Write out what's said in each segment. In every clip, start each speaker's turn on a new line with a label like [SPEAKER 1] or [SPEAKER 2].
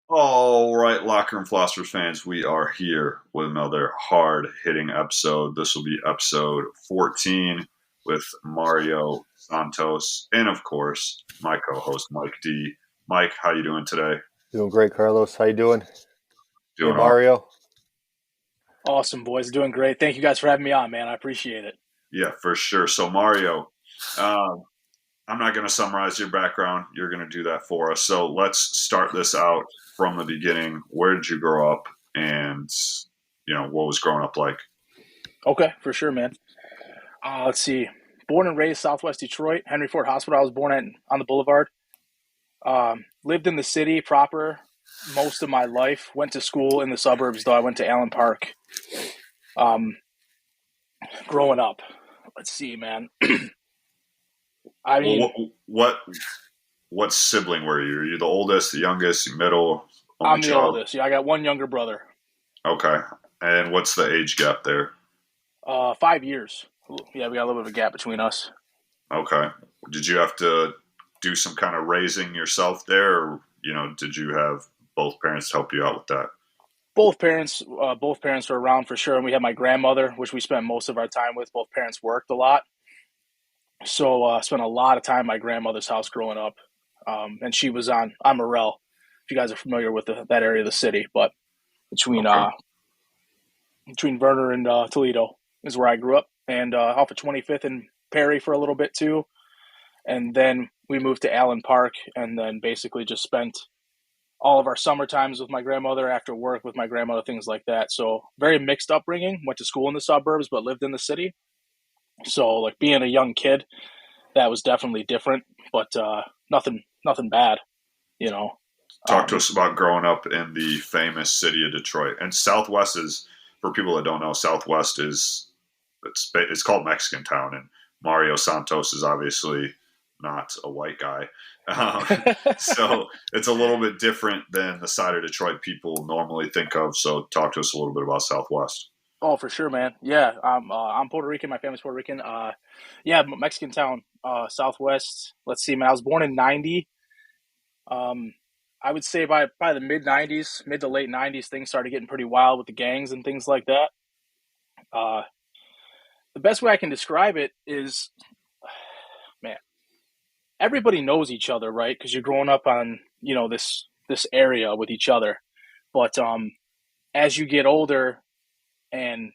[SPEAKER 1] All right, Locker and Philosophers fans, we are here with another hard-hitting episode. This will be episode 14 with Mario Santos and, of course, my co-host Mike D. Mike, how you doing today?
[SPEAKER 2] Doing great, Carlos. How you doing? Hey,
[SPEAKER 1] Doing all
[SPEAKER 2] Mario.
[SPEAKER 3] Awesome, boys. Doing great. Thank you guys for having me on, man. I appreciate it.
[SPEAKER 1] yeah, for sure. So, Mario, uh, I'm not going to summarize your background. You're going to do that for us. So, let's start this out from the beginning. Where did you grow up, and what was growing up like?
[SPEAKER 3] Okay, for sure, man. Let's see. Born and raised Southwest Detroit, Henry Ford Hospital. I was born on the Boulevard. Lived in the city proper most of my life. Went to school in the suburbs, though. I went to Allen Park. Um, Growing up, let's see, man. I
[SPEAKER 1] Well,
[SPEAKER 3] mean,
[SPEAKER 1] what sibling were you? Are you the oldest, the youngest, the middle, only
[SPEAKER 3] I'm the
[SPEAKER 1] child?
[SPEAKER 3] oldest. Yeah, I got one younger brother.
[SPEAKER 1] Okay. And what's the age gap there?
[SPEAKER 3] 5 years. Yeah, we got a little bit of a gap between us.
[SPEAKER 1] Okay. Did you have to do some kind of raising yourself there, or did you have both parents help you out with that?
[SPEAKER 3] Both parents were around for sure, and we had my grandmother, which we spent most of our time with. Both parents worked a lot, so spent a lot of time at my grandmother's house growing up. And she was on Morel, if you guys are familiar with that area of the city. But between
[SPEAKER 1] Okay.
[SPEAKER 3] uh, between Verner and Toledo is where I grew up, and off of 25th and Perry for a little bit too, and then we moved to Allen Park, and then basically just spent all of our summer times with my grandmother, after work with my grandmother, things like that. So very mixed upbringing. Went to school in the suburbs, but lived in the city. So like being a young kid, that was definitely different, but nothing bad, you know.
[SPEAKER 1] Talk to
[SPEAKER 3] Um,
[SPEAKER 1] us about growing up in the famous city of Detroit. And Southwest is, for people that don't know, Southwest is it's called Mexican Town, and Mario Santos is obviously not a white guy. Um, so it's a little bit different than the side of Detroit people normally think of. So talk to us a little bit about Southwest.
[SPEAKER 3] oh, for sure, man. Yeah, I'm Puerto Rican. My family's Puerto Rican. Yeah, Mexican town, Southwest. Let's see, man. I was born in '90. Um, I would say by the mid '90s, mid to late '90s, things started getting pretty wild with the gangs and things like that. Uh, the best way I can describe it is, man, everybody knows each other, right? Because you're growing up on this area with each other. But as you get older and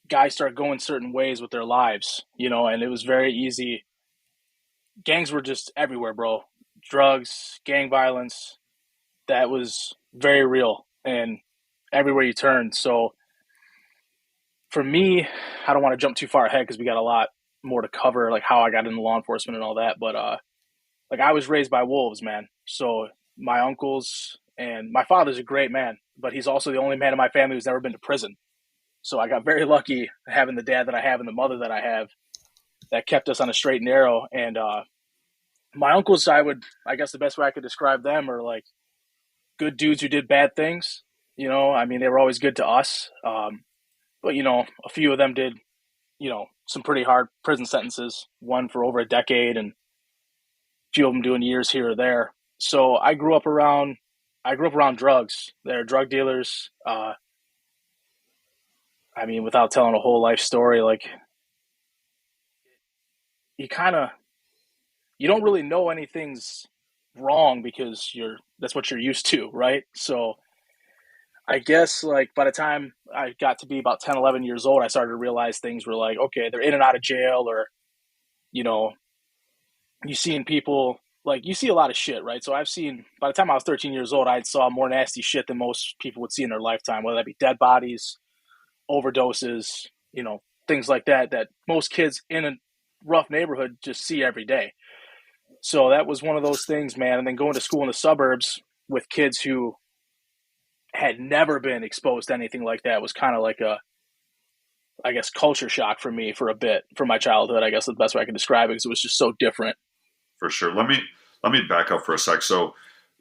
[SPEAKER 3] guys start going certain ways with their lives, and it was very easy. Gangs were just everywhere, bro. Drugs, gang violence, that was very real and everywhere you turned. So for me, I don't want to jump too far ahead because we got a lot more to cover, like how I got into law enforcement and all that. But like I was raised by wolves, man. So my uncles and my father's a great man, but he's also the only man in my family who's never been to prison. So I got very lucky having the dad that I have and the mother that I have that kept us on a straight and narrow. And my uncles, I guess the best way I could describe them are like good dudes who did bad things. I mean, they were always good to us. But, a few of them did, some pretty hard prison sentences, one for over a decade and a few of them doing years here or there. So I grew up around drugs. They're drug dealers. I mean, without telling a whole life story, like you kind of you don't really know anything's wrong because that's what you're used to, right? So I guess like by the time I got to be about 10, 11 years old, I started to realize things were like, okay, they're in and out of jail, or you know, you seeing people like you see a lot of shit, right? So I've seen by the time I was 13 years old, I saw more nasty shit than most people would see in their lifetime, whether that be dead bodies, overdoses, things like that that most kids in a rough neighborhood just see every day. So that was one of those things, man. And then going to school in the suburbs with kids who had never been exposed to anything like that was kind of like I guess, culture shock for me for a bit for my childhood. I guess the best way I can describe it because it was just so different.
[SPEAKER 1] For sure. Let me back up for a sec. So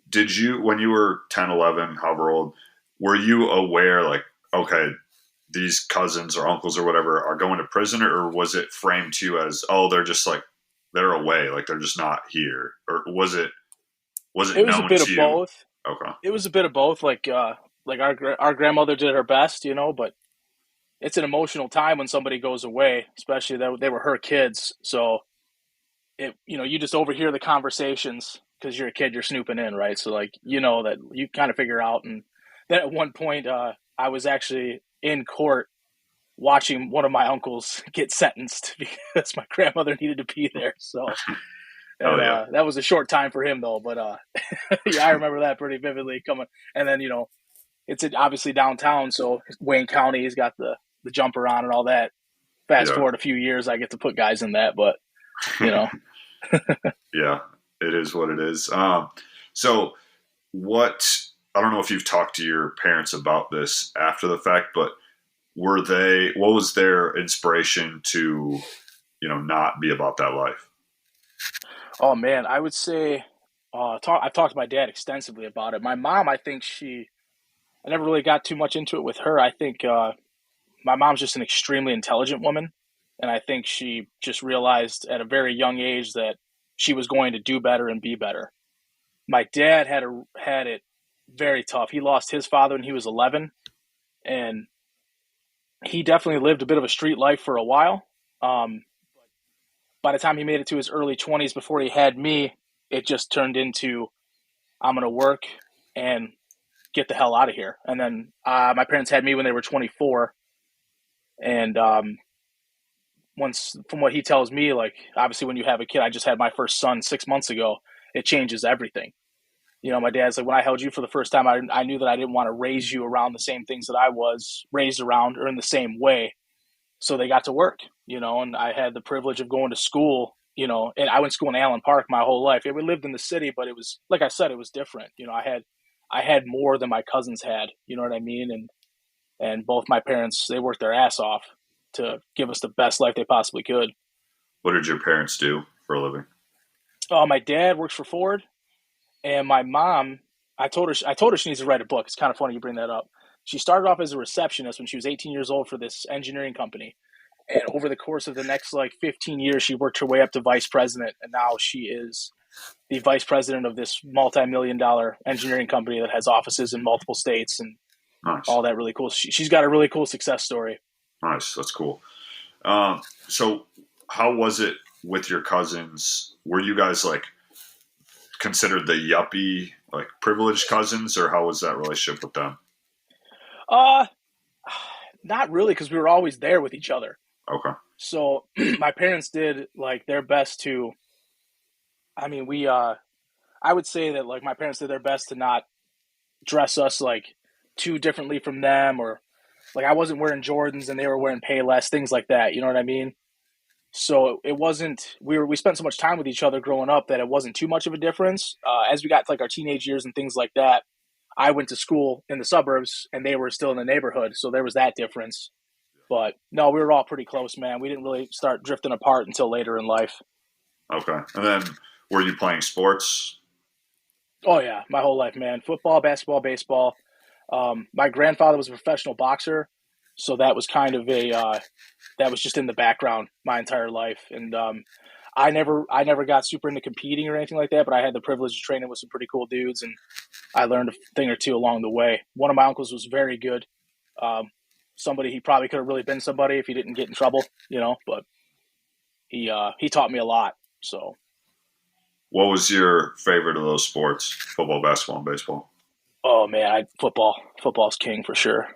[SPEAKER 1] did you, when you were 10, 11, however old, were you aware, like, okay, these cousins or uncles or whatever are going to prison, or was it framed to you as, oh, they're just like, they're away, like they're just not here? Or was it
[SPEAKER 3] It was a
[SPEAKER 1] known
[SPEAKER 3] bit
[SPEAKER 1] to
[SPEAKER 3] of
[SPEAKER 1] you?
[SPEAKER 3] both.
[SPEAKER 1] Okay.
[SPEAKER 3] It was a bit of both. Like our grandmother did her best, but it's an emotional time when somebody goes away, especially that they were her kids. So you just overhear the conversations because you're a kid, you're snooping in, right? So like, that you kind of figure out. And then at one point, I was actually in court watching one of my uncles get sentenced because my grandmother needed to be there. So,
[SPEAKER 1] Oh
[SPEAKER 3] and
[SPEAKER 1] yeah.
[SPEAKER 3] that was a short time for him though. But yeah, I remember that pretty vividly coming. And then it's obviously downtown, so Wayne County's got the jumper on and all that. Fast
[SPEAKER 1] Yeah.
[SPEAKER 3] forward a few years, I get to put guys in that, but you know,
[SPEAKER 1] Yeah. It is what it is. So what I don't know if you've talked to your parents about this after the fact, but what was their inspiration to, not be about that life?
[SPEAKER 3] oh man, I would say, I've talked to my dad extensively about it. My mom, I think I never really got too much into it with her. I think my mom's just an extremely intelligent woman, and I think she just realized at a very young age that she was going to do better and be better. My dad had it very tough. He lost his father when he was 11, and he definitely lived a bit of a street life for a while. Um, by the time he made it to his early 20s, before he had me, it just turned into I'm going to work and get the hell out of here. And then my parents had me when they were 24, and once from what he tells me, like obviously when you have a kid, I just had my first son 6 months ago. It changes everything. My dad's like, when I held you for the first time, I knew that I didn't want to raise you around the same things that I was raised around or in the same way. So they got to work, and I had the privilege of going to school, and I went to school in Allen Park my whole life. We lived in the city, but it was, like I said, it was different. I had more than my cousins had, you know what I mean? And both my parents, they worked their ass off to give us the best life they possibly could.
[SPEAKER 1] What did your parents do for a living?
[SPEAKER 3] My dad works for Ford, and my mom, I told her she needs to write a book. It's kind of funny you bring that up. She started off as a receptionist when she was 18 years old for this engineering company. And over the course of the next like 15 years, she worked her way up to vice president. And now she is the vice president of this multi-million dollar engineering company that has offices in multiple states and
[SPEAKER 1] Nice.
[SPEAKER 3] all that really cool. She's got a really cool success story.
[SPEAKER 1] Nice. That's cool. So how was it with your cousins? Were you guys like considered the yuppie, like privileged cousins, or how was that relationship with them?
[SPEAKER 3] Uh, Not really, because we were always there with each other.
[SPEAKER 1] Okay.
[SPEAKER 3] So my parents did like their best to, I mean, I would say that like my parents did their best to not dress us like too differently from them, or like I wasn't wearing Jordans and they were wearing Payless, things like that. You know what I mean? So it wasn't we spent so much time with each other growing up that it wasn't too much of a difference. As we got to like our teenage years and things like that, I went to school in the suburbs and they were still in the neighborhood, so there was that difference. But no, we were all pretty close, man. We didn't really start drifting apart until later in life.
[SPEAKER 1] Okay. And then were you playing sports?
[SPEAKER 3] Oh yeah, my whole life, man. Football, basketball, baseball. My grandfather was a professional boxer, so that was kind of a that was just in the background my entire life. And I never got super into competing or anything like that, but I had the privilege of training with some pretty cool dudes, and I learned a thing or two along the way. One of my uncles was very good. Um, Somebody he probably could have really been somebody if he didn't get in trouble, but he taught me a lot. So
[SPEAKER 1] What was your favorite of those sports? Football, basketball, and baseball.
[SPEAKER 3] oh man, football's king for sure.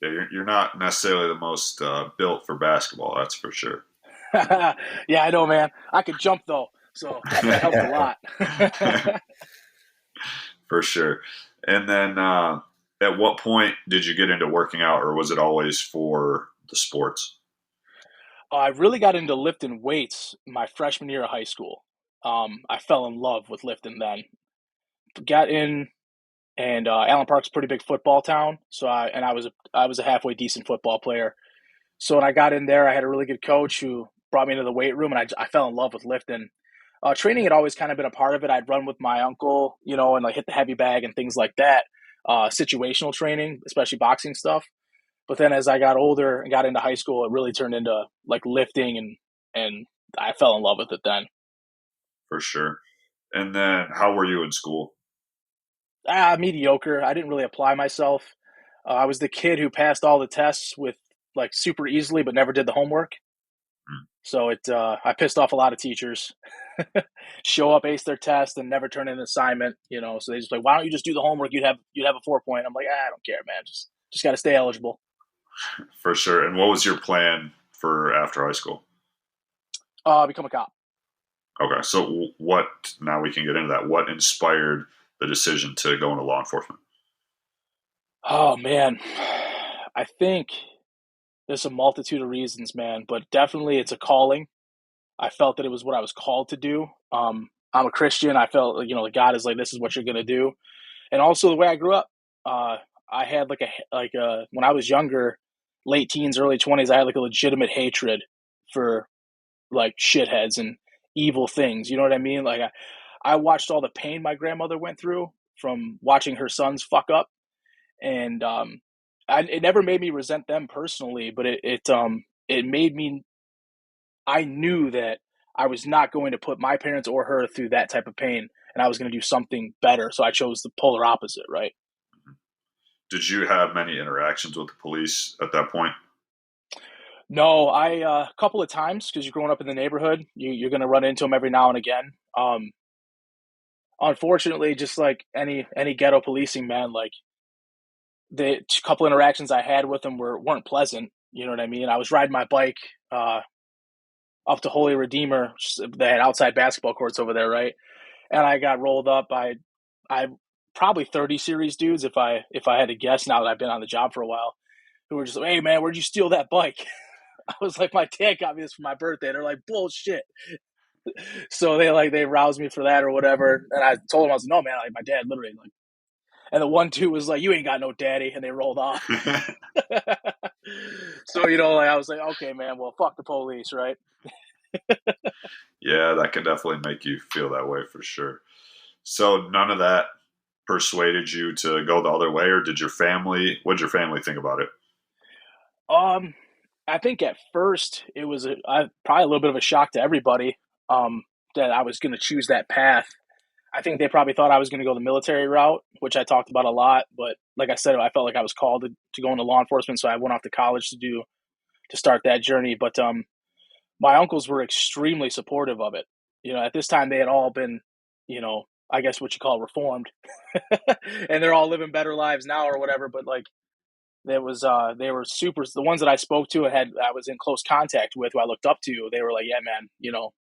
[SPEAKER 1] Yeah, you're not necessarily the most built for basketball, that's for sure.
[SPEAKER 3] Yeah, I know, man. I could jump though, so that helped a lot.
[SPEAKER 1] For sure. And then, at what point did you get into working out, or was it always for the sports?
[SPEAKER 3] I really got into lifting weights my freshman year of high school. I fell in love with lifting then. Got in, and Allen Park's a pretty big football town, so I was a halfway decent football player. So when I got in there, I had a really good coach who brought me into the weight room, and I fell in love with lifting. Training had always kind of been a part of it. I'd run with my uncle, and like hit the heavy bag and things like that. Situational training, especially boxing stuff. But then as I got older and got into high school, it really turned into like lifting, and I fell in love with it then.
[SPEAKER 1] For sure. And then, how were you in school?
[SPEAKER 3] mediocre. I didn't really apply myself. I was the kid who passed all the tests with like super easily, but never did the homework.
[SPEAKER 1] Hmm.
[SPEAKER 3] So I pissed off a lot of teachers. Show up, ace their test, and never turn in an assignment. So they just like, why don't you just do the homework? You'd have a 4 point. I'm like, I don't care, man. Just got to stay eligible.
[SPEAKER 1] For sure. And what was your plan for after high school?
[SPEAKER 3] Become a cop.
[SPEAKER 1] Okay, so what? Now we can get into that. What inspired the decision to go into law enforcement?
[SPEAKER 3] Oh man, I think there's a multitude of reasons, man, but definitely it's a calling. I felt that it was what I was called to do. I'm a Christian. I felt like, God is like, this is what you're gonna do, and also the way I grew up. Uh, I had when I was younger, late teens, early 20s, I had like a legitimate hatred for like shitheads and evil things. You know what I mean? Like I watched all the pain my grandmother went through from watching her sons fuck up, and it never made me resent them personally, but it made me. I knew that I was not going to put my parents or her through that type of pain, and I was going to do something better. So I chose the polar opposite, right?
[SPEAKER 1] Did you have many interactions with the police at that point?
[SPEAKER 3] No, I a couple of times because you're growing up in the neighborhood, you're going to run into them every now and again. Unfortunately, just like any ghetto policing, man, like the couple interactions I had with them weren't pleasant. You know what I mean? I was riding my bike up to Holy Redeemer. They had outside basketball courts over there, right? And I got rolled up by I probably 30 series dudes if I had to guess now that I've been on the job for a while, who were just like, hey man, where'd you steal that bike? I was like, my dad got me this for my birthday. They're like, bullshit. So they roused me for that or whatever. And I told them, I was like, no man, like my dad literally like, and the one two was like, you ain't got no daddy, and they rolled off. So like I was like, okay man, well fuck the police, right?
[SPEAKER 1] Yeah, that can definitely make you feel that way for sure. So none of that persuaded you to go the other way, or did your family? What did your family think about it?
[SPEAKER 3] Um, I think at first it was probably a little bit of a shock to everybody that I was going to choose that path. I think they probably thought I was going to go the military route, which I talked about a lot. But like I said, I felt like I was called to go into law enforcement, so I went off to college to start that journey. But my uncles were extremely supportive of it. At this time they had all been, I guess what you call reformed, and they're all living better lives now or whatever. But like there was they were super, the ones that I spoke to and I was in close contact with, who I looked up to. They were like, yeah man,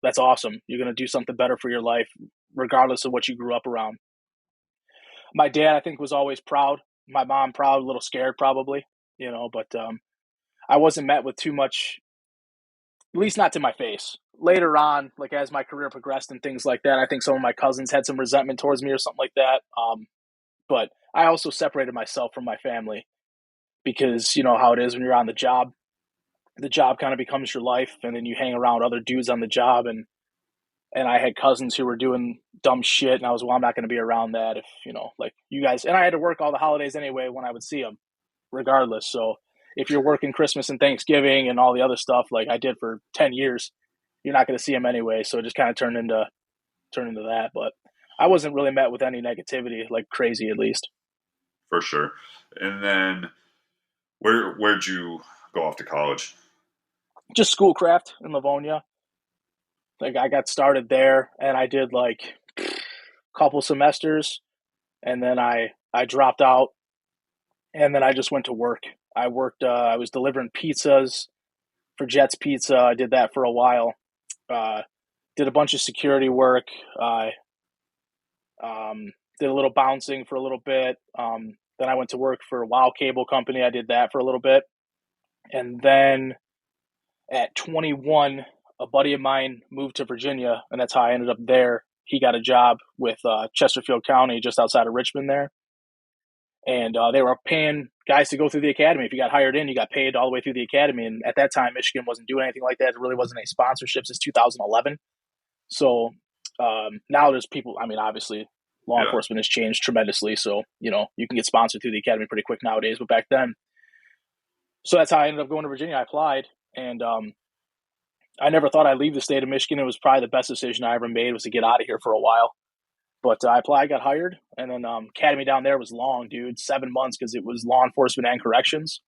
[SPEAKER 3] that's awesome, you're going to do something better for your life regardless of what you grew up around. My dad, I think, was always proud. My mom proud, a little scared probably, but I wasn't met with too much, at least not to my face. Later on, like as my career progressed and things like that, I think some of my cousins had some resentment towards me or something like that. But I also separated myself from my family because you know how it is when you're on the job kind of becomes your life, and then you hang around other dudes on the job, and I had cousins who were doing dumb shit, and I was, well, I'm not going to be around that if like you guys, and I had to work all the holidays anyway when I would see them regardless. So if you're working Christmas and Thanksgiving and all the other stuff like I did for 10 years, you're not going to see them anyway. So it just kind of turned into that. But I wasn't really met with any negativity, like crazy at least.
[SPEAKER 1] For sure. And then where'd you go off to college?
[SPEAKER 3] Just Schoolcraft in Livonia. Like I got started there, and I did like a couple semesters, and then I dropped out, and then I just went to work. I worked. I was delivering pizzas for Jets Pizza. I did that for a while. Uh, did a bunch of security work. I did a little bouncing for a little bit. Then I went to work for a Wow Cable Company. I did that for a little bit, and then at 21, a buddy of mine moved to Virginia, and that's how I ended up there. He got a job with Chesterfield County, just outside of Richmond there, and they were paying guys to go through the academy. If you got hired in, you got paid all the way through the academy. And at that time, Michigan wasn't doing anything like that. There really wasn't any sponsorships since 2011. So now there's people. I mean, obviously, law
[SPEAKER 1] Yeah,
[SPEAKER 3] enforcement has changed tremendously. So you can get sponsored through the academy pretty quick nowadays. But back then, so that's how I ended up going to Virginia. I applied, and I never thought I'd leave the state of Michigan. It was probably the best decision I ever made, was to get out of here for a while. But I applied, got hired, and then academy down there was long, dude, 7 months because it was law enforcement and corrections.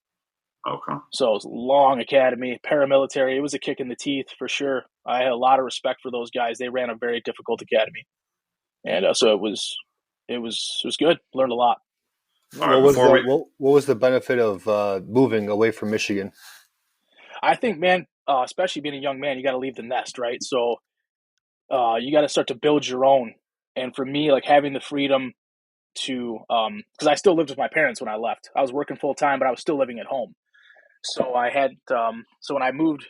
[SPEAKER 1] Okay.
[SPEAKER 3] So it was a long academy, paramilitary. It was a kick in the teeth for sure. I had a lot of respect for those guys. They ran a very difficult academy, and so it was good. Learned a lot.
[SPEAKER 1] All right.
[SPEAKER 2] What was the benefit of moving away from Michigan?
[SPEAKER 3] I think, man, especially being a young man, you got to leave the nest, right? So you got to start to build your own. And for me, like having the freedom to, because I still lived with my parents when I left. I was working full time, but I was still living at home. So I had, so when I moved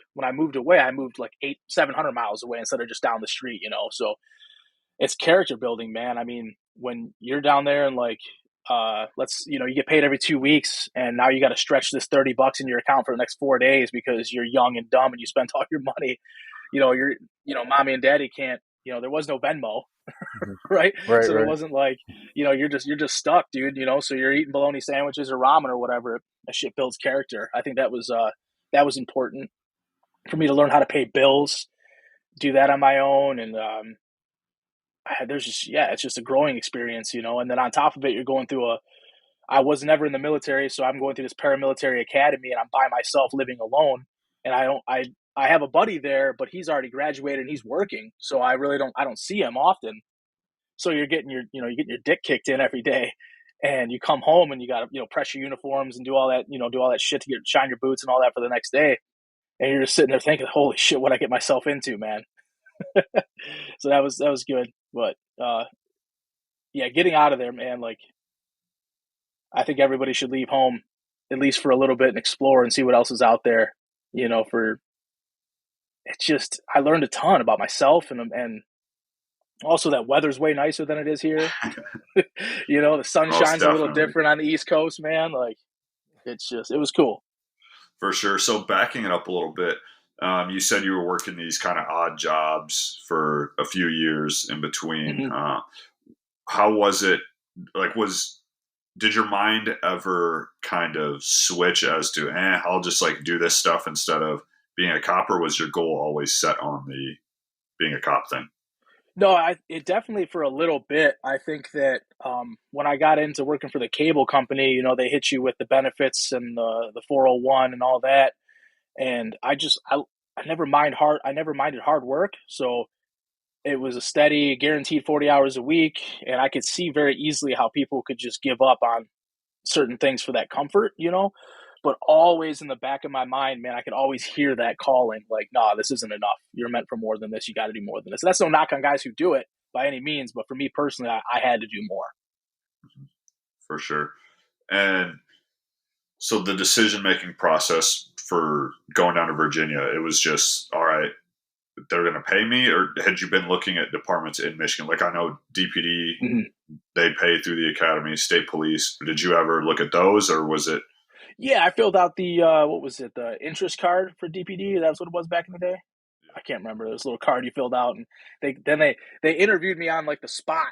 [SPEAKER 3] away, I moved like 700 miles away instead of just down the street, you know. So it's character building, man. I mean, when you're down there and like, you get paid every 2 weeks, and now you got to stretch this $30 in your account for the next 4 days because you're young and dumb and you spent all your money. Mommy and daddy can't. There was no Venmo, right?
[SPEAKER 2] Right,
[SPEAKER 3] So there
[SPEAKER 2] right.
[SPEAKER 3] wasn't like, you're just stuck, dude. So you're eating bologna sandwiches or ramen or whatever. That shit builds character. I think that was important for me to learn how to pay bills, do that on my own, and it's just a growing experience, And then on top of it, you're going through I was never in the military, so I'm going through this paramilitary academy, and I'm by myself living alone. And I have a buddy there, but he's already graduated and he's working, so I don't see him often. So you're getting you're getting your dick kicked in every day, and you come home and you got to press your uniforms and do all that shit to shine your boots and all that for the next day, and you're just sitting there thinking, holy shit, what I get myself into, man. So that was good, but yeah, getting out of there, man. Like, I think everybody should leave home at least for a little bit and explore and see what else is out there. For it's just I learned a ton about myself, and also that weather's way nicer than it is here. The sun
[SPEAKER 1] Most
[SPEAKER 3] shines a little
[SPEAKER 1] definitely.
[SPEAKER 3] different on the East Coast, man. Like, it was cool.
[SPEAKER 1] For sure. So backing it up a little bit, you said you were working these kind of odd jobs for a few years in between.
[SPEAKER 3] Hmm.
[SPEAKER 1] How was it? Like, did your mind ever kind of switch as to, I'll just like do this stuff instead of being a cop, or was your goal always set on the being a cop thing?
[SPEAKER 3] No, it definitely for a little bit. I think that when I got into working for the cable company, they hit you with the benefits and the 401 and all that, and I never minded hard work, so it was a steady, guaranteed 40 hours a week, and I could see very easily how people could just give up on certain things for that comfort. But always in the back of my mind, man, I could always hear that calling, like, nah, this isn't enough. You're meant for more than this. You got to do more than this. And that's no knock on guys who do it by any means, but for me personally, I had to do more.
[SPEAKER 1] For sure. And so the decision making process for going down to Virginia, it was just, all right, they're going to pay me, or had you been looking at departments in Michigan? Like, I know DPD,
[SPEAKER 3] Mhm.
[SPEAKER 1] they pay through the academy, state police. Did you ever look at those, or was it?
[SPEAKER 3] Yeah, I filled out the what was it, the interest card for DPD. That's what it was back in the day. I can't remember. This little card you filled out, and they interviewed me on like the spot.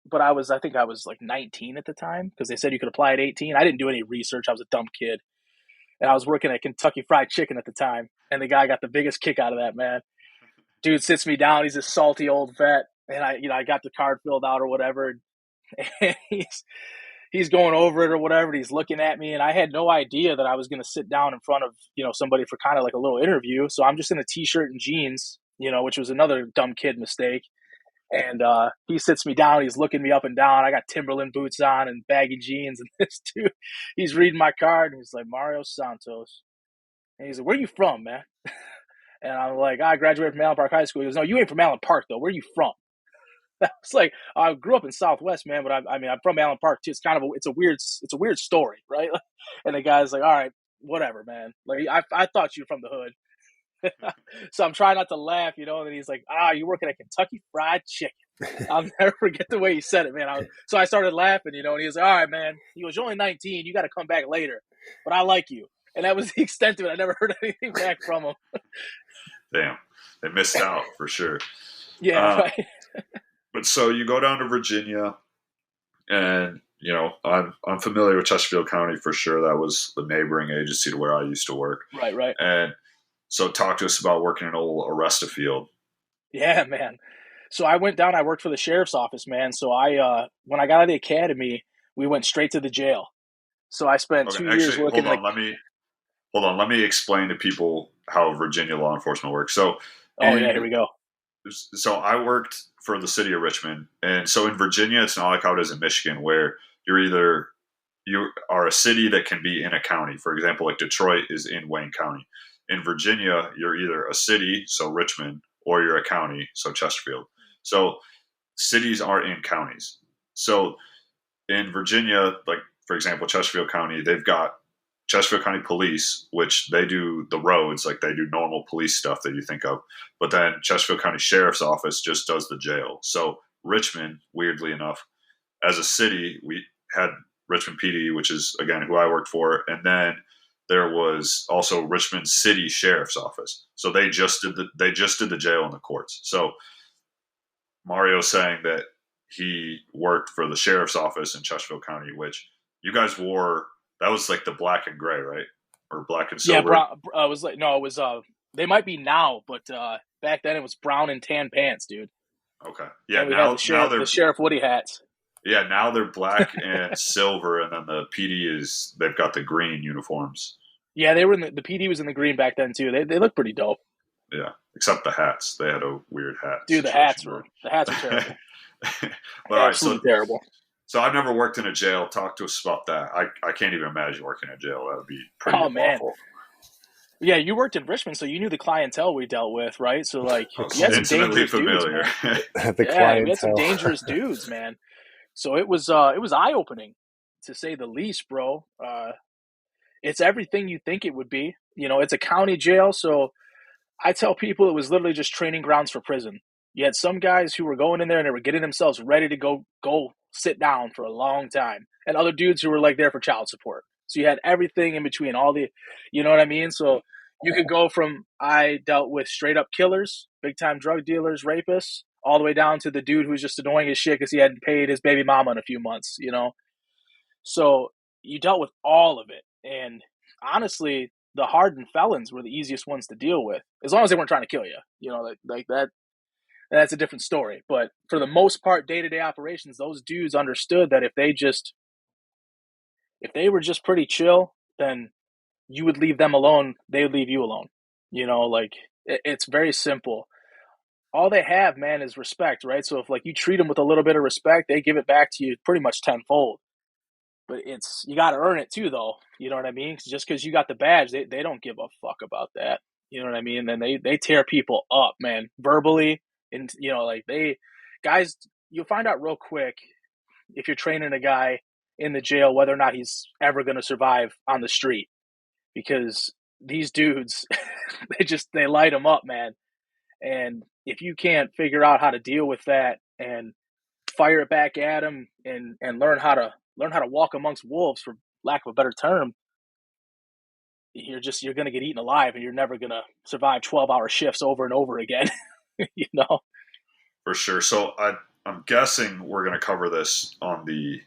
[SPEAKER 3] But I think I was like 19 at the time because they said you could apply at 18. I didn't do any research. I was a dumb kid, and I was working at Kentucky Fried Chicken at the time. And the guy got the biggest kick out of that, man. Dude sits me down. He's a salty old vet, and I got the card filled out or whatever. And he's going over it or whatever. And he's looking at me, and I had no idea that I was going to sit down in front of somebody for kind of like a little interview. So I'm just in a t-shirt and jeans, which was another dumb kid mistake. And he sits me down. He's looking me up and down. I got Timberland boots on and baggy jeans. And this dude, he's reading my card, and he's like, Mario Santos. And he's like, where are you from, man? And I'm like, I graduated from Allen Park High School. He goes, no, you ain't from Allen Park, though. Where are you from? I was like, I grew up in Southwest, man, but I mean, I'm from Allen Park too. It's a weird story, right? And the guy's like, all right, whatever, man. Like, I thought you were from the hood. So I'm trying not to laugh, and then he's like, you're working at Kentucky Fried Chicken. I'll never forget the way he said it, man. So I started laughing, and he was like, all right, man. He goes, you're only 19. You got to come back later. But I like you. And that was the extent of it. I never heard anything back from him.
[SPEAKER 1] Damn, they missed out for sure.
[SPEAKER 3] Yeah, right.
[SPEAKER 1] But so you go down to Virginia, and I'm familiar with Chesterfield County for sure. That was the neighboring agency to where I used to work.
[SPEAKER 3] Right.
[SPEAKER 1] And so talk to us about working in old Arresta Field.
[SPEAKER 3] Yeah, man. So I went down. I worked for the sheriff's office, man. So when I got out of the academy, we went straight to the jail. So I spent
[SPEAKER 1] Okay,
[SPEAKER 3] 2 years
[SPEAKER 1] actually,
[SPEAKER 3] working
[SPEAKER 1] hold
[SPEAKER 3] in the.
[SPEAKER 1] on. Let me explain to people how Virginia law enforcement works.
[SPEAKER 3] Oh yeah,
[SPEAKER 1] in
[SPEAKER 3] here we go.
[SPEAKER 1] so I worked for the city of Richmond, and so in Virginia, it's not like how it is in Michigan, where you are a city that can be in a county. For example, like Detroit is in Wayne County. In Virginia, you're either a city, so Richmond, or you're a county, so Chesterfield. So cities are in counties. So in Virginia, like for example, Chesterfield County, they've got Chesterfield County Police, which they do the roads, like they do normal police stuff that you think of. But then Chesterfield County Sheriff's Office just does the jail. So Richmond, weirdly enough, as a city, we had Richmond PD, which is again who I worked for, and then there was also Richmond City Sheriff's Office. So they just did the jail and the courts. So Mario saying that he worked for the sheriff's office in Chesterfield County, which you guys wore. That was like the black and gray, right? Or black and
[SPEAKER 3] Yeah,
[SPEAKER 1] silver.
[SPEAKER 3] it was like no, it was they might be now, but back then it was brown and tan pants, dude.
[SPEAKER 1] Okay. Yeah.
[SPEAKER 3] And we had the sheriff Woody hats.
[SPEAKER 1] Now they're black and silver, and then the PD is they've got the green uniforms.
[SPEAKER 3] Yeah, they were in the PD was in the green back then too. They look pretty dope.
[SPEAKER 1] Yeah, except the hats. They had a weird hat
[SPEAKER 3] Dude,
[SPEAKER 1] situation.
[SPEAKER 3] the hats were terrible.
[SPEAKER 1] But all right,
[SPEAKER 3] Absolutely terrible.
[SPEAKER 1] So I've never worked in a jail. Talk to us about that. I can't even imagine working in a jail. That would be pretty awful.
[SPEAKER 3] Yeah, you worked in Richmond, so you knew the clientele we dealt with, right? So like,
[SPEAKER 1] you had some dangerous familiar.
[SPEAKER 3] Dudes, we had some dangerous dudes, man. So it was eye opening, to say the least, bro. It's everything you think it would be. You know, it's a county jail, so I tell people it was literally just training grounds for prison. You had some guys who were going in there and they were getting themselves ready to go sit down for a long time, and other dudes who were like there for child support. So you had everything in between, you know what I mean? So you could go from I dealt with straight up killers, big time drug dealers, rapists, all the way down to the dude who's just annoying as shit because he hadn't paid his baby mama in a few months, you know? So you dealt with all of it. And honestly, the hardened felons were the easiest ones to deal with, as long as they weren't trying to kill you. You know, like that. That's a different story. But for the most part, day to day operations, those dudes understood that if they were just pretty chill, then you would leave them alone. They would leave you alone. You know, like it's very simple. All they have, man, is respect, right? So if like you treat them with a little bit of respect, they give it back to you pretty much tenfold. But you got to earn it too, though. You know what I mean? Just because you got the badge, they don't give a fuck about that. You know what I mean? And they tear people up, man, verbally, and you know, like guys, you'll find out real quick if you're training a guy in the jail whether or not he's ever going to survive on the street, because these dudes, they light them up, man. And if you can't figure out how to deal with that and fire it back at them and learn how to walk amongst wolves, for lack of a better term, you're going to get eaten alive, and you're never going to survive 12-hour shifts over and over again. You know,
[SPEAKER 1] for sure. So I'm guessing we're going to cover this on the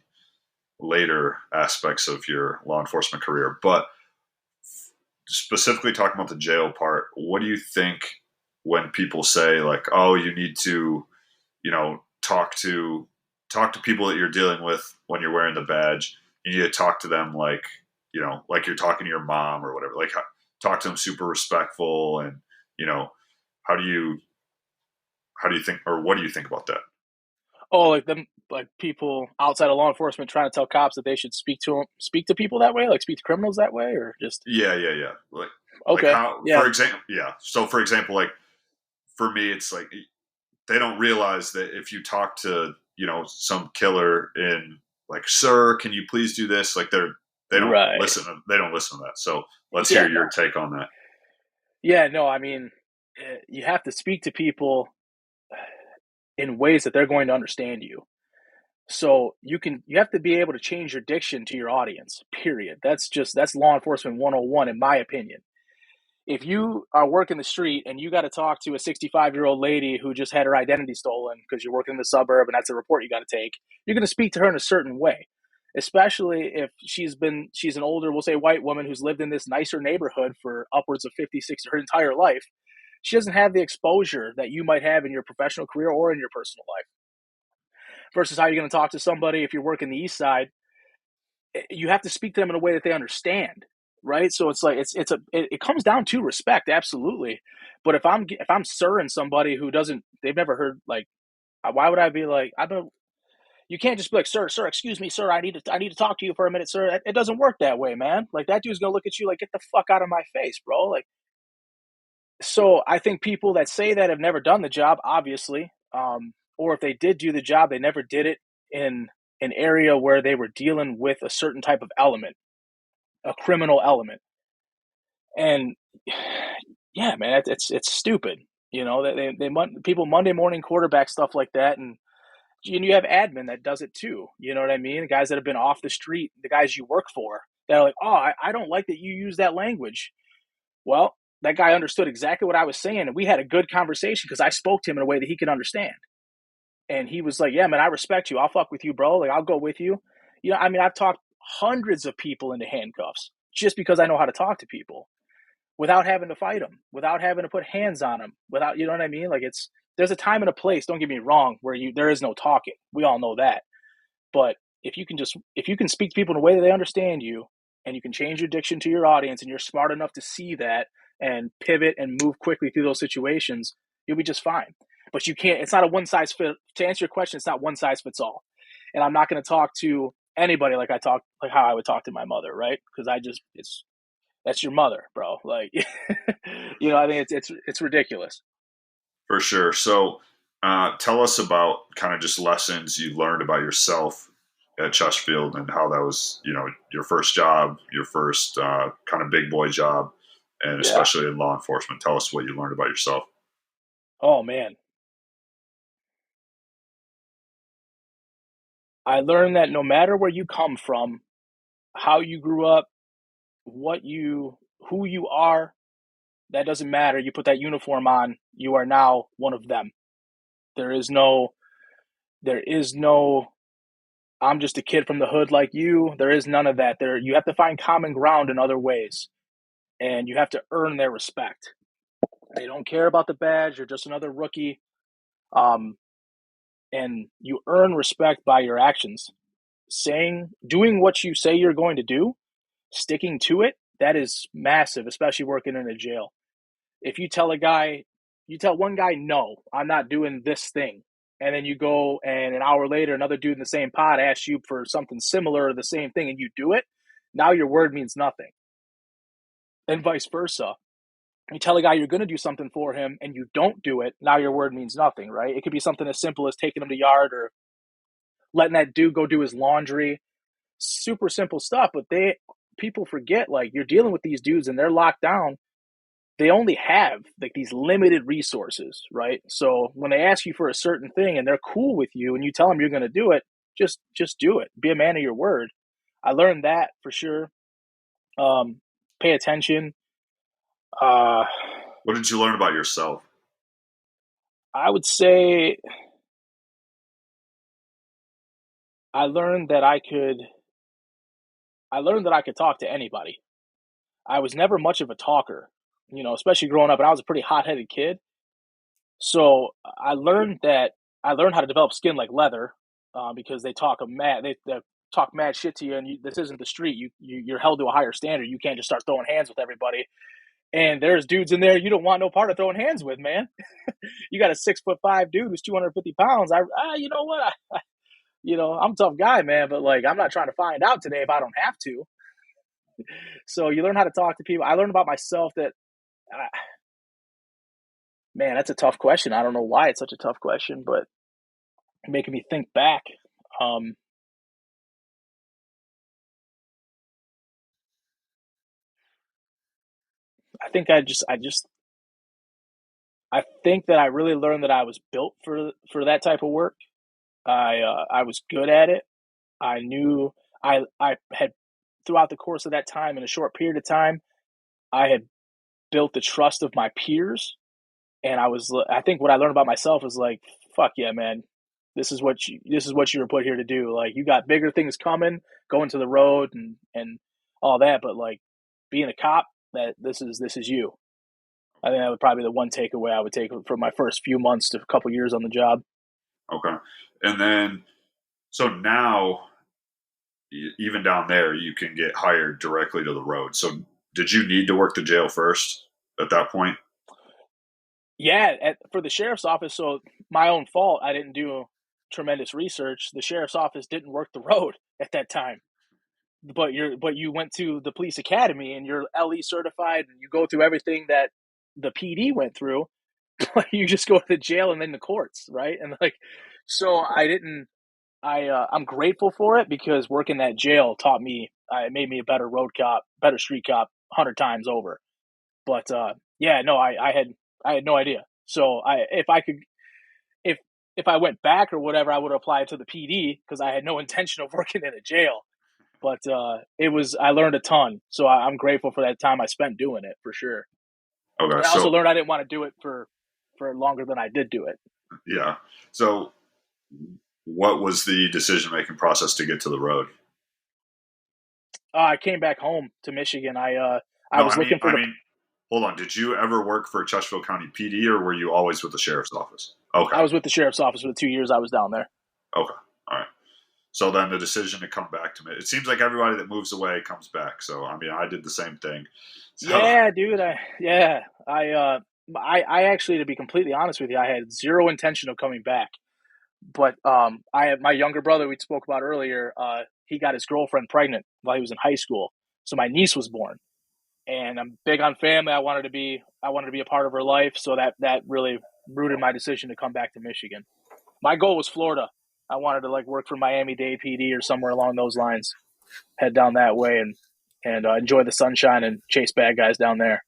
[SPEAKER 1] later aspects of your law enforcement career, but specifically talking about the jail part, what do you think when people say like, oh, you need to, you know, talk to people that you're dealing with when you're wearing the badge? You need to talk to them like, you know, like you're talking to your mom or whatever. Like, talk to them super respectful, and you know, how do you think, or what do you think about that?
[SPEAKER 3] oh, like people outside of law enforcement trying to tell cops that they should speak to people that way, like speak to criminals that way, or just
[SPEAKER 1] Yeah. Like
[SPEAKER 3] okay,
[SPEAKER 1] how,
[SPEAKER 3] yeah,
[SPEAKER 1] for example, yeah. So for example, like for me, it's like they don't realize that if you talk to, you know, some killer in like, sir, can you please do this? Like they don't
[SPEAKER 3] right,
[SPEAKER 1] listen. They don't listen to that. So let's
[SPEAKER 3] yeah,
[SPEAKER 1] hear your take on that.
[SPEAKER 3] yeah, no, I mean, you have to speak to people in ways that they're going to understand you. So you have to be able to change your diction to your audience. Period. That's law enforcement 101 in my opinion. If you are working the street and you got to talk to a 65-year-old lady who just had her identity stolen because you're working in the suburb and that's a report you got to take, you're going to speak to her in a certain way. Especially if she's an older, we'll say white woman who's lived in this nicer neighborhood for upwards of 50, 60 her entire life. She doesn't have the exposure that you might have in your professional career or in your personal life. Versus how you're going to talk to somebody if you're working the East Side, you have to speak to them in a way that they understand, right? So it's like it comes down to respect, absolutely. But if I'm sirring somebody who doesn't, they've never heard, like, why would I be like, I don't. You can't just be like, sir, excuse me, sir, I need to talk to you for a minute, sir. It doesn't work that way, man. Like, that dude's gonna look at you like, get the fuck out of my face, bro. Like, so I think people that say that have never done the job, obviously, or if they did do the job, they never did it in an area where they were dealing with a certain type of element, a criminal element. And yeah, man, it's stupid. You know, people Monday morning quarterback stuff like that, and you have admin that does it too. You know what I mean? Guys that have been off the street, the guys you work for, they're like, oh, I don't like that you use that language. Well, that guy understood exactly what I was saying, and we had a good conversation because I spoke to him in a way that he could understand. And he was like, yeah, man, I respect you. I'll fuck with you, bro. Like, I'll go with you. You know, I mean, I've talked hundreds of people into handcuffs just because I know how to talk to people without having to fight them, without having to put hands on them, without, you know what I mean? Like, there's a time and a place, don't get me wrong, where there is no talking. We all know that. But if you can speak to people in a way that they understand you, and you can change your diction to your audience, and you're smart enough to see that and pivot and move quickly through those situations, you'll be just fine. But you can't, it's not a one size fit. To answer your question, it's not one size fits all. And I'm not going to talk to anybody like how I would talk to my mother, right? Because that's your mother, bro. Like, you know, I think it's ridiculous.
[SPEAKER 1] For sure. So, tell us about kind of just lessons you learned about yourself at Chesterfield and how that was, your first job, your first kind of big boy job, and
[SPEAKER 3] Yeah.
[SPEAKER 1] especially in law enforcement. Tell us what you learned about yourself.
[SPEAKER 3] Oh man. I learned that no matter where you come from, how you grew up, who you are, that doesn't matter. You put that uniform on, you are now one of them. There is no, there is no, I'm just a kid from the hood like you. There is none of that. You have to find common ground in other ways, and you have to earn their respect. They don't care about the badge. You're just another rookie. Um, and you earn respect by your actions. Doing what you say you're going to do, sticking to it, that is massive, especially working in a jail. If you tell one guy, no, I'm not doing this thing. And then you go and an hour later, another dude in the same pod asks you for something similar or the same thing and you do it. Now your word means nothing. And vice versa. You tell a guy you're going to do something for him and you don't do it. Now your word means nothing, right? It could be something as simple as taking him to yard or letting that dude go do his laundry. Super simple stuff. But people forget, like, you're dealing with these dudes and they're locked down. They only have like these limited resources, right? So when they ask you for a certain thing and they're cool with you and you tell them you're going to do it, just do it. Be a man of your word. I learned that for sure. Pay attention. Uh,
[SPEAKER 1] What did you learn about yourself?
[SPEAKER 3] I would say I learned that I could. I learned that I could talk to anybody. I was never much of a talker, especially growing up, and I was a pretty hot-headed kid. So I learned how to develop skin like leather, because they talk mad shit to you, and this isn't the street. You're held to a higher standard. You can't just start throwing hands with everybody. And there's dudes in there you don't want no part of throwing hands with, man. You got a 6'5" dude who's 250 pounds. You know what? I'm a tough guy, man, but like, I'm not trying to find out today if I don't have to. So you learn how to talk to people. I learned about myself that, man, that's a tough question. I don't know why it's such a tough question, but making me think back. Um, I think I think that I really learned that I was built for that type of work. I was good at it. I knew I had throughout the course of that time, in a short period of time, I had built the trust of my peers, and I think what I learned about myself is like, fuck yeah, man, this is what you were put here to do. Like, you got bigger things coming, going to the road and all that, but like, being a cop, that this is you. I think that would probably be the one takeaway I would take from my first few months to a couple years on the job.
[SPEAKER 1] Okay. And then, so now, even down there, you can get hired directly to the road. So, did you need to work the jail first at that point?
[SPEAKER 3] Yeah, for the sheriff's office. So my own fault. I didn't do tremendous research. The sheriff's office didn't work the road at that time. But you went to the police academy and you're LE certified and you go through everything that the PD went through. But you just go to the jail and then the courts, right? And like, so I didn't. I'm grateful for it because working that jail taught me. It made me a better road cop, better street cop, 100 times over. But yeah, no, I had no idea. So if I could, if if I went back or whatever, I would apply to the PD because I had no intention of working in a jail. But I learned a ton. So I'm grateful for that time I spent doing it for sure.
[SPEAKER 1] Okay.
[SPEAKER 3] And I also
[SPEAKER 1] So,
[SPEAKER 3] learned I didn't want to do it for longer than I did do it.
[SPEAKER 1] yeah. So, what was the decision making process to get to the road?
[SPEAKER 3] I came back home to Michigan. I
[SPEAKER 1] No,
[SPEAKER 3] was looking for
[SPEAKER 1] I
[SPEAKER 3] the.
[SPEAKER 1] mean, hold on. Did you ever work for Chesterfield County PD, or were you always with the sheriff's office? Okay.
[SPEAKER 3] I was with the sheriff's office for the 2 years I was down there.
[SPEAKER 1] Okay. All right. So then the decision to come back to me. It seems like everybody that moves away comes back. So I mean, I did the same thing. So
[SPEAKER 3] Yeah, dude. I actually, to be completely honest with you, I had zero intention of coming back. But I had my younger brother we spoke about earlier. He got his girlfriend pregnant while he was in high school, so my niece was born. And I'm big on family. I wanted to be a part of her life, so that really rooted my decision to come back to Michigan. My goal was Florida. I wanted to like work for Miami-Dade PD or somewhere along those lines. Head down that way and enjoy the sunshine and chase bad guys down there.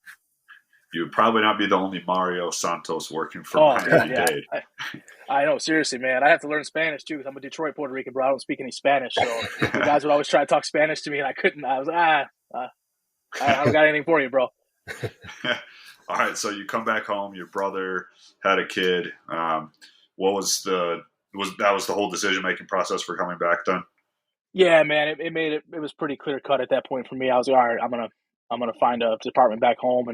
[SPEAKER 1] you would probably not be the only Mario Santos working for
[SPEAKER 3] Oh
[SPEAKER 1] Miami
[SPEAKER 3] yeah,
[SPEAKER 1] Dade.
[SPEAKER 3] I know. Seriously, man, I have to learn Spanish too because I'm a Detroit Puerto Rican bro. I don't speak any Spanish, so the guys would always try to talk Spanish to me, and I couldn't. I was like, I don't got anything for you, bro.
[SPEAKER 1] All right, so you come back home. Your brother had a kid. What was the was the whole decision making process for coming back then?
[SPEAKER 3] Yeah, man, it made it. It was pretty clear cut at that point for me. I was like, all right, I'm gonna find a department back home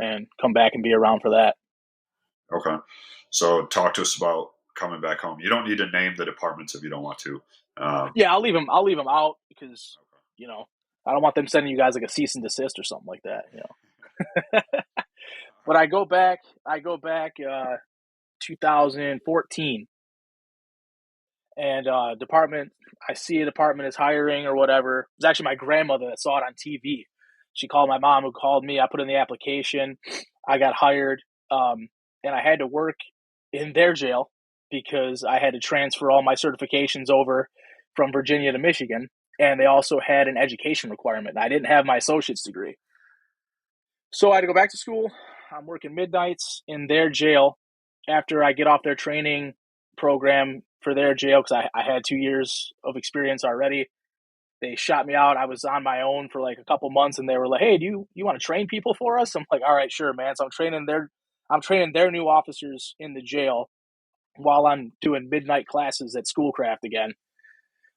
[SPEAKER 3] and come back and be around for that.
[SPEAKER 1] Okay, so talk to us about coming back home. You don't need to name the departments if you don't want to.
[SPEAKER 3] Yeah, I'll leave them. I'll leave them out because you know I don't want them sending you guys like a cease and desist or something like that. But I go back. 2014, and department. I see a department is hiring or whatever. It was actually my grandmother that saw it on TV. She called my mom, who called me. I put in the application. I got hired, and I had to work in their jail because I had to transfer all my certifications over from Virginia to Michigan, and they also had an education requirement. And I didn't have my associate's degree, so I had to go back to school. I'm working midnights in their jail after I get off their training program for their jail because I had 2 years of experience already. They shot me out. I was on my own for like a couple months, and they were like, "Hey, do you want to train people for us?" I'm like, "All right, sure, man." So I'm training their new officers in the jail while I'm doing midnight classes at Schoolcraft again,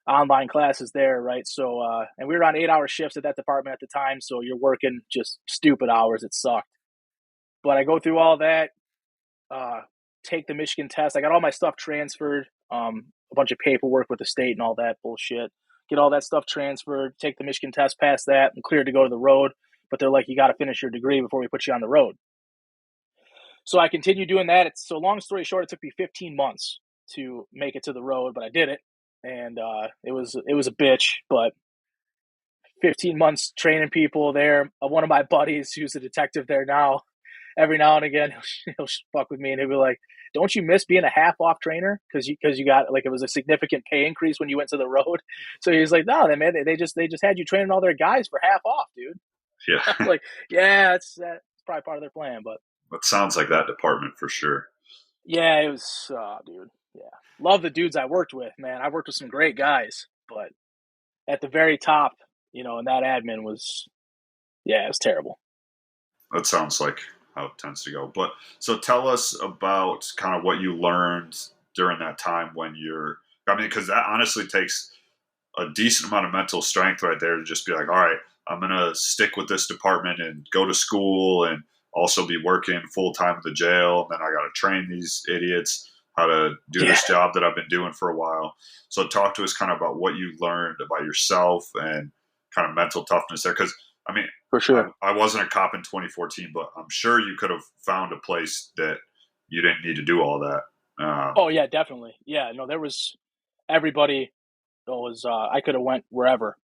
[SPEAKER 3] online classes there, right? So and we were on 8-hour shifts at that department at the time, so you're working just stupid hours. It sucked. But I go through all that, uh, take the Michigan test. I got all my stuff transferred, a bunch of paperwork with the state and all that bullshit. Get all that stuff transferred, take the Michigan test, pass that, and cleared to go to the road. But they're like, you got to finish your degree before we put you on the road. So I continued doing that. So long story short, it took me 15 months to make it to the road, but I did it, and it was a bitch, but 15 months training people there. One of my buddies, who's a detective there now, every now and again he'll fuck with me and he'll be like, "Don't you miss being a half off trainer because you got like it was a significant pay increase when you went to the road?" So he's like, "No, man, they just had you training all their guys for half off, dude." I'm
[SPEAKER 1] Yeah,
[SPEAKER 3] like, "Yeah, that's probably part of their plan, but
[SPEAKER 1] that sounds like that department for sure.
[SPEAKER 3] yeah, it was, dude, yeah, love the dudes I worked with, man. I worked with some great guys, but at the very top, and that admin was, yeah, it was terrible."
[SPEAKER 1] That sounds like how it tends to go. But so tell us about kind of what you learned during that time when you're. I mean, because that honestly takes a decent amount of mental strength right there to just be like, all right, I'm gonna stick with this department and go to school and also be working full time at the jail. And then I got to train these idiots how to do
[SPEAKER 3] Yeah,
[SPEAKER 1] this job that I've been doing for a while. So talk to us kind of about what you learned about yourself and kind of mental toughness there. Because I mean,
[SPEAKER 3] for sure.
[SPEAKER 1] I wasn't a cop in 2014, but I'm sure you could have found a place that you didn't need to do all that.
[SPEAKER 3] Oh yeah, definitely. Yeah, no, there was everybody was I could have went wherever.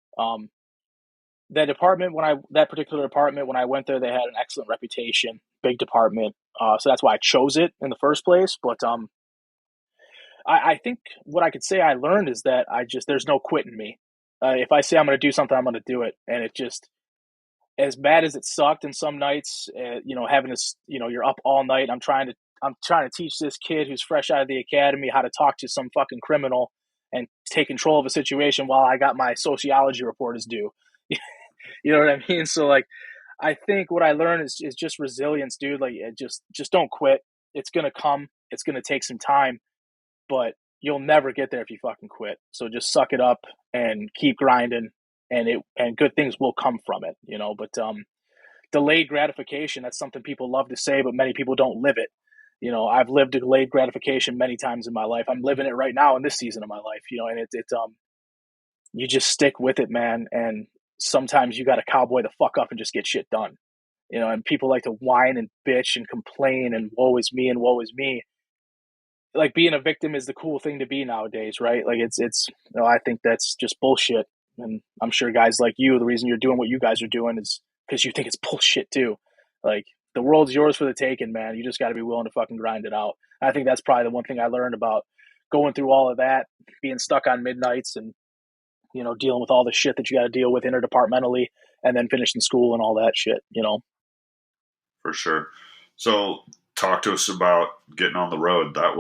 [SPEAKER 3] That particular department when I went there, they had an excellent reputation, big department. So that's why I chose it in the first place. But I think what I could say I learned is that there's no quitting me. If I say I'm going to do something, I'm going to do it, and it just as bad as it sucked. And some nights, having this, you're up all night. I'm trying to teach this kid who's fresh out of the academy how to talk to some fucking criminal and take control of a situation while I got my sociology report is due. You know what I mean? So like, I think what I learned is just resilience, dude. Like, just don't quit. It's gonna come. It's gonna take some time, but you'll never get there if you fucking quit. So just suck it up and keep grinding, and good things will come from it. But delayed gratification, that's something people love to say, but many people don't live it. I've lived delayed gratification many times in my life. I'm living it right now in this season of my life. And you just stick with it, man. And sometimes you got to cowboy the fuck up and just get shit done. And people like to whine and bitch and complain and woe is me and woe is me. Like, being a victim is the cool thing to be nowadays, right? Like, I think that's just bullshit. And I'm sure guys like you, the reason you're doing what you guys are doing is because you think it's bullshit too. Like, the world's yours for the taking, man. You just got to be willing to fucking grind it out. I think that's probably the one thing I learned about going through all of that, being stuck on midnights and dealing with all the shit that you got to deal with interdepartmentally, and then finishing school and all that shit.
[SPEAKER 1] For sure. So talk to us about getting on the road. That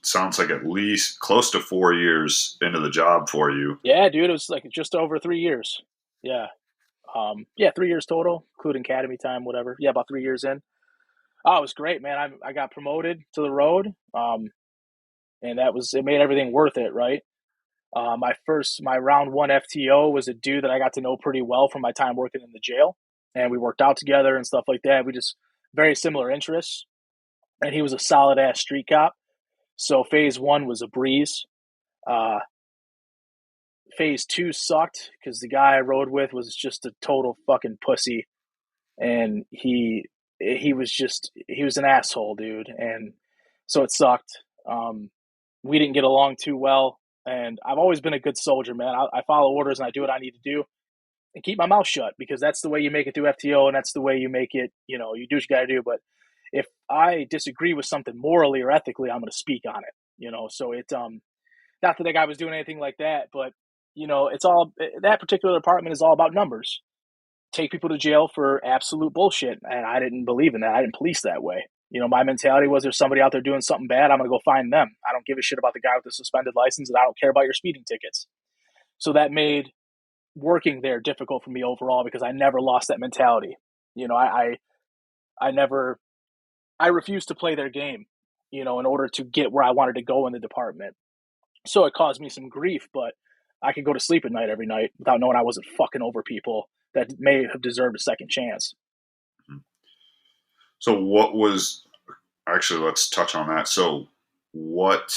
[SPEAKER 1] sounds like at least close to 4 years into the job for you.
[SPEAKER 3] Yeah, dude, it was like just over 3 years. Yeah. Yeah, 3 years total, including academy time, whatever. Yeah, about 3 years in. Oh, it was great, man. I got promoted to the road. And it made everything worth it, right? My round one FTO was a dude that I got to know pretty well from my time working in the jail, and we worked out together and stuff like that. We just very similar interests, and he was a solid ass street cop. So phase one was a breeze. Uh, phase two sucked because the guy I rode with was just a total fucking pussy, and he was an asshole, dude, and so it sucked. We didn't get along too well, and I've always been a good soldier, man. I follow orders and I do what I need to do and keep my mouth shut, because that's the way you make it through FTO, and that's the way you make it. You do what you got to do. But if I disagree with something morally or ethically, I'm going to speak on it. So not that the guy was doing anything like that, but it's all that particular department is all about numbers. Take people to jail for absolute bullshit, and I didn't believe in that. I didn't police that way. My mentality was, there's somebody out there doing something bad, I'm going to go find them. I don't give a shit about the guy with the suspended license, and I don't care about your speeding tickets. So that made working there difficult for me overall, because I never lost that mentality. I never, I refused to play their game, in order to get where I wanted to go in the department. So it caused me some grief, but I could go to sleep at night every night without knowing I wasn't fucking over people that may have deserved a second chance.
[SPEAKER 1] So what was actually, let's touch on that. So what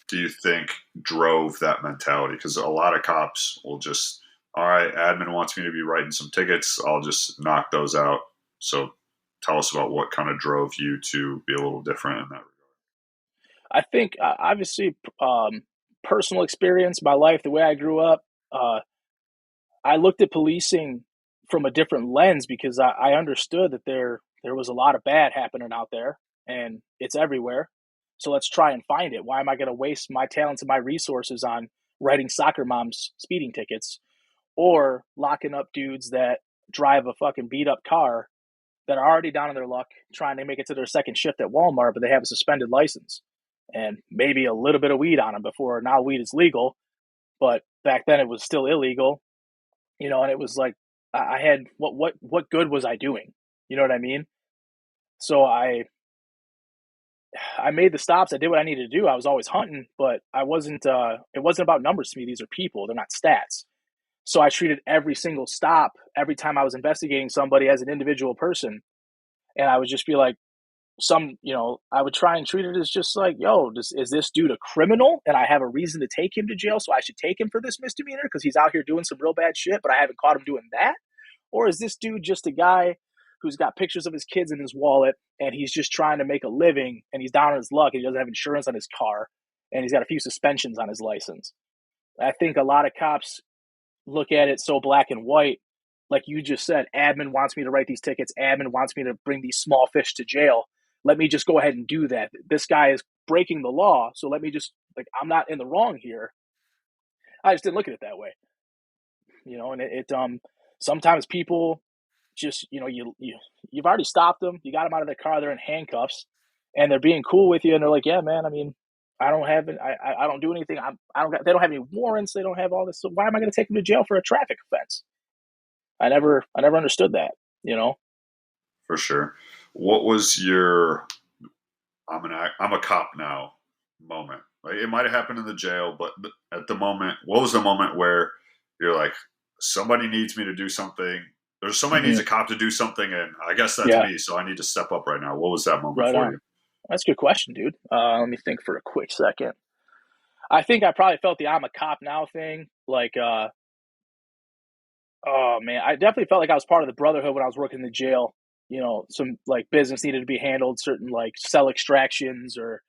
[SPEAKER 1] do you think drove that mentality? Because a lot of cops will just, all right, admin wants me to be writing some tickets, I'll just knock those out. So tell us about what kind of drove you to be a little different in that regard.
[SPEAKER 3] I think, obviously, personal experience, my life, the way I grew up, uh, I looked at policing from a different lens, because I understood that there was a lot of bad happening out there, and it's everywhere. So let's try and find it. Why am I going to waste my talents and my resources on writing soccer moms speeding tickets, or locking up dudes that drive a fucking beat up car, that are already down on their luck trying to make it to their second shift at Walmart, but they have a suspended license and maybe a little bit of weed on them before now weed is legal, but back then it was still illegal, and it was like, I had what good was I doing? You know what I mean? So I made the stops. I did what I needed to do. I was always hunting, but I wasn't. It wasn't about numbers to me. These are people. They're not stats. So I treated every single stop, every time I was investigating somebody, as an individual person, and I would just be like, I would try and treat it as just like, yo, is this dude a criminal and I have a reason to take him to jail, so I should take him for this misdemeanor because he's out here doing some real bad shit, but I haven't caught him doing that? Or is this dude just a guy who's got pictures of his kids in his wallet and he's just trying to make a living and he's down on his luck and he doesn't have insurance on his car and he's got a few suspensions on his license? I think a lot of cops look at it so black and white. Like you just said, admin wants me to write these tickets. Admin wants me to bring these small fish to jail. Let me just go ahead and do that. This guy is breaking the law, so let me just, like, I'm not in the wrong here. I just didn't look at it that way, and sometimes people just, you've already stopped them. You got them out of their car. They're in handcuffs, and they're being cool with you. And they're like, "Yeah, man. I mean, I don't have it. I don't do anything. I don't. They don't have any warrants. They don't have all this. So why am I going to take them to jail for a traffic offense?" I never understood that. You know.
[SPEAKER 1] For sure. What was your I'm a cop now moment? Like it might have happened in the jail, but at the moment, what was the moment where you're like, somebody needs me to do something? There's somebody needs a cop to do something, and I guess that's
[SPEAKER 3] Yeah.
[SPEAKER 1] me. So I need to step up right now. What was that moment
[SPEAKER 3] Right
[SPEAKER 1] for
[SPEAKER 3] on.
[SPEAKER 1] you?
[SPEAKER 3] That's a good question, dude. Let me think for a quick second. I think I probably felt the "I'm a cop now" thing. Like, oh man, I definitely felt like I was part of the brotherhood when I was working in the jail. Some like business needed to be handled, certain like cell extractions, or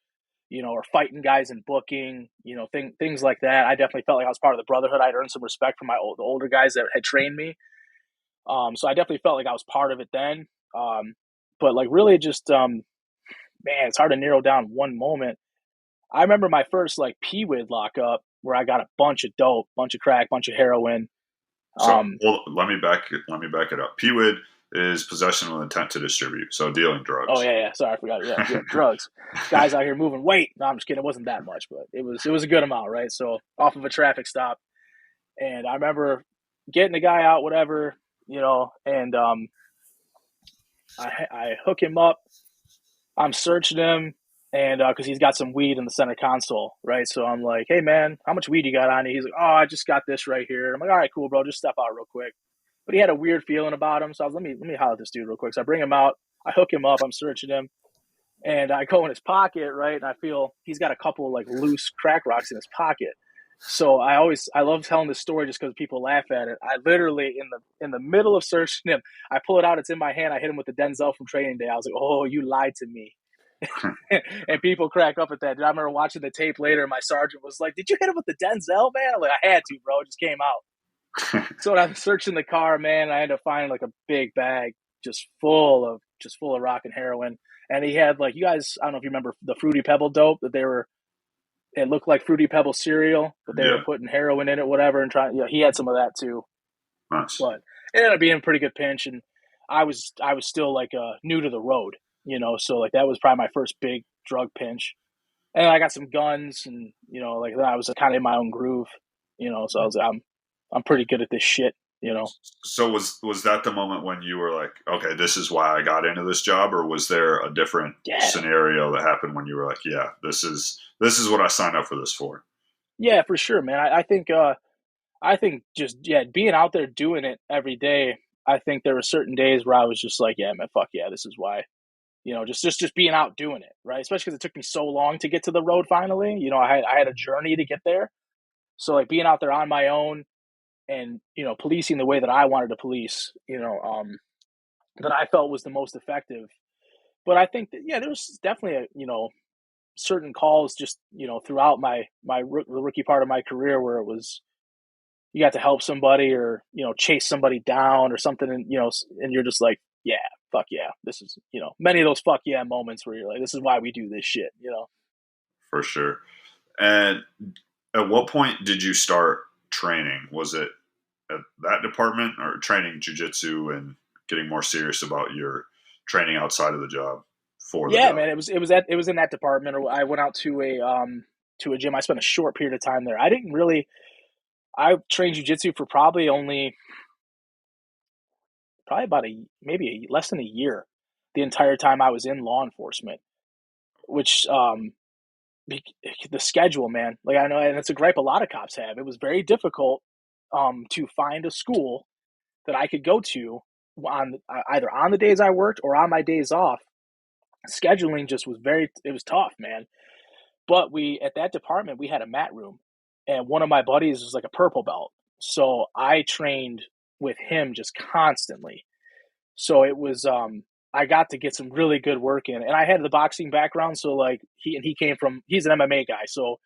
[SPEAKER 3] fighting guys in booking, things like that. I definitely felt like I was part of the brotherhood. I'd earned some respect from the older guys that had trained me. So I definitely felt like I was part of it then. But like really just, man, it's hard to narrow down one moment. I remember my first like PWID lockup where I got a bunch of dope, bunch of crack, bunch of heroin.
[SPEAKER 1] So
[SPEAKER 3] Um,
[SPEAKER 1] well, let me back it up. PWID is possession with intent to distribute, so dealing
[SPEAKER 3] oh
[SPEAKER 1] drugs.
[SPEAKER 3] yeah, sorry, I forgot. Yeah, drugs. Guys out here moving weight. No, I'm just kidding. It wasn't that much, but it was a good amount, right? So off of a traffic stop, and I remember getting the guy out, whatever, and I hook him up. I'm searching him, and because he's got some weed in the center console, right? So I'm like, "Hey man, how much weed you got on you?" He's like, "Oh, I just got this right here." I'm like, "All right, cool, bro. Just step out real quick." But he had a weird feeling about him, so I was, let me holler at this dude real quick. So I bring him out. I hook him up. I'm searching him, and I go in his pocket, right? And I feel he's got a couple like loose crack rocks in his pocket. So I love telling this story just because people laugh at it. I literally in the middle of searching him, I pull it out. It's in my hand. I hit him with the Denzel from Training Day. I was like, "Oh, you lied to me." And people crack up at that. Dude, I remember watching the tape later, and my sergeant was like, "Did you hit him with the Denzel, man?" I'm like, "I had to, bro. It just came out." So when I was searching the car, man, I ended up finding like a big bag just full of rock and heroin. And he had like, you guys, I don't know if you remember the Fruity Pebble dope that it looked like Fruity Pebble cereal, but they were
[SPEAKER 1] Yeah,
[SPEAKER 3] putting heroin in it, whatever, and trying. He had some of that too.
[SPEAKER 1] nice.
[SPEAKER 3] But it ended up being a pretty good pinch, and I was still like new to the road, so like that was probably my first big drug pinch. And I got some guns, and like then I was kind of in my own groove, so I was like, I'm pretty good at this shit.
[SPEAKER 1] So was that the moment when you were like, okay, this is why I got into this job, or was there a different
[SPEAKER 3] Yeah,
[SPEAKER 1] scenario that happened when you were like, yeah, this is what I signed up for this for?
[SPEAKER 3] yeah, for sure, man. I think just being out there doing it every day. I think there were certain days where I was just like, yeah, man, fuck yeah, this is why. Just being out doing it, right? Especially because it took me so long to get to the road. Finally, I had a journey to get there. So like being out there on my own and policing the way that I wanted to police, that I felt was the most effective. But I think that there was definitely certain calls just throughout the rookie part of my career where it was you got to help somebody or chase somebody down or something, and and you're just like, yeah, fuck yeah, this is many of those fuck yeah moments where you're like, this is why we do this shit.
[SPEAKER 1] For sure. And at what point did you start training? Was it at that department or training jujitsu and getting more serious about your training outside of the job for the
[SPEAKER 3] Yeah,
[SPEAKER 1] job?
[SPEAKER 3] man, it was in that department. Or I went out to a gym. I spent a short period of time there. I trained jujitsu for probably about less than a year, the entire time I was in law enforcement. Which be, the schedule, man. Like I know, and it's a gripe a lot of cops have. It was very difficult to find a school that I could go to on either on the days I worked or on my days off, scheduling just was it was tough, man. But we at that department we had a mat room, and one of my buddies was like a purple belt, so I trained with him just constantly. So it was I got to get some really good work in, and I had the boxing background, so like he's an MMA guy, so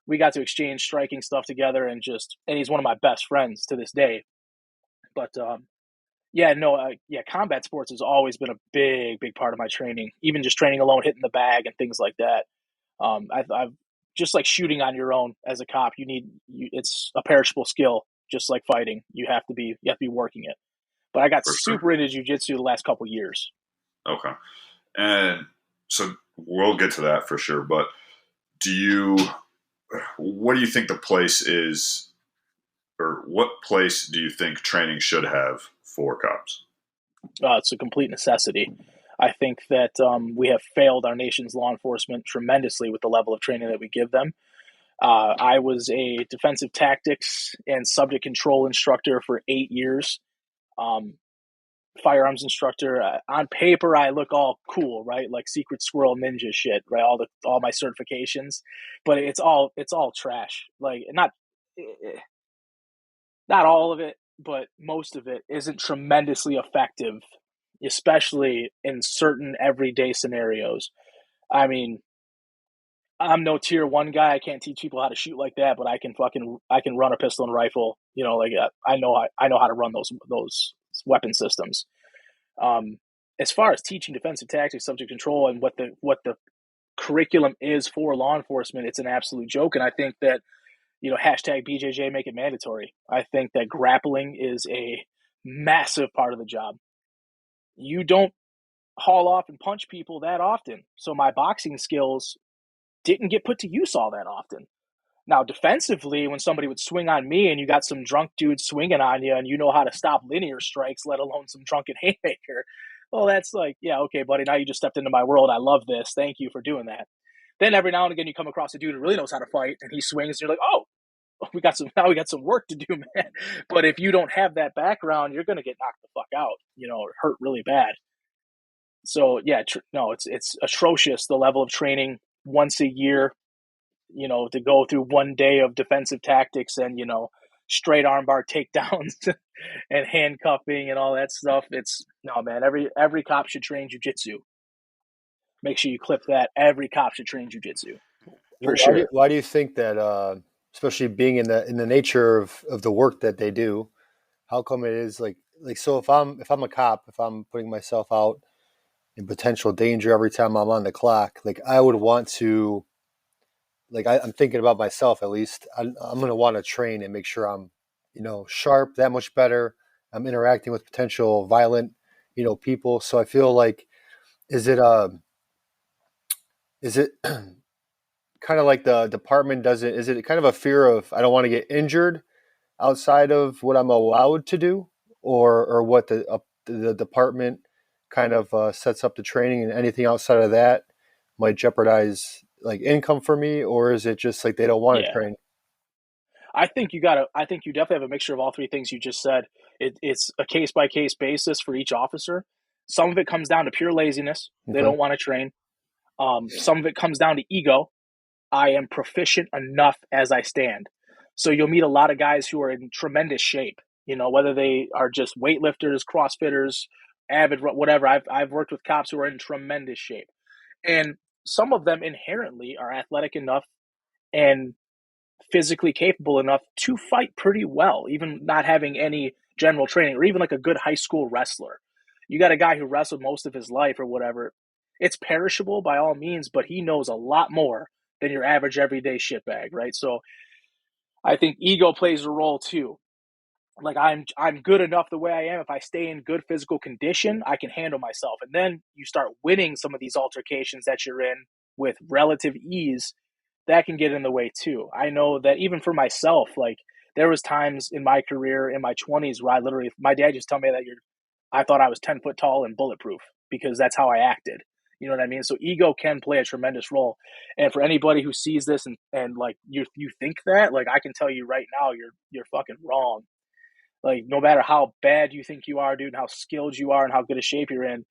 [SPEAKER 3] we got to exchange striking stuff together, and he's one of my best friends to this day. But yeah, no, yeah, combat sports has always been a big part of my training. Even just training alone, hitting the bag and things like that. I've just like shooting on your own as a cop. It's a perishable skill, just like fighting. You have to be working it. But I got
[SPEAKER 1] For sure.
[SPEAKER 3] super into jujitsu the last couple years.
[SPEAKER 1] Okay. And so we'll get to that for sure. But do you, what do you think the place is, or what place do you think training should have for cops?
[SPEAKER 3] It's a complete necessity. I think that we have failed our nation's law enforcement tremendously with the level of training that we give them. I was a defensive tactics and subject control instructor for 8 years. Um, Firearms instructor. On paper, I look all cool, right? Like secret squirrel ninja shit, right? All my certifications, but it's all trash. Like not all of it, but most of it isn't tremendously effective, especially in certain everyday scenarios. I mean, I'm no tier one guy. I can't teach people how to shoot like that, but I can run a pistol and rifle. Like I know how to run those weapon systems. Um, as far as teaching defensive tactics, subject control, and what the curriculum is for law enforcement, it's an absolute joke. And I think that hashtag BJJ make it mandatory. I think that grappling is a massive part of the job. You don't haul off and punch people that often, so my boxing skills didn't get put to use all that often. Now, defensively, when somebody would swing on me and you got some drunk dude swinging on you and you know how to stop linear strikes, let alone some drunken haymaker, well, that's like, yeah, okay, buddy, now you just stepped into my world. I love this. Thank you for doing that. Then every now and again, you come across a dude who really knows how to fight and he swings and you're like, oh, we got some work to do, man. But if you don't have that background, you're going to get knocked the fuck out, or hurt really bad. So yeah, no, it's atrocious the level of training once a year, to go through one day of defensive tactics and, straight armbar takedowns and handcuffing and all that stuff. It's no, man, every cop should train jujitsu. Make sure you clip that. Every cop should train jujitsu for sure.
[SPEAKER 2] Why do you think that, especially being in the nature of the work that they do, how come it is like so if I'm a cop, if I'm putting myself out in potential danger every time I'm on the clock, like I would want to, like I'm thinking about myself at least. I'm going to want to train and make sure I'm, sharp, that much better. I'm interacting with potential violent, people. So I feel like, is it is it kind of like the department doesn't? Is it kind of a fear of I don't want to get injured outside of what I'm allowed to do, or what the department kind of sets up the training, and anything outside of that might jeopardize like income for me, or is it just like they don't want to
[SPEAKER 3] Yeah.
[SPEAKER 2] train?
[SPEAKER 3] I think you definitely have a mixture of all three things you just said. It's a case by case basis for each officer. Some of it comes down to pure laziness. They
[SPEAKER 2] Okay.
[SPEAKER 3] don't want to train. Some of it comes down to ego. I am proficient enough as I stand. So you'll meet a lot of guys who are in tremendous shape, whether they are just weightlifters, crossfitters, avid, whatever. I've worked with cops who are in tremendous shape. And some of them inherently are athletic enough and physically capable enough to fight pretty well, even not having any general training, or even like a good high school wrestler. You got a guy who wrestled most of his life or whatever. It's perishable by all means, but he knows a lot more than your average everyday shitbag, right? So I think ego plays a role too. Like I'm good enough the way I am. If I stay in good physical condition, I can handle myself. And then you start winning some of these altercations that you're in with relative ease, that can get in the way too. I know that even for myself, like there was times in my career in my 20s where my dad just told me that I thought I was 10 foot tall and bulletproof because that's how I acted. You know what I mean? So ego can play a tremendous role. And for anybody who sees this and like you think that, like I can tell you right now, you're fucking wrong. Like, no matter how bad you think you are, dude, and how skilled you are and how good a shape you're in,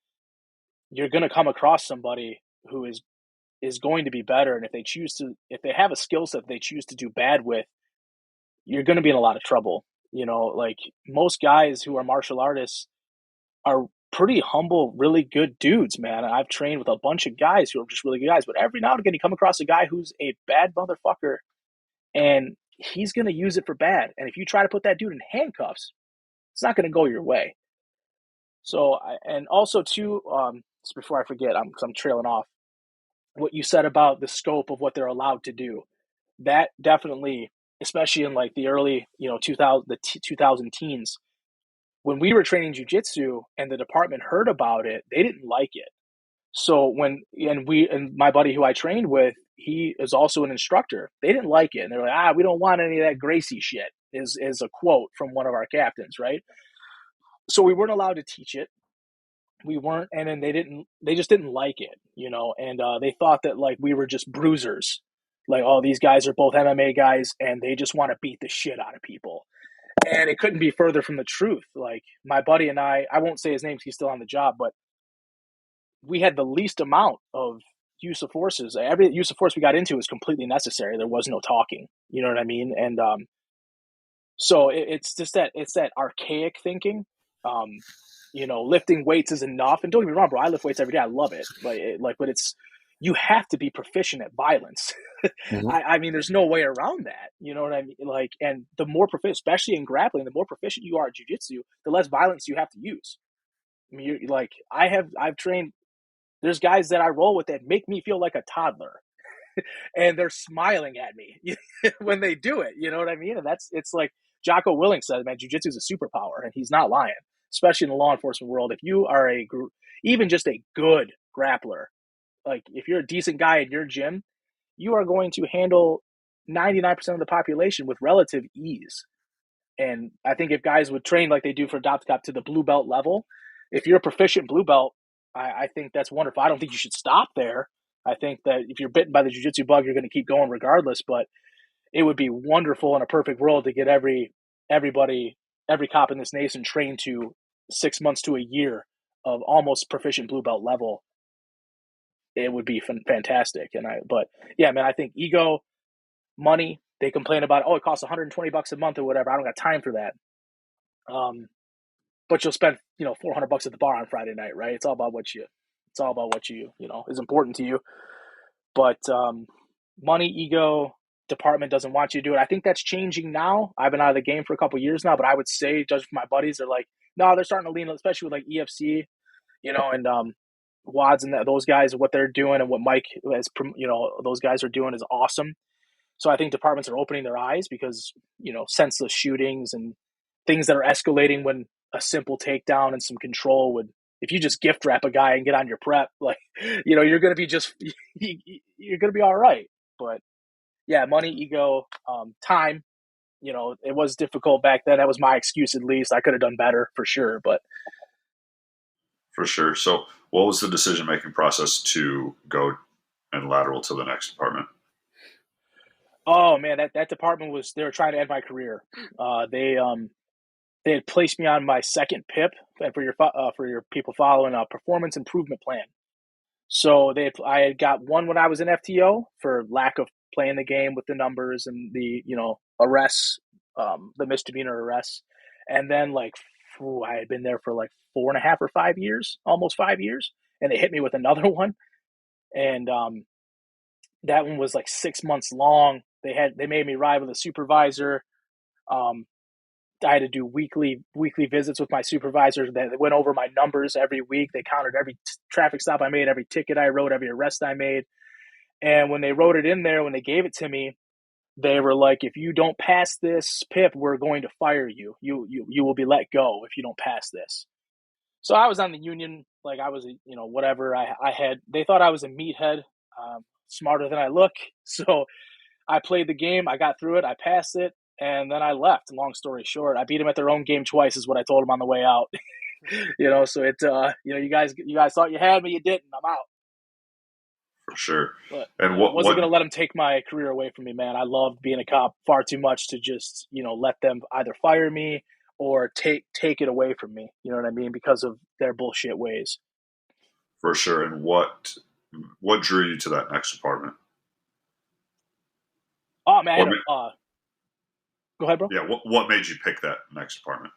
[SPEAKER 3] you're going to come across somebody who is going to be better. And if they have a skill set they choose to do bad with, you're going to be in a lot of trouble. Like most guys who are martial artists are pretty humble, really good dudes, man. I've trained with a bunch of guys who are just really good guys, but every now and again you come across a guy who's a bad motherfucker, and he's going to use it for bad. And if you try to put that dude in handcuffs, it's not going to go your way. So, and also too, just before I forget, because I'm trailing off, what you said about the scope of what they're allowed to do, that definitely, especially in like the early, 2000 teens, when we were training jujitsu and the department heard about it, they didn't like it. So and my buddy who I trained with, he is also an instructor. They didn't like it, and they're like, we don't want any of that Gracie shit. Is a quote from one of our captains, right? So we weren't allowed to teach it. We weren't, and then they just didn't like it. And they thought that like we were just bruisers, like, oh, these guys are both MMA guys and they just want to beat the shit out of people. And it couldn't be further from the truth. Like my buddy and I won't say his name because he's still on the job, but we had the least amount of use of forces. Every use of force we got into was completely necessary. There was no talking. You know what I mean? And so it's just it's that archaic thinking. Lifting weights is enough. And don't get me wrong, bro, I lift weights every day. I love it. But it's, you have to be proficient at violence.
[SPEAKER 2] Mm-hmm.
[SPEAKER 3] I mean, there's no way around that. You know what I mean? Like, and the more proficient, especially in grappling, the more proficient you are at jiu-jitsu, the less violence you have to use. I mean, you're like, I've trained, there's guys that I roll with that make me feel like a toddler, and they're smiling at me when they do it. You know what I mean? And it's like Jocko Willink said, man, jiu-jitsu is a superpower, and he's not lying, especially in the law enforcement world. If you are even just a good grappler, like if you're a decent guy in your gym, you are going to handle 99% of the population with relative ease. And I think if guys would train like they do for DOPSCOP to the blue belt level, if you're a proficient blue belt, I think that's wonderful. I don't think you should stop there. I think that if you're bitten by the jiu-jitsu bug, you're going to keep going regardless. But it would be wonderful in a perfect world to get everybody, every cop in this nation trained to 6 months to a year of almost proficient blue belt level. It would be fantastic. But yeah, man, I think ego, money, they complain about, oh, it costs $120 a month or whatever. I don't got time for that. But you'll spend, $400 at the bar on Friday night, right? It's all about what you is important to you. But money, ego, department doesn't want you to do it. I think that's changing now. I've been out of the game for a couple of years now, but I would say, judging from my buddies, they're like, no, they're starting to lean, especially with like EFC, and Wads and those guys, what they're doing and what Mike has, those guys are doing is awesome. So I think departments are opening their eyes because, senseless shootings and things that are escalating when a simple takedown and some control would, if you just gift wrap a guy and get on your prep, like, you're going to be you're going to be all right. But yeah, money, ego, time, it was difficult back then. That was my excuse. At least I could have done better for sure. But
[SPEAKER 1] For sure. So, what was the decision making process to go and lateral to the next department?
[SPEAKER 3] oh man, that department they were trying to end my career. They had placed me on my second PIP, and for your people following, a performance improvement plan. So I had got one when I was in FTO for lack of playing the game with the numbers and the arrests, the misdemeanor arrests, and then like I had been there for like 4.5 or 5 years, almost 5 years, and they hit me with another one, and that one was like 6 months long. They made me ride with a supervisor. Um, I had to do weekly visits with my supervisors that went over my numbers every week. They counted every traffic stop I made, every ticket I wrote, every arrest I made. And when they wrote it in there, when they gave it to me, they were like, if you don't pass this PIP, we're going to fire you. You will be let go if you don't pass this. So I was on the union, like I was, whatever. They thought I was a meathead, smarter than I look. So I played the game. I got through it. I passed it. And then I left. Long story short, I beat them at their own game twice, is what I told them on the way out. So you guys thought you had me, you didn't. I'm out.
[SPEAKER 1] For sure.
[SPEAKER 3] But
[SPEAKER 1] And
[SPEAKER 3] I wasn't going to let them take my career away from me, man. I loved being a cop far too much to just, let them either fire me or take it away from me. You know what I mean? Because of their bullshit ways.
[SPEAKER 1] For sure. And what drew you to that next department?
[SPEAKER 3] Oh man,
[SPEAKER 1] Or
[SPEAKER 3] go ahead, bro.
[SPEAKER 1] yeah, what made you pick that next department?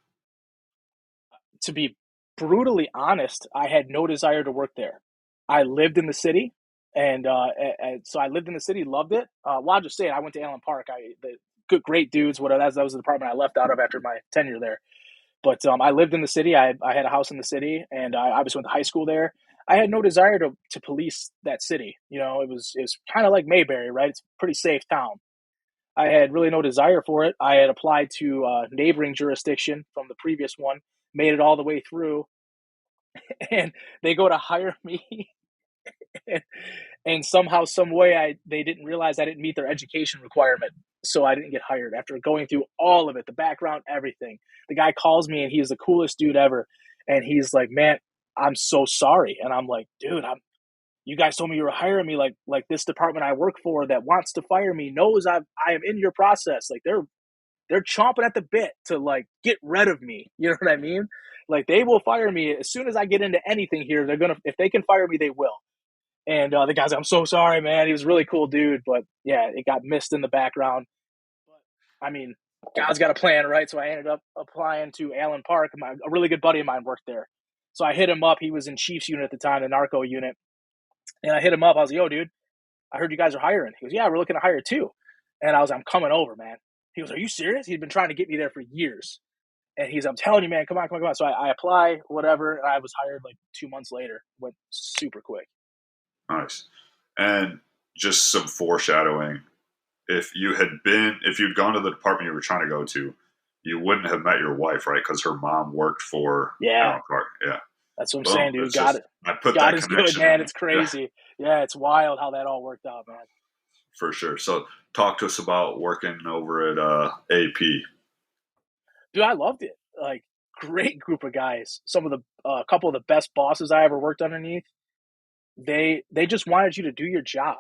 [SPEAKER 3] To be brutally honest, I had no desire to work there. I lived in the city, and so I lived in the city, loved it. Well, I'll just say it. I went to Allen Park. The good, great dudes. Whatever. That was the department I left out of after my tenure there. But I lived in the city. I had a house in the city, and I obviously went to high school there. I had no desire to police that city. You know, it was kind of like Mayberry, right? It's a pretty safe town. I had really no desire for it. I had applied to neighboring jurisdiction from the previous one, made it all the way through, and they go to hire me, and somehow, some way, they didn't realize I didn't meet their education requirement, so I didn't get hired after going through all of it, the background, everything. The guy calls me, and he's the coolest dude ever, and he's like, "Man, I'm so sorry," and I'm like, "Dude, you guys told me you were hiring me. Like this department I work for that wants to fire me knows I am in your process. Like they're chomping at the bit to like get rid of me. You know what I mean? Like they will fire me as soon as I get into anything here. They're gonna if they can fire me, they will." And the guy's like, "I'm so sorry, man." He was a really cool dude, but yeah, it got missed in the background. But I mean, God's got a plan, right? So I ended up applying to Allen Park. A really good buddy of mine worked there, so I hit him up. He was in Chiefs unit at the time, the narco unit, and I hit him up. I was like, "Yo, dude, I heard you guys are hiring." He goes, "Yeah, we're looking to hire too." And I was like, "I'm coming over, man." He goes, "Are you serious?" He'd been trying to get me there for years. And "I'm telling you, man, come on, come on, come on." So I apply, whatever, and I was hired like 2 months later. Went super quick.
[SPEAKER 1] Nice. And just some foreshadowing. If you'd gone to the department you were trying to go to, you wouldn't have met your wife, right? Because her mom worked for
[SPEAKER 3] Yeah,
[SPEAKER 1] Allen Park. Yeah.
[SPEAKER 3] that's what I'm
[SPEAKER 1] Boom.
[SPEAKER 3] saying, dude.
[SPEAKER 1] It's just I put
[SPEAKER 3] God
[SPEAKER 1] that
[SPEAKER 3] is good,
[SPEAKER 1] connection
[SPEAKER 3] man.
[SPEAKER 1] in.
[SPEAKER 3] It's
[SPEAKER 1] Yeah,
[SPEAKER 3] crazy. Yeah, it's wild how that all worked out, man.
[SPEAKER 1] for sure. So talk to us about working over at AP.
[SPEAKER 3] Dude, I loved it. Like, great group of guys. Some of the couple of the best bosses I ever worked underneath. They just wanted you to do your job.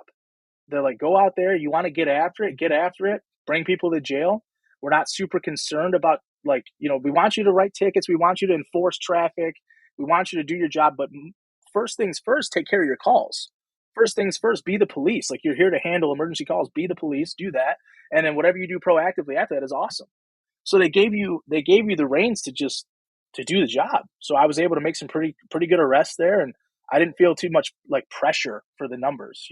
[SPEAKER 3] They're like, go out there. You want to get after it. Bring people to jail. We're not super concerned about like we want you to write tickets. We want you to enforce traffic. We want you to do your job. But first things first, take care of your calls. First things first, be the police. Like you're here to handle emergency calls. Be the police. Do that, and then whatever you do proactively after that is awesome. So they gave you the reins to just to do the job. So I was able to make some pretty good arrests there, and I didn't feel too much like pressure for the numbers.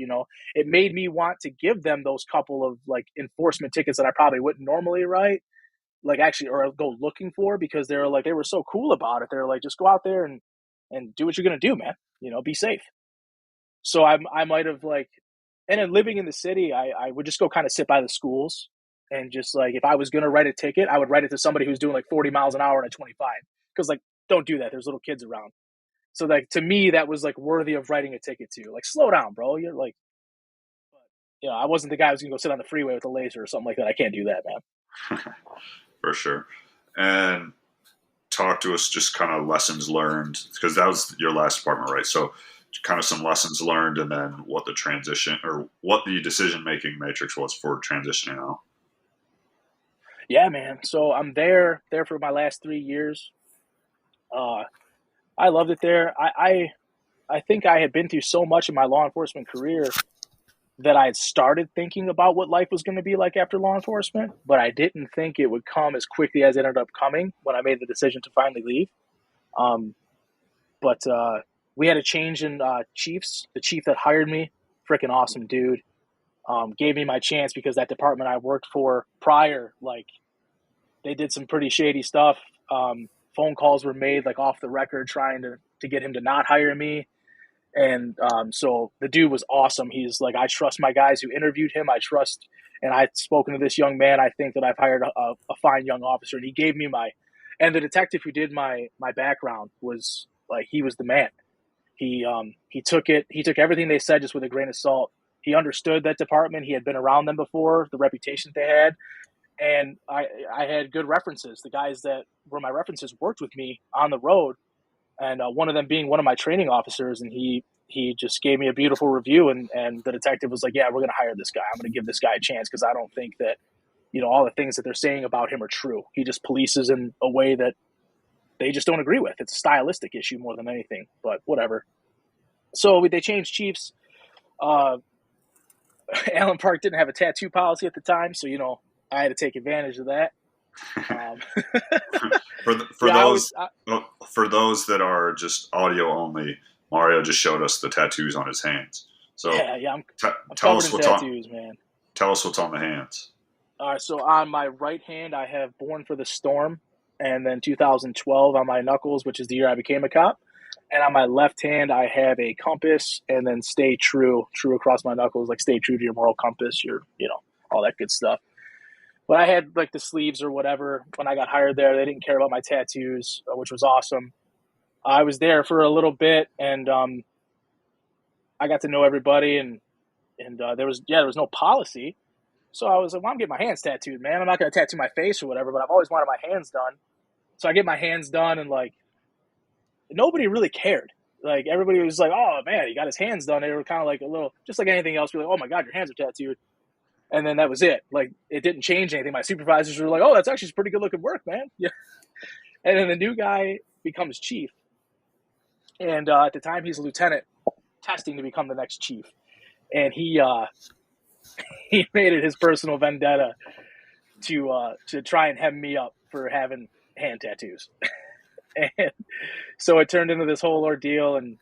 [SPEAKER 3] It made me want to give them those couple of like enforcement tickets that I probably wouldn't normally write, like actually or go looking for because they were so cool about it. They're like, just go out there and do what you're gonna do, man. Be safe. So I might have like, and then living in the city, I would just go kind of sit by the schools and just like if I was gonna write a ticket, I would write it to somebody who's doing like 40 miles an hour and a 25 because like don't do that. There's little kids around. So like to me, that was like worthy of writing a ticket to. Like slow down, bro. You're like, I wasn't the guy who's gonna go sit on the freeway with a laser or something like that. I can't do that, man.
[SPEAKER 1] For sure. And talk to us just kind of lessons learned because that was your last department, right? So kind of some lessons learned and then what the transition or what the decision making matrix was for transitioning out.
[SPEAKER 3] Yeah, man. So I'm there for my last 3 years. Uh, I loved it there. I think I had been through so much in my law enforcement career that I had started thinking about what life was going to be like after law enforcement, but I didn't think it would come as quickly as it ended up coming when I made the decision to finally leave. Um, but we had a change in chiefs. The chief that hired me, freaking awesome dude, gave me my chance because that department I worked for prior, like they did some pretty shady stuff. Phone calls were made like off the record trying to get him to not hire me. And so the dude was awesome. He's like, I trust my guys who interviewed him. And I'd spoken to this young man. I think that I've hired a fine young officer. And he gave me and the detective who did my background was like, he was the man. He took everything they said just with a grain of salt. He understood that department. He had been around them before, the reputation they had. And I had good references. The guys that were my references worked with me on the road, and one of them being one of my training officers, and he just gave me a beautiful review, and the detective was like, yeah, we're going to hire this guy. I'm going to give this guy a chance because I don't think that all the things that they're saying about him are true. He just polices in a way that they just don't agree with. It's a stylistic issue more than anything, but whatever. So they changed chiefs. Allen Park didn't have a tattoo policy at the time, so I had to take advantage of that.
[SPEAKER 1] For those that are just audio only, Mario just showed us the tattoos on his hands. So
[SPEAKER 3] I'm
[SPEAKER 1] tell
[SPEAKER 3] covered
[SPEAKER 1] us
[SPEAKER 3] in tattoos, man.
[SPEAKER 1] Tell us what's on the hands.
[SPEAKER 3] All right, so on my right hand, I have "Born for the Storm," and then 2012 on my knuckles, which is the year I became a cop. And on my left hand, I have a compass, and then "Stay true" across my knuckles, like stay true to your moral compass, all that good stuff. But I had like the sleeves or whatever when I got hired there. They didn't care about my tattoos, which was awesome. I was there for a little bit, and I got to know everybody, and there was no policy. So I was like, well, I'm getting my hands tattooed, man. I'm not going to tattoo my face or whatever, but I've always wanted my hands done. So I get my hands done, and like nobody really cared. Like everybody was like, oh man, he got his hands done. They were kind of like a little, just like anything else. We're like, oh my god, your hands are tattooed. And then that was it. Like it didn't change anything. My supervisors were like, oh, that's actually some pretty good looking work, man. Yeah. And then the new guy becomes chief. And at the time he's a lieutenant testing to become the next chief. And he made it his personal vendetta to try and hem me up for having hand tattoos. And so it turned into this whole ordeal, and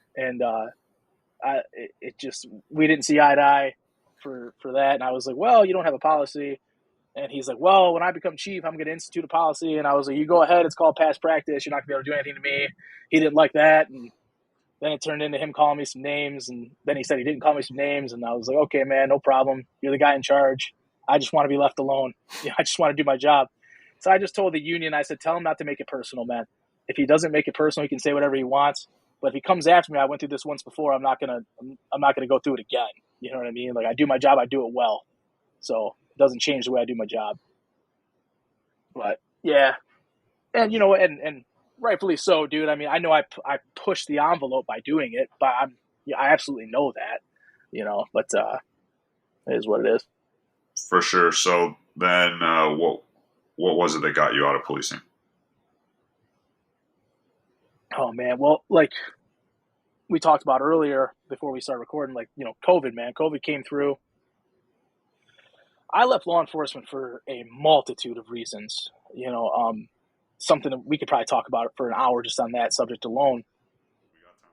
[SPEAKER 3] we didn't see eye to eye for that. And I was like, well, you don't have a policy. And he's like, well, when I become chief, I'm going to institute a policy. And I was like, you go ahead. It's called past practice. You're not going to be able to do anything to me. He didn't like that. And then it turned into him calling me some names. And then he said he didn't call me some names. And I was like, okay, man, no problem. You're the guy in charge. I just want to be left alone. I just want to do my job. So I just told the union, I said, tell him not to make it personal, man. If he doesn't make it personal, he can say whatever he wants. But if he comes after me, I went through this once before. I'm not gonna go through it again. You know what I mean? Like I do my job, I do it well. So it doesn't change the way I do my job. But yeah, and and rightfully so, dude. I mean, I know I pushed the envelope by doing it, but I absolutely know that, But it is what it is.
[SPEAKER 1] For sure. So then, what was it that got you out of policing?
[SPEAKER 3] Oh man, well, like we talked about earlier before we started recording, like COVID, man. COVID came through. I left law enforcement for a multitude of reasons. Something that we could probably talk about for an hour just on that subject alone.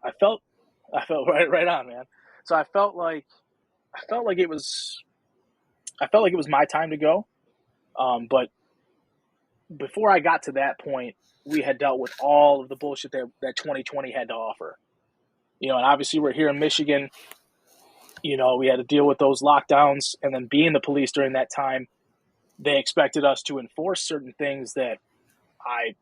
[SPEAKER 3] I felt right on, man. So I felt like it was my time to go. But before I got to that point, we had dealt with all of the bullshit that 2020 had to offer. And obviously we're here in Michigan. We had to deal with those lockdowns, and then being the police during that time, they expected us to enforce certain things that I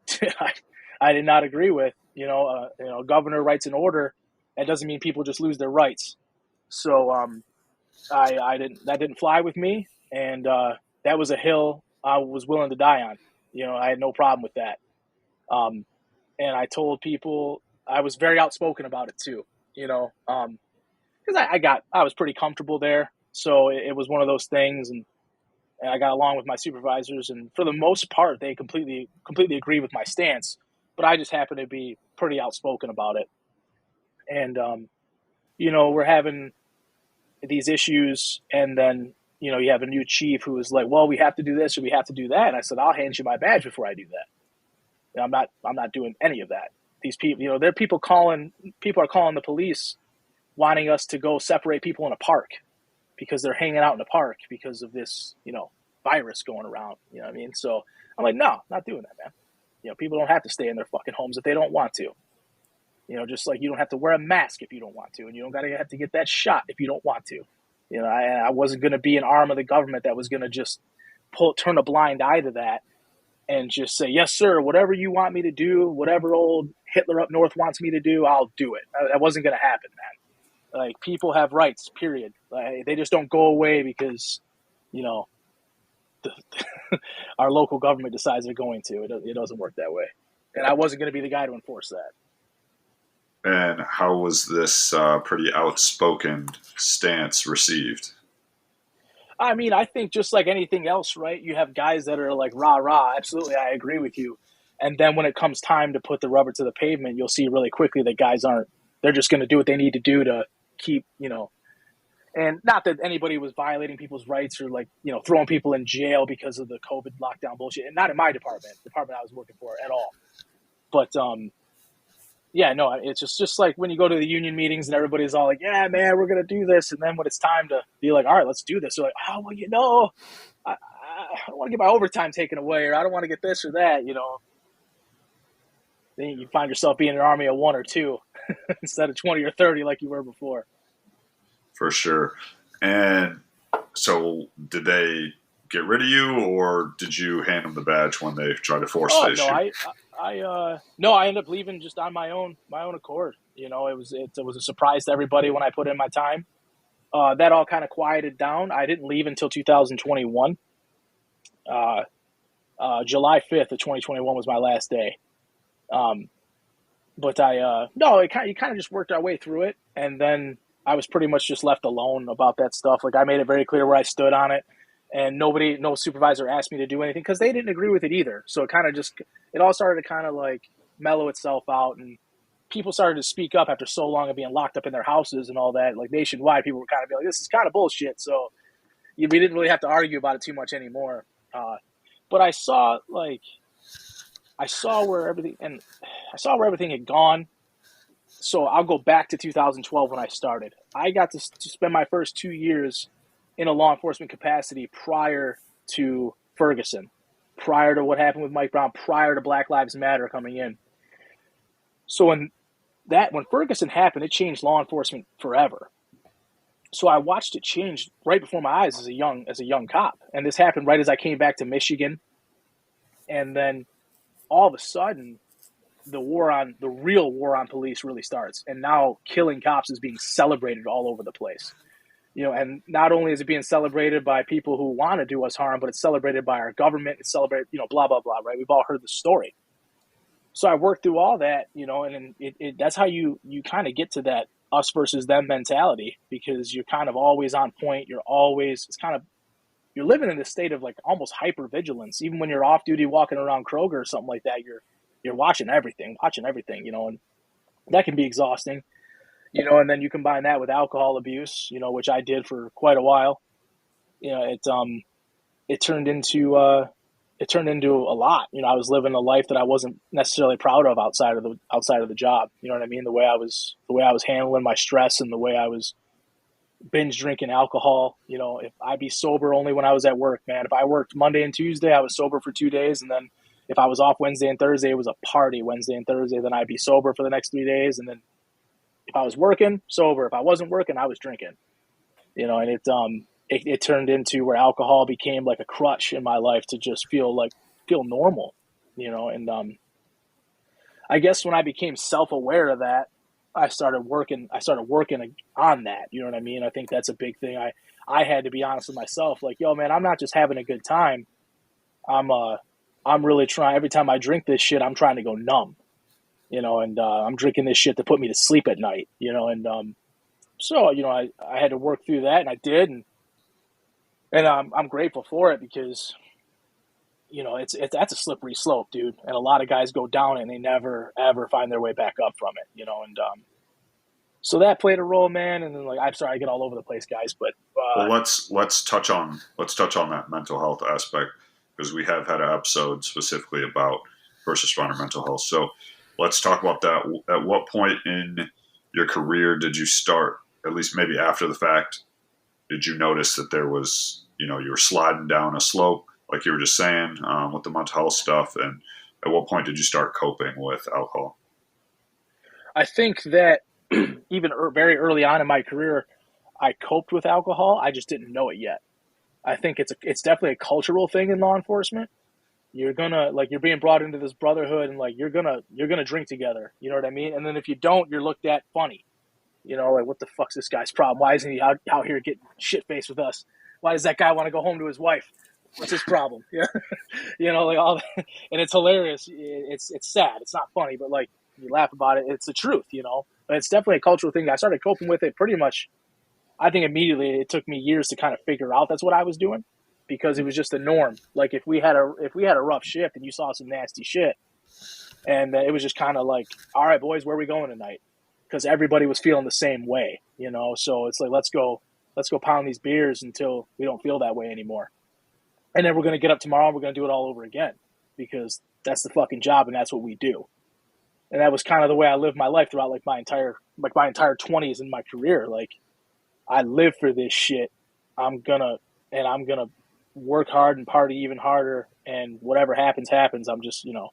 [SPEAKER 3] I did not agree with. Governor writes an order. That doesn't mean people just lose their rights. So that didn't fly with me, and that was a hill I was willing to die on. I had no problem with that. And I told people, I was very outspoken about it too. Because I was pretty comfortable there, so it was one of those things, and I got along with my supervisors, and for the most part, they completely agreed with my stance. But I just happened to be pretty outspoken about it, and we're having these issues, and then you have a new chief who is like, well, we have to do this or we have to do that, and I said, I'll hand you my badge before I do that. I'm not doing any of that. These people, there are people are calling the police wanting us to go separate people in a park because they're hanging out in the park because of this, virus going around. You know what I mean? So I'm like, no, not doing that, man. People don't have to stay in their fucking homes if they don't want to. Just like you don't have to wear a mask if you don't want to, and you don't have to get that shot if you don't want to. I wasn't going to be an arm of the government that was going to just turn a blind eye to that and just say, yes, sir, whatever you want me to do, whatever old Hitler up north wants me to do, I'll do it. That wasn't going to happen, man. Like, people have rights, period. Like, they just don't go away because, our local government decides they're going to. It doesn't work that way. And I wasn't going to be the guy to enforce that.
[SPEAKER 1] And how was this pretty outspoken stance received?
[SPEAKER 3] I mean, I think just like anything else, right? You have guys that are like rah rah. Absolutely, I agree with you. And then when it comes time to put the rubber to the pavement, you'll see really quickly that guys aren't. They're just going to do what they need to do to keep, And not that anybody was violating people's rights or like throwing people in jail because of the COVID lockdown bullshit. And not in my department I was working for at all. But yeah, no, it's just like when you go to the union meetings and everybody's all like, yeah, man, we're going to do this. And then when it's time to be like, all right, let's do this. They're like, oh, well, I don't want to get my overtime taken away, or I don't want to get this or that, Then you find yourself being an army of one or two instead of 20 or 30 like you were before.
[SPEAKER 1] For sure. And so did they get rid of you, or did you hand them the badge when they tried to force
[SPEAKER 3] Oh
[SPEAKER 1] face
[SPEAKER 3] no,
[SPEAKER 1] you?
[SPEAKER 3] I ended up leaving just on my own accord. It was a surprise to everybody when I put in my time. That all kind of quieted down. I didn't leave until 2021. July 5th of 2021 was my last day. But no, you kind of just worked our way through it, and then I was pretty much just left alone about that stuff. Like I made it very clear where I stood on it, and no supervisor asked me to do anything because they didn't agree with it either. So it all started to kind of like mellow itself out, and people started to speak up after so long of being locked up in their houses and all that. Like nationwide, people were kind of be like, "This is kind of bullshit." So we didn't really have to argue about it too much anymore. But I saw where everything had gone. So I'll go back to 2012 when I started. I got to spend my first 2 years in a law enforcement capacity prior to Ferguson, prior to what happened with Mike Brown, prior to Black Lives Matter coming in. So when Ferguson happened, it changed law enforcement forever. So I watched it change right before my eyes as a young cop. And this happened right as I came back to Michigan. And then all of a sudden, the real war on police really starts. And now killing cops is being celebrated all over the place. And not only is it being celebrated by people who want to do us harm, but it's celebrated by our government. It's celebrated, blah, blah, blah, right? We've all heard the story. So I worked through all that, and that's how you kind of get to that us versus them mentality, because you're kind of always on point. You're living in this state of like almost hyper vigilance. Even when you're off duty walking around Kroger or something like that, you're watching everything, and that can be exhausting, and then you combine that with alcohol abuse, which I did for quite a while. It turned into a lot. I was living a life that I wasn't necessarily proud of outside of the job. You know what I mean? The way I was handling my stress and the way I was binge drinking alcohol. If I'd be sober only when I was at work, man. If I worked Monday and Tuesday, I was sober for 2 days, and then if I was off Wednesday and Thursday, it was a party Wednesday and Thursday. Then I'd be sober for the next 3 days, and then if I was working, sober. If I wasn't working, I was drinking. And it turned into where alcohol became like a crutch in my life to just feel normal. And I guess when I became self-aware of that, I started working on that. You know what I mean? I think that's a big thing. I had to be honest with myself. Like, yo, man, I'm not just having a good time. I'm really trying. Every time I drink this shit, I'm trying to go numb. And I'm drinking this shit to put me to sleep at night. So I had to work through that, and I did, and I'm grateful for it, because that's a slippery slope, dude. And a lot of guys go down it and they never ever find their way back up from it. And so that played a role, man. And then I'm sorry I get all over the place, guys, but
[SPEAKER 1] Well, let's touch on that mental health aspect, because we have had an episode specifically about first responder mental health. So let's talk about that. At what point in your career did you start, at least maybe after the fact, did you notice that there was, you were sliding down a slope, like you were just saying, with the mental health stuff? And at what point did you start coping with alcohol?
[SPEAKER 3] I think that even very early on in my career, I coped with alcohol. I just didn't know it yet. I think it's definitely a cultural thing in law enforcement. You're being brought into this brotherhood, and you're gonna drink together. You know what I mean? And then if you don't, you're looked at funny. What the fuck's this guy's problem? Why isn't he out here getting shit faced with us? Why does that guy want to go home to his wife? What's his problem? Yeah, all that. And it's hilarious. It's sad. It's not funny, but you laugh about it. It's the truth, But it's definitely a cultural thing. I started coping with it pretty much. I think immediately it took me years to kind of figure out that's what I was doing because it was just the norm. Like if we had a rough shift and you saw some nasty shit, and it was just kind of like, all right, boys, where are we going tonight? Because everybody was feeling the same way, you know. So it's like let's go pound these beers until we don't feel that way anymore, and then we're gonna get up tomorrow and we're gonna do it all over again because that's the fucking job and that's what we do. And that was kind of the way I lived my life throughout like my entire 20s in my career. Like I live for this shit. I'm gonna work hard and party even harder, and whatever happens happens. I'm just, you know.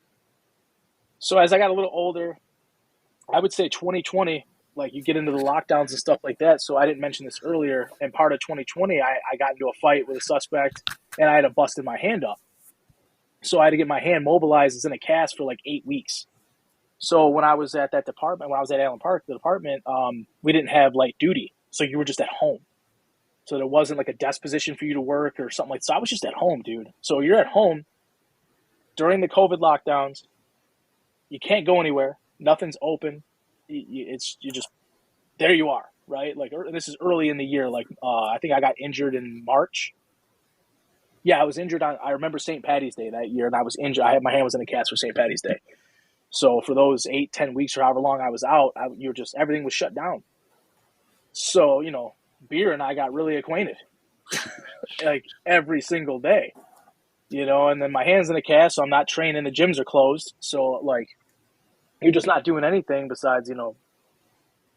[SPEAKER 3] So as I got a little older, I would say 2020, like you get into the lockdowns and stuff like that. So I didn't mention this earlier. And part of 2020, I got into a fight with a suspect and I had a busted my hand up. So I had to get my hand mobilized. It's in a cast for like 8 weeks. So when I was at that department, when I was at Allen Park, the department, we didn't have light duty. So you were just at home. So there wasn't like a desk position for you to work or something like that. So I was just at home, dude. So you're at home during the COVID lockdowns. You can't go anywhere. Nothing's open. You just there. You are right. Like this is early in the year. Like I think I got injured in March. Yeah, I was injured on. I remember St. Patty's Day that year, and I was injured. My hand was in a cast for St. Patty's Day. So for those 8-10 weeks or however long I was out, everything was shut down. So you know, beer and I got really acquainted, like every single day. You know, and then my hand's in a cast, so I'm not training. The gyms are closed, so like. You're just not doing anything besides, you know,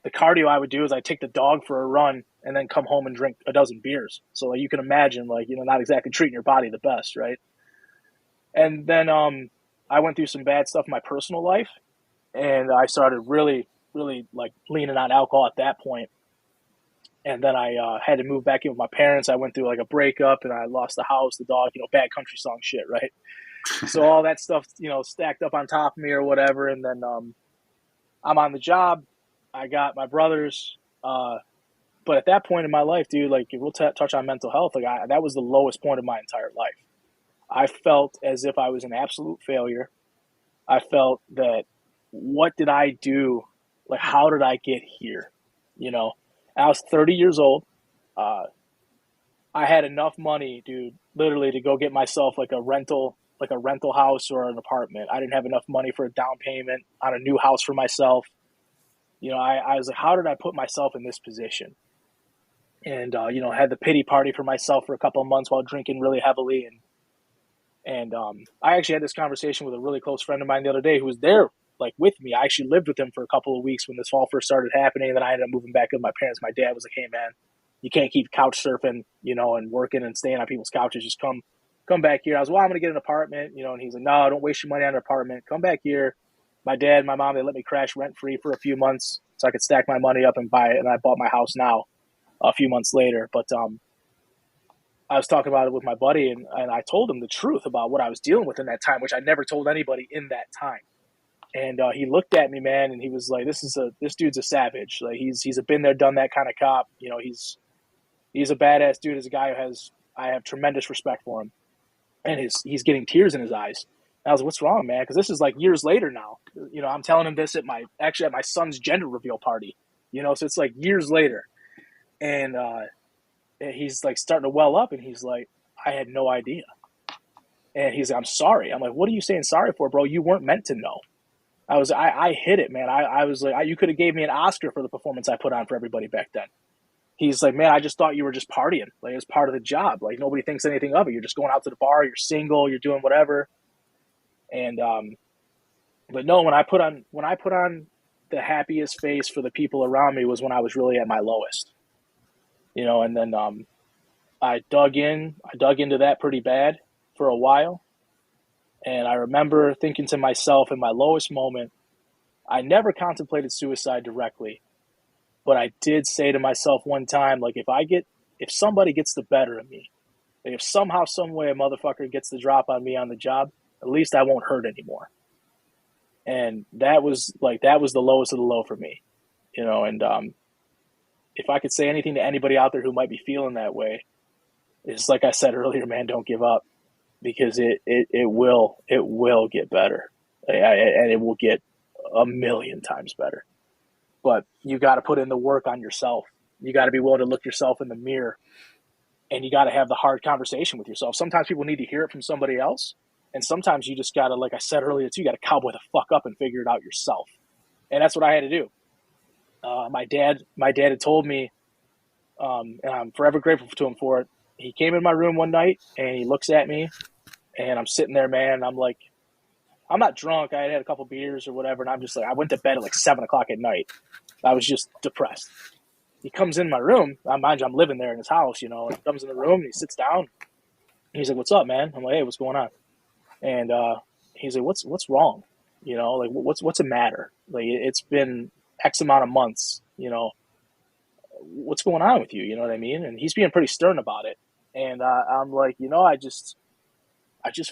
[SPEAKER 3] the cardio I would do is I take the dog for a run and then come home and drink a dozen beers. So like you can imagine, like, you know, not exactly treating your body the best, right? And then I went through some bad stuff in my personal life, and I started really, really like leaning on alcohol at that point. And then I had to move back in with my parents. I went through like a breakup, and I lost the house, the dog, you know, bad country song shit, right? So all that stuff, you know, stacked up on top of me or whatever. And then I'm on the job. I got my brothers. But at that point in my life, dude, like we'll touch on mental health. Like that was the lowest point of my entire life. I felt as if I was an absolute failure. I felt that what did I do? Like, how did I get here? You know, I was 30 years old. I had enough money, dude, literally to go get myself like a rental house or an apartment. I didn't have enough money for a down payment on a new house for myself. You know, I was like, how did I put myself in this position? And, you know, had the pity party for myself for a couple of months while drinking really heavily. And I actually had this conversation with a really close friend of mine the other day who was there, like, with me. I actually lived with him for a couple of weeks when this all first started happening. And then I ended up moving back with my parents. My dad was like, hey, man, you can't keep couch surfing, you know, and working and staying on people's couches. Just come back here. I was, well, I'm going to get an apartment, you know, and he's like, no, don't waste your money on an apartment. Come back here. My dad and my mom, they let me crash rent free for a few months so I could stack my money up and buy it. And I bought my house now a few months later. But I was talking about it with my buddy, and I told him the truth about what I was dealing with in that time, which I never told anybody in that time. And he looked at me, man, and he was like, this dude's a savage. Like he's a been there, done that kind of cop. You know, he's a badass dude. He's a guy I have tremendous respect for him. And he's getting tears in his eyes. And I was like, what's wrong, man? Because this is like years later now. You know, I'm telling him this at my son's gender reveal party. You know, so it's like years later. And he's like starting to well up, and he's like, I had no idea. And he's like, I'm sorry. I'm like, what are you saying sorry for, bro? You weren't meant to know. I hit it, man. I was like, you could have gave me an Oscar for the performance I put on for everybody back then. He's like, man, I just thought you were just partying. Like, it was part of the job. Like, nobody thinks anything of it. You're just going out to the bar. You're single. You're doing whatever. And, but no, when I put on the happiest face for the people around me was when I was really at my lowest, you know. And then, I dug into that pretty bad for a while. And I remember thinking to myself in my lowest moment, I never contemplated suicide directly. But I did say to myself one time, like, if somebody gets the better of me, like if somehow, some way a motherfucker gets the drop on me on the job, at least I won't hurt anymore. And that was the lowest of the low for me, you know. And if I could say anything to anybody out there who might be feeling that way, it's like I said earlier, man, don't give up, because it will get better, and it will get a million times better. But you got to put in the work on yourself. You got to be willing to look yourself in the mirror, and you got to have the hard conversation with yourself. Sometimes people need to hear it from somebody else, and sometimes you just got to, like I said earlier too, you got to cowboy the fuck up and figure it out yourself. And that's what I had to do. My dad had told me, and I'm forever grateful to him for it. He came in my room one night and he looks at me, and I'm sitting there, man. And I'm like, I'm not drunk. I had a couple beers or whatever, and I'm just like, I went to bed at like 7:00 at night. I was just depressed. He comes in my room. Mind you, I'm living there in his house, and he comes in the room and he sits down. He's like, "What's up, man?" I'm like, "Hey, what's going on?" And he's like, "What's wrong? Like what's the matter? Like it's been X amount of months. What's going on with you? You know what I mean?" And he's being pretty stern about it. And I'm like, I just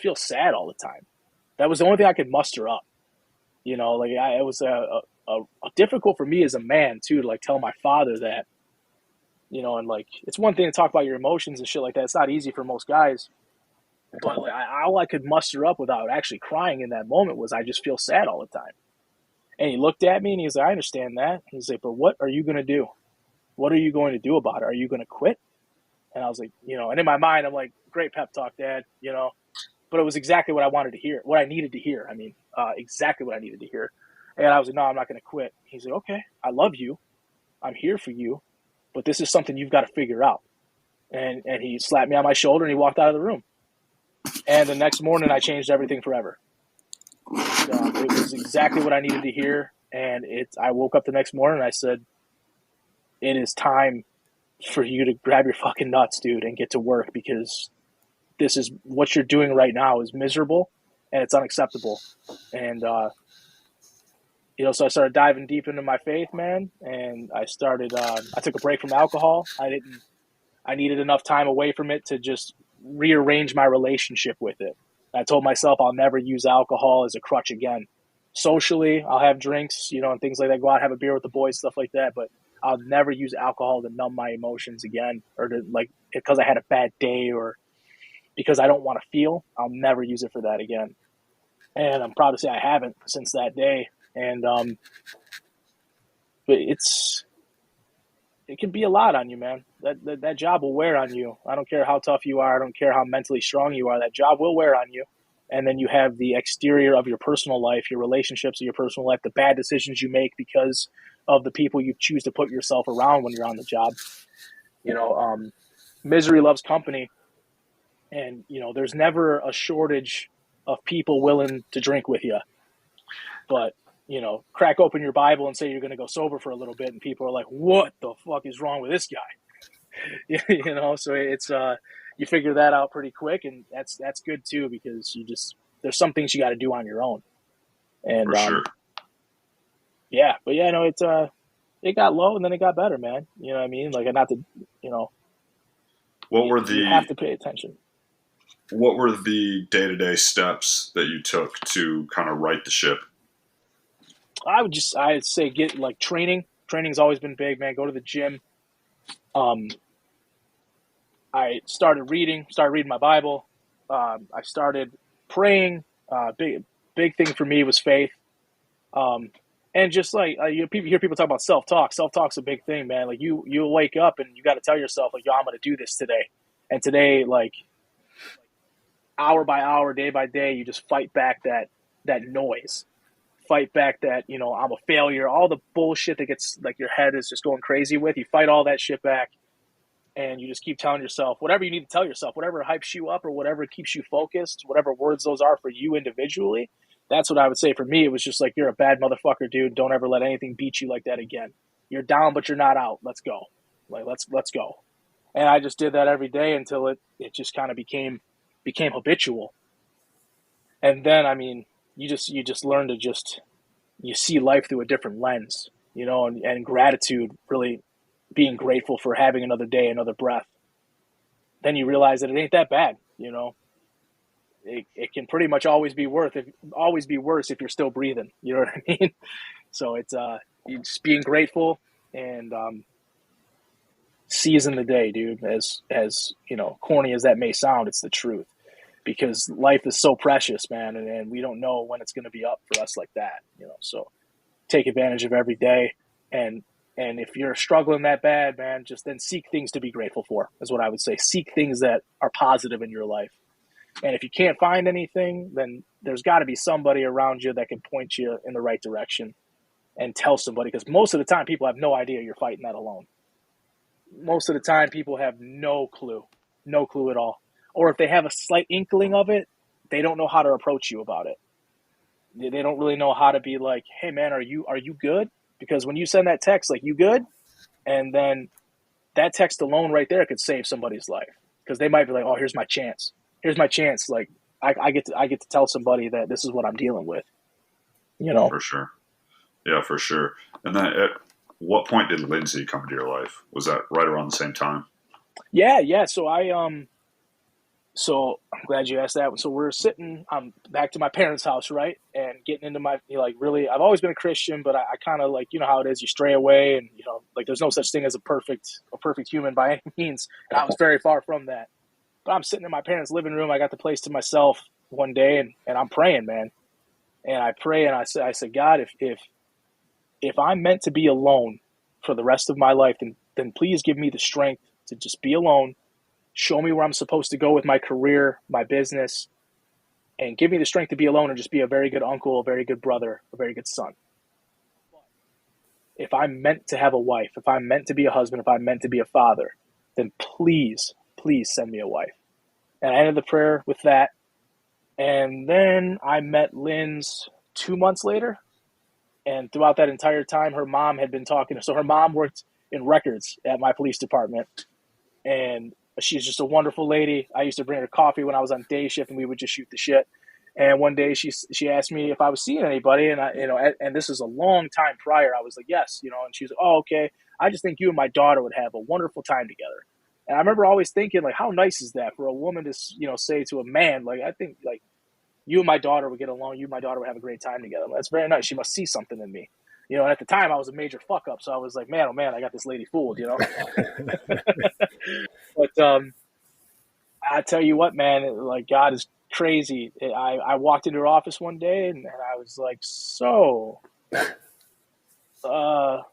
[SPEAKER 3] feel sad all the time. That was the only thing I could muster up. It was difficult for me as a man too to like tell my father that. And like it's one thing to talk about your emotions and shit like that. It's not easy for most guys. But like, all I could muster up without actually crying in that moment was I just feel sad all the time. And he looked at me and he's like, "I understand that." He's like, "But what are you going to do? What are you going to do about it? Are you going to quit?" And I was like, and in my mind, I'm like, "Great pep talk, Dad," but it was exactly what I wanted to hear, what I needed to hear. I mean, exactly what I needed to hear. And I was like, "No, I'm not going to quit." He's like, "Okay, I love you. I'm here for you, but this is something you've got to figure out." And he slapped me on my shoulder and he walked out of the room. And the next morning, I changed everything forever. It was exactly what I needed to hear. And I woke up the next morning and I said, "It is time for you to grab your fucking nuts, dude, and get to work, because this is what you're doing right now is miserable and it's unacceptable." And, so I started diving deep into my faith, man. And I took a break from alcohol. I needed enough time away from it to just rearrange my relationship with it. I told myself I'll never use alcohol as a crutch again. Socially, I'll have drinks, and things like that, go out, have a beer with the boys, stuff like that. But I'll never use alcohol to numb my emotions again, or to like, because I had a bad day or because I don't want to feel. I'll never use it for that again. And I'm proud to say I haven't since that day. And, but it can be a lot on you, man. That job will wear on you. I don't care how tough you are. I don't care how mentally strong you are. That job will wear on you. And then you have the exterior of your personal life, your relationships of your personal life, the bad decisions you make because of the people you choose to put yourself around when you're on the job. Misery loves company. And, there's never a shortage of people willing to drink with you. But, crack open your Bible and say you're going to go sober for a little bit, and people are like, "What the fuck is wrong with this guy?" So it's, you figure that out pretty quick, and that's good too, because there's some things you got to do on your own. And,
[SPEAKER 1] For sure.
[SPEAKER 3] Yeah, but yeah, no, it got low and then it got better, man. You know what I mean? Like, not to, you have to pay attention.
[SPEAKER 1] What were the day-to-day steps that you took to kind of right the ship?
[SPEAKER 3] I'd say get like training. Training's always been big, man. Go to the gym. I started reading my Bible. I started praying. Big thing for me was faith. And just like you hear people talk about self-talk. Self-talk's a big thing, man. Like you wake up and you got to tell yourself, like, "Yo, I'm going to do this today." And today, like, hour by hour, day by day, you just fight back that noise. Fight back that, I'm a failure. All the bullshit that gets, like, your head is just going crazy with. You fight all that shit back, and you just keep telling yourself whatever you need to tell yourself, whatever hypes you up or whatever keeps you focused, whatever words those are for you individually. That's what I would say for me. It was just like, "You're a bad motherfucker, dude. Don't ever let anything beat you like that again. You're down, but you're not out. Let's go. Like, let's go." And I just did that every day until it just kind of became habitual. And then, I mean, you just learn to you see life through a different lens, and gratitude, really being grateful for having another day, another breath. Then you realize that it ain't that bad, It can pretty much always be worse if you're still breathing. You know what I mean? So it's just being grateful and seizing the day, dude. As corny as that may sound, it's the truth. Because life is so precious, man, and we don't know when it's going to be up for us like that, So take advantage of every day and And if you're struggling that bad, man, just then seek things to be grateful for, is what I would say. Seek things that are positive in your life. And if you can't find anything, then there's got to be somebody around you that can point you in the right direction and tell somebody. Because most of the time, people have no idea you're fighting that alone. Most of the time, people have no clue at all. Or if they have a slight inkling of it, they don't know how to approach you about it. They don't really know how to be like, hey, man, are you good? Because when you send that text, like, you good? And then that text alone right there could save somebody's life. Because they might be like, oh, here's my chance. Here's my chance. Like, I get to tell somebody that this is what I'm dealing with. You know?
[SPEAKER 1] For sure. Yeah, for sure. And then at what point did Lindsay come into your life? Was that right around the same time?
[SPEAKER 3] Yeah. So I'm glad you asked that. So we're sitting, I'm back to my parents' house, right? And getting into my, like, really, I've always been a Christian, but I kind of, like, you know how it is, you stray away, and, you know, like, there's no such thing as a perfect human by any means. And I was very far from that. But I'm sitting in my parents' living room. I got the place to myself one day, and I'm praying, man. And I pray, and I said, God, if I'm meant to be alone for the rest of my life, then please give me the strength to just be alone. Show me where I'm supposed to go with my career, my business, and give me the strength to be alone and just be a very good uncle, a very good brother, a very good son. If I'm meant to have a wife, if I'm meant to be a husband, if I'm meant to be a father, then please send me a wife. And I ended the prayer with that. And then I met Lynn's 2 months later. And throughout that entire time, her mom had been talking. So her mom worked in records at my police department. And she's just a wonderful lady. I used to bring her coffee when I was on day shift, and we would just shoot the shit. And one day she asked me if I was seeing anybody, and and this is a long time prior. I was like, yes, and she was like, oh, okay. I just think you and my daughter would have a wonderful time together. And I remember always thinking, like, how nice is that for a woman to, say to a man, like, I think, like, you and my daughter would get along. You and my daughter would have a great time together. That's very nice. She must see something in me. And at the time I was a major fuck up. So I was like, man, oh man, I got this lady fooled, But I tell you what, man, like, God is crazy. I walked into her office one day, and I was like, so, how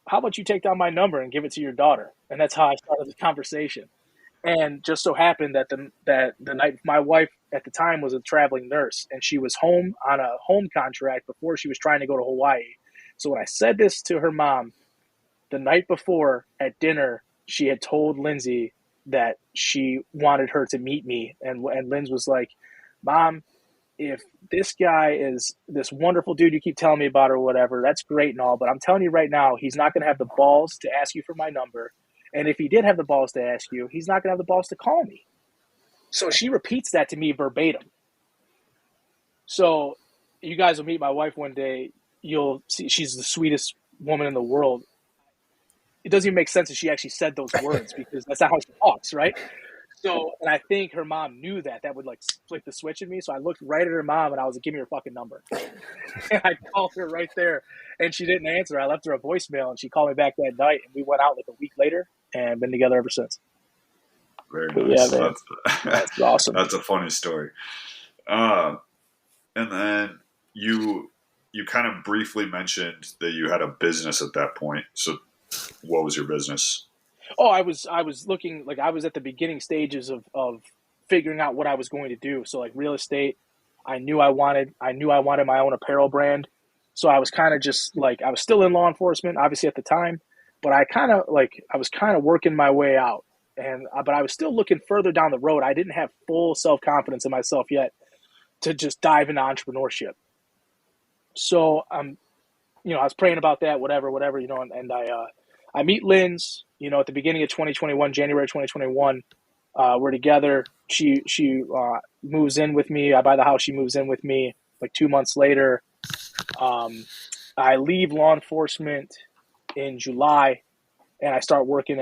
[SPEAKER 3] about you take down my number and give it to your daughter? And that's how I started the conversation. And just so happened that the night, my wife at the time was a traveling nurse, and she was home on a home contract before she was trying to go to Hawaii. So when I said this to her mom, the night before at dinner, she had told Lindsay that she wanted her to meet me. And Lindsay was like, Mom, if this guy is this wonderful dude you keep telling me about or whatever, that's great and all, but I'm telling you right now, he's not going to have the balls to ask you for my number. And if he did have the balls to ask you, he's not going to have the balls to call me. So she repeats that to me verbatim. So you guys will meet my wife one day. You'll see she's the sweetest woman in the world. It doesn't even make sense that she actually said those words, because that's not how she talks, right? So, and I think her mom knew that would, like, flick the switch in me. So I looked right at her mom, and I was like, give me your fucking number. And I called her right there, and she didn't answer. I left her a voicemail, and she called me back that night, and we went out like a week later and been together ever since.
[SPEAKER 1] Very nice.
[SPEAKER 3] Yeah, man. That's awesome.
[SPEAKER 1] That's a funny story. And then you kind of briefly mentioned that you had a business at that point. So what was your business?
[SPEAKER 3] Oh, I was looking, like, I was at the beginning stages of figuring out what I was going to do. So, like, real estate, I knew I wanted my own apparel brand. So I was kind of just, like, I was still in law enforcement, obviously, at the time, but I was kind of working my way out. But I was still looking further down the road. I didn't have full self-confidence in myself yet to just dive into entrepreneurship. So I was praying about that, whatever, and I meet Lynn's, at the beginning of 2021, January 2021. We're together. She moves in with me. I buy the house. She moves in with me. Like 2 months later, I leave law enforcement in July, and I start working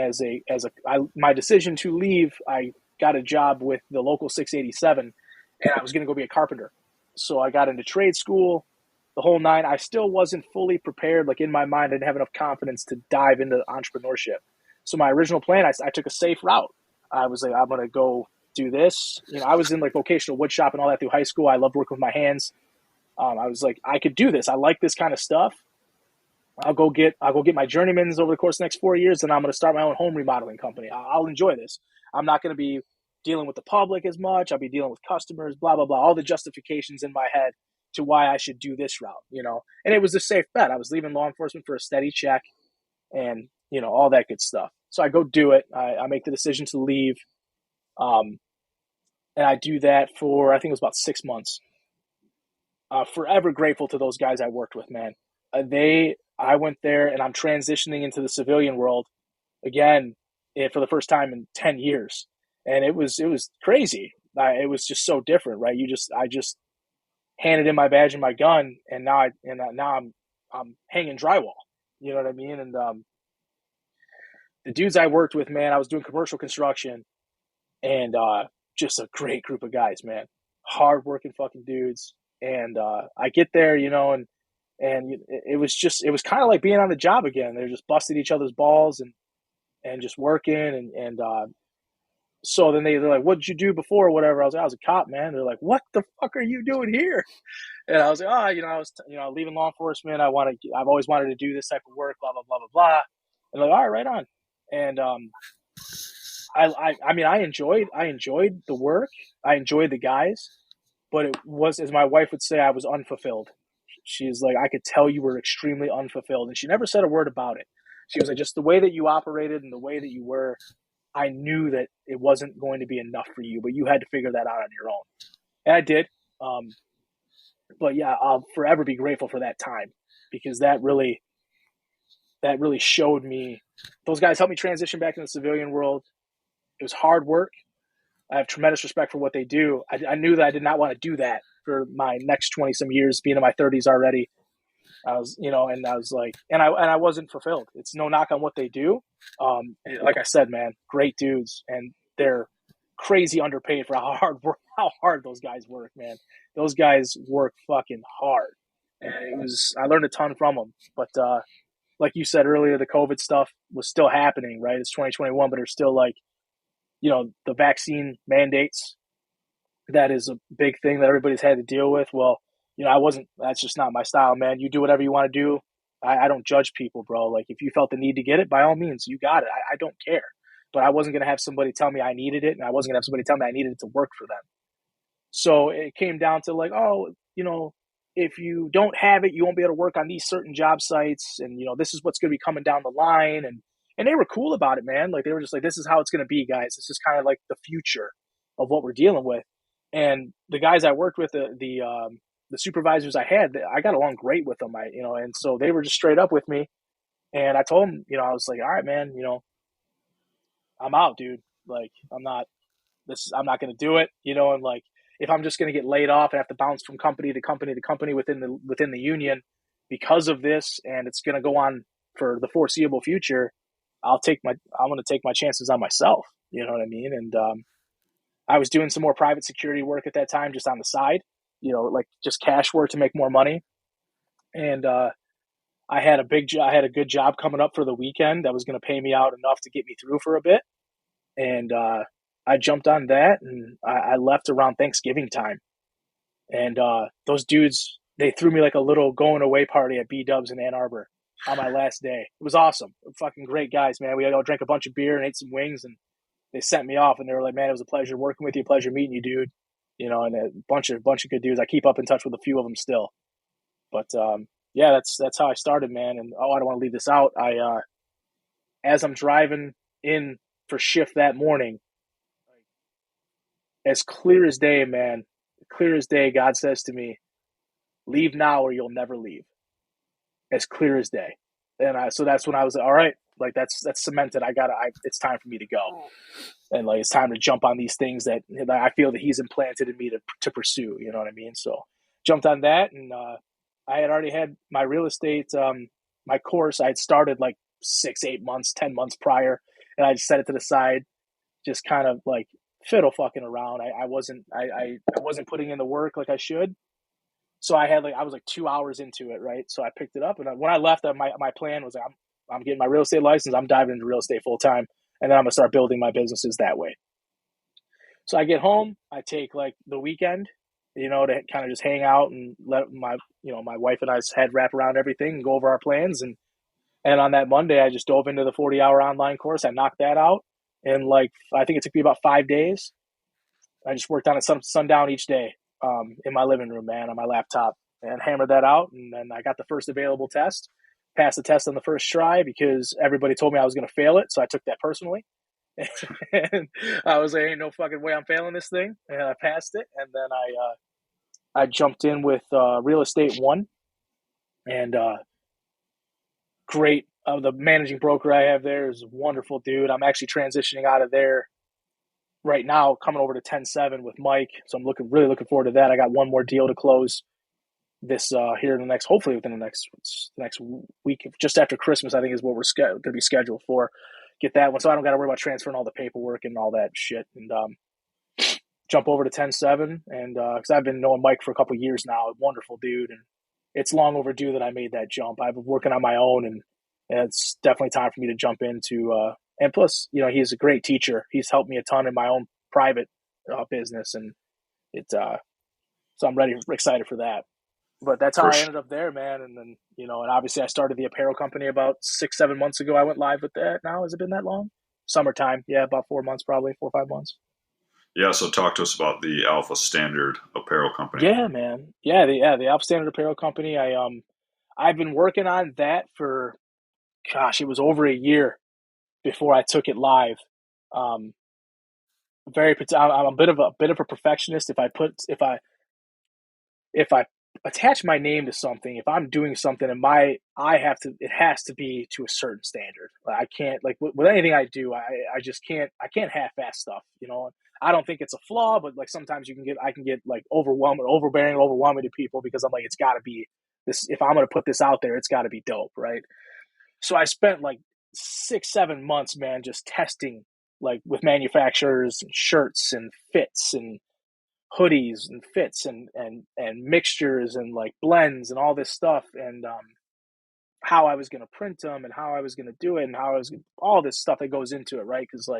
[SPEAKER 3] my decision to leave. I got a job with the local 687, and I was going to go be a carpenter. So I got into trade school, the whole nine. I still wasn't fully prepared. Like, in my mind, I didn't have enough confidence to dive into entrepreneurship. So my original plan, I took a safe route. I was like, I'm going to go do this. I was in, like, vocational wood shop and all that through high school. I loved working with my hands. I was like, I could do this. I like this kind of stuff. I'll go get my journeymans over the course of the next 4 years, and I'm going to start my own home remodeling company. I'll enjoy this. I'm not going to be dealing with the public as much. I'll be dealing with customers, blah blah blah. All the justifications in my head to why I should do this route, And it was a safe bet. I was leaving law enforcement for a steady check, and all that good stuff. So I go do it. I make the decision to leave, and I do that for I think it was about 6 months. Forever grateful to those guys I worked with, man. I went there, and I'm transitioning into the civilian world again for the first time in 10 years, and it was crazy. It was just so different, right? I just handed in my badge and my gun, and now I'm hanging drywall. You know what I mean? And the dudes I worked with, man, I was doing commercial construction, and just a great group of guys, man. Hardworking fucking dudes. And I get there, and it was kind of like being on the job again. They're just busting each other's balls and just working, and so then they're like, "What did you do before?" Or whatever. I was like, "I was a cop, man." They're like, "What the fuck are you doing here?" And I was like, "Oh, I was leaving law enforcement. I've always wanted to do this type of work, blah blah blah blah blah." And they're like, "All right, right on." And I mean, I enjoyed the work. I enjoyed the guys, but it was, as my wife would say, I was unfulfilled. She's like, I could tell you were extremely unfulfilled, and she never said a word about it. She was like, just the way that you operated and the way that you were, I knew that it wasn't going to be enough for you, but you had to figure that out on your own, and I did. But yeah, I'll forever be grateful for that time, because that really showed me. Those guys helped me transition back into the civilian world. It was hard work. I have tremendous respect for what they do. I knew that I did not want to do that for my next 20 some years, being in my 30s already. I was, and I was like, and I wasn't fulfilled. It's no knock on what they do. Like I said, man, great dudes, and they're crazy underpaid for how hard those guys work, man. Those guys work fucking hard, and I learned a ton from them. But like you said earlier, the COVID stuff was still happening, right? It's 2021, but there's still like, the vaccine mandates. That is a big thing that everybody's had to deal with. Well, that's just not my style, man. You do whatever you want to do. I don't judge people, bro. Like, if you felt the need to get it, by all means, you got it. I don't care. But I wasn't going to have somebody tell me I needed it, and I wasn't going to have somebody tell me I needed it to work for them. So it came down to like, oh, if you don't have it, you won't be able to work on these certain job sites, and this is what's going to be coming down the line, and they were cool about it, man. Like, they were just like, this is how it's going to be, guys. This is kind of like the future of what we're dealing with. And the guys I worked with, the supervisors I had, I got along great with them. And so they were just straight up with me. And I told them, I was like, all right, man, I'm out, dude. Like, I'm not going to do it, and like, if I'm just going to get laid off and have to bounce from company to company to company within the union because of this, and it's going to go on for the foreseeable future, I'm going to take my chances on myself. You know what I mean? And I was doing some more private security work at that time, just on the side, like just cash work to make more money. And I had a good job coming up for the weekend that was going to pay me out enough to get me through for a bit. And I jumped on that, and I left around Thanksgiving time. And those dudes, they threw me like a little going away party at B-Dubs in Ann Arbor on my last day. It was awesome. Fucking great guys, man. We all drank a bunch of beer and ate some wings, and they sent me off, and they were like, man, it was a pleasure working with you, pleasure meeting you, dude. And a bunch of good dudes. I keep up in touch with a few of them still. But yeah, that's how I started, man. And I don't want to leave this out. As I'm driving in for shift that morning, as clear as day, man, clear as day, God says to me, leave now or you'll never leave. As clear as day. And so that's when I was like, all right, like that's cemented. It's time for me to go. And like, it's time to jump on these things that I feel that he's implanted in me to pursue, you know what I mean? So jumped on that, and I had already had my real estate, my course. I had started like 6, 8 months, 10 months prior, and I just set it to the side, just kind of like fiddle fucking around. I wasn't putting in the work like I should. So I was like 2 hours into it, right? So I picked it up, and when I left, my plan was I'm getting my real estate license. I'm diving into real estate full time, and then I'm gonna start building my businesses that way. So I get home, I take like the weekend, to kind of just hang out and let my wife and I's head wrap around everything and go over our plans. And And on that Monday, I just dove into the 40-hour online course. I knocked that out in I think it took me about 5 days. I just worked on it sundown each day in my living room, man, on my laptop, and hammered that out. And then I got the first available test, passed the test on the first try because everybody told me I was going to fail it. So I took that personally. And I was like, ain't no fucking way I'm failing this thing. And I passed it. And then I jumped in with Real Estate One, and great. The managing broker I have there is a wonderful dude. I'm actually transitioning out of there right now, coming over to 10-7 with Mike. So I'm really looking forward to that. I got one more deal to close this here in the next, hopefully within the next week, just after Christmas, I think is what we're going to be scheduled for. Get that one, so I don't got to worry about transferring all the paperwork and all that shit, and jump over to 10-7. And because I've been knowing Mike for a couple of years now, a wonderful dude, and it's long overdue that I made that jump. I've been working on my own, and it's definitely time for me to jump into. And plus, he's a great teacher. He's helped me a ton in my own private business, and so I'm excited for that. But that's how I ended up there, man. And then, and obviously I started the apparel company about 6-7 months ago. I went live with that now. Has it been that long? Summertime. Yeah, about 4 months, probably 4 or 5 months.
[SPEAKER 1] Yeah, so talk to us about the Alpha Standard Apparel Company.
[SPEAKER 3] Yeah, man. The Alpha Standard Apparel Company. I've been working on that for, it was over a year before I took it live. I'm a bit of a perfectionist. If I attach my name to something, if I'm doing something and it has to be to a certain standard. I can't, with anything I do, I just can't half-ass stuff, I don't think it's a flaw, but sometimes I can get overwhelming to people because I'm like, it's gotta be this. If I'm going to put this out there, it's gotta be dope. Right. So I spent 6-7 months, man, just testing with manufacturers and shirts and fits and hoodies and fits and mixtures and blends and all this stuff, and how I was going to print them and how I was going to do it and all this stuff that goes into it, right? Because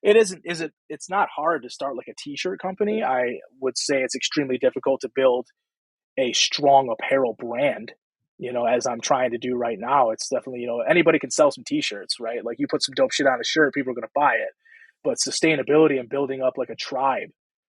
[SPEAKER 3] it's not hard to start a t-shirt company. I would say it's extremely difficult to build a strong apparel brand, as I'm trying to do right now. It's definitely, anybody can sell some t-shirts, right? You put some dope shit on a shirt, people are going to buy it. But sustainability and building up a tribe,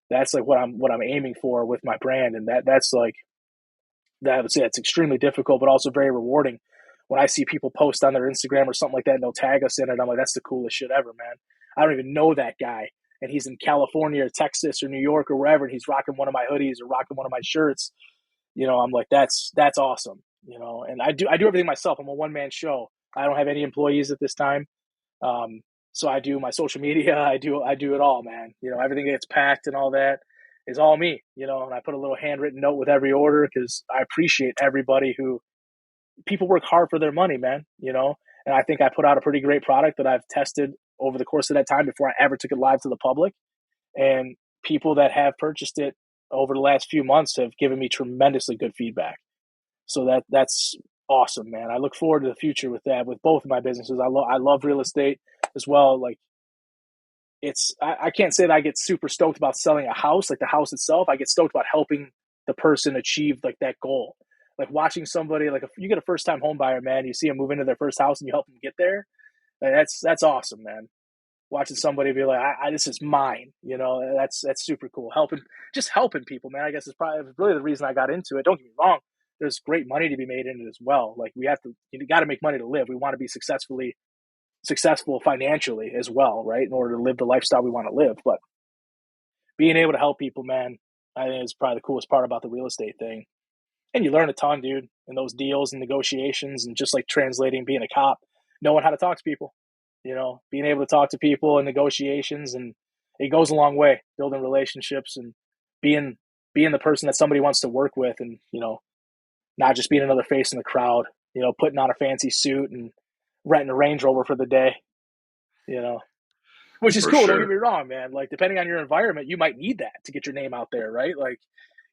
[SPEAKER 3] that's what I'm aiming for with my brand. And that's I would say it's extremely difficult, but also very rewarding. When I see people post on their Instagram or something like that and they'll tag us in it, I'm like, that's the coolest shit ever, man. I don't even know that guy, and he's in California or Texas or New York or wherever, and he's rocking one of my hoodies or rocking one of my shirts. I'm like, that's awesome. And I do everything myself. I'm a one-man show. I don't have any employees at this time. So I do my social media. I do it all, man. Everything gets packed and all that is all me, and I put a little handwritten note with every order because I appreciate everybody people work hard for their money, man, and I think I put out a pretty great product that I've tested over the course of that time before I ever took it live to the public. And people that have purchased it over the last few months have given me tremendously good feedback. So that's awesome, man. I look forward to the future with that, with both of my businesses. I love real estate as well. I can't say that I get super stoked about selling a house, the house itself. I get stoked about helping the person achieve that goal. Watching somebody, if you get a first time home buyer, man, you see them move into their first house and you help them get there. That's awesome, man. Watching somebody be like, this is mine, that's super cool. Helping people, man. I guess it's probably really the reason I got into it. Don't get me wrong. There's great money to be made in it as well. You got to make money to live. We want to be successful financially as well, right? In order to live the lifestyle we want to live. But being able to help people, man, I think is probably the coolest part about the real estate thing. And you learn a ton, dude, in those deals and negotiations, and just translating, being a cop, knowing how to talk to people, being able to talk to people in negotiations, and it goes a long way, building relationships and being the person that somebody wants to work with, and, not just being another face in the crowd, putting on a fancy suit and renting a Range Rover for the day, which is cool. Sure. Don't get me wrong, man. Depending on your environment, you might need that to get your name out there, right?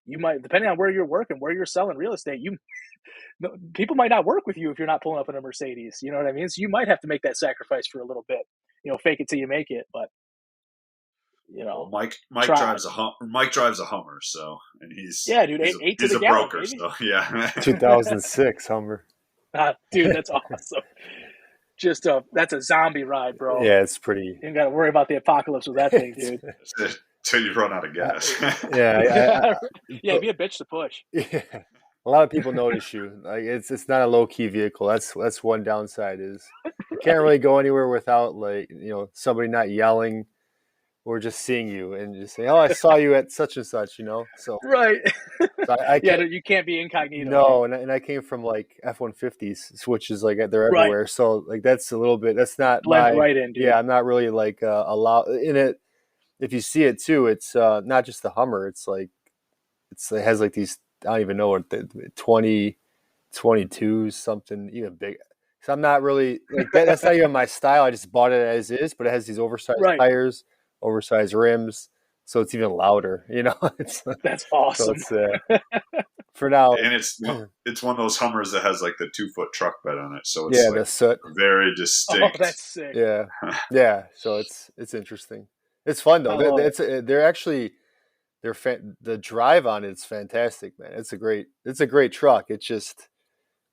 [SPEAKER 3] You might, depending on where you're working, where you're selling real estate, people might not work with you if you're not pulling up in a Mercedes. You know what I mean? So you might have to make that sacrifice for a little bit. Fake it till you make it. But
[SPEAKER 1] well, Mike drives a Hummer, so, and he's
[SPEAKER 3] dude, he's
[SPEAKER 1] a broker, baby. So yeah,
[SPEAKER 2] 2006 Hummer.
[SPEAKER 3] Dude, that's awesome. Just that's a zombie ride, bro.
[SPEAKER 2] Yeah, it's pretty.
[SPEAKER 3] You ain't got to worry about the apocalypse with that thing,
[SPEAKER 2] It's,
[SPEAKER 3] dude.
[SPEAKER 1] That's it. Till you run out of
[SPEAKER 2] uh,
[SPEAKER 1] gas.
[SPEAKER 2] yeah,
[SPEAKER 3] Yeah, be a bitch to push.
[SPEAKER 2] yeah. A lot of people notice you. Like it's not a low key vehicle. That's one downside is you can't
[SPEAKER 3] Right.
[SPEAKER 2] really go anywhere without like somebody not yelling or just seeing you and just saying, "Oh, I saw you at such and such," So
[SPEAKER 3] Right.
[SPEAKER 2] so I
[SPEAKER 3] Yeah,
[SPEAKER 2] can't.
[SPEAKER 3] you can't be incognito.
[SPEAKER 2] No, and I came from like F-150s, which is like they're
[SPEAKER 3] Right.
[SPEAKER 2] everywhere. So like that's a little bit. That's not
[SPEAKER 3] Blend
[SPEAKER 2] my.
[SPEAKER 3] right in, dude.
[SPEAKER 2] Yeah, I'm not really like allow in it. If you see it too, it's not just the Hummer. It's like it has like these. I don't even know what the 2022 something even big. So I'm not really like that. That's not even my style. I just bought it as is, but it has these oversized
[SPEAKER 3] Right.
[SPEAKER 2] tires, oversized rims, so it's even louder. It's
[SPEAKER 3] That's
[SPEAKER 2] so
[SPEAKER 3] awesome.
[SPEAKER 2] it's for now.
[SPEAKER 1] And it's one of those Hummers that has like the 2 foot truck bed on it, so it's
[SPEAKER 2] Yeah,
[SPEAKER 1] like
[SPEAKER 2] the soot.
[SPEAKER 1] very
[SPEAKER 3] Oh,
[SPEAKER 1] distinct.
[SPEAKER 3] that's sick.
[SPEAKER 2] Yeah, yeah. So it's interesting. It's fun
[SPEAKER 3] I
[SPEAKER 2] though.
[SPEAKER 3] love it.
[SPEAKER 2] They're actually the drive on it's fantastic, man. It's a great truck. It's just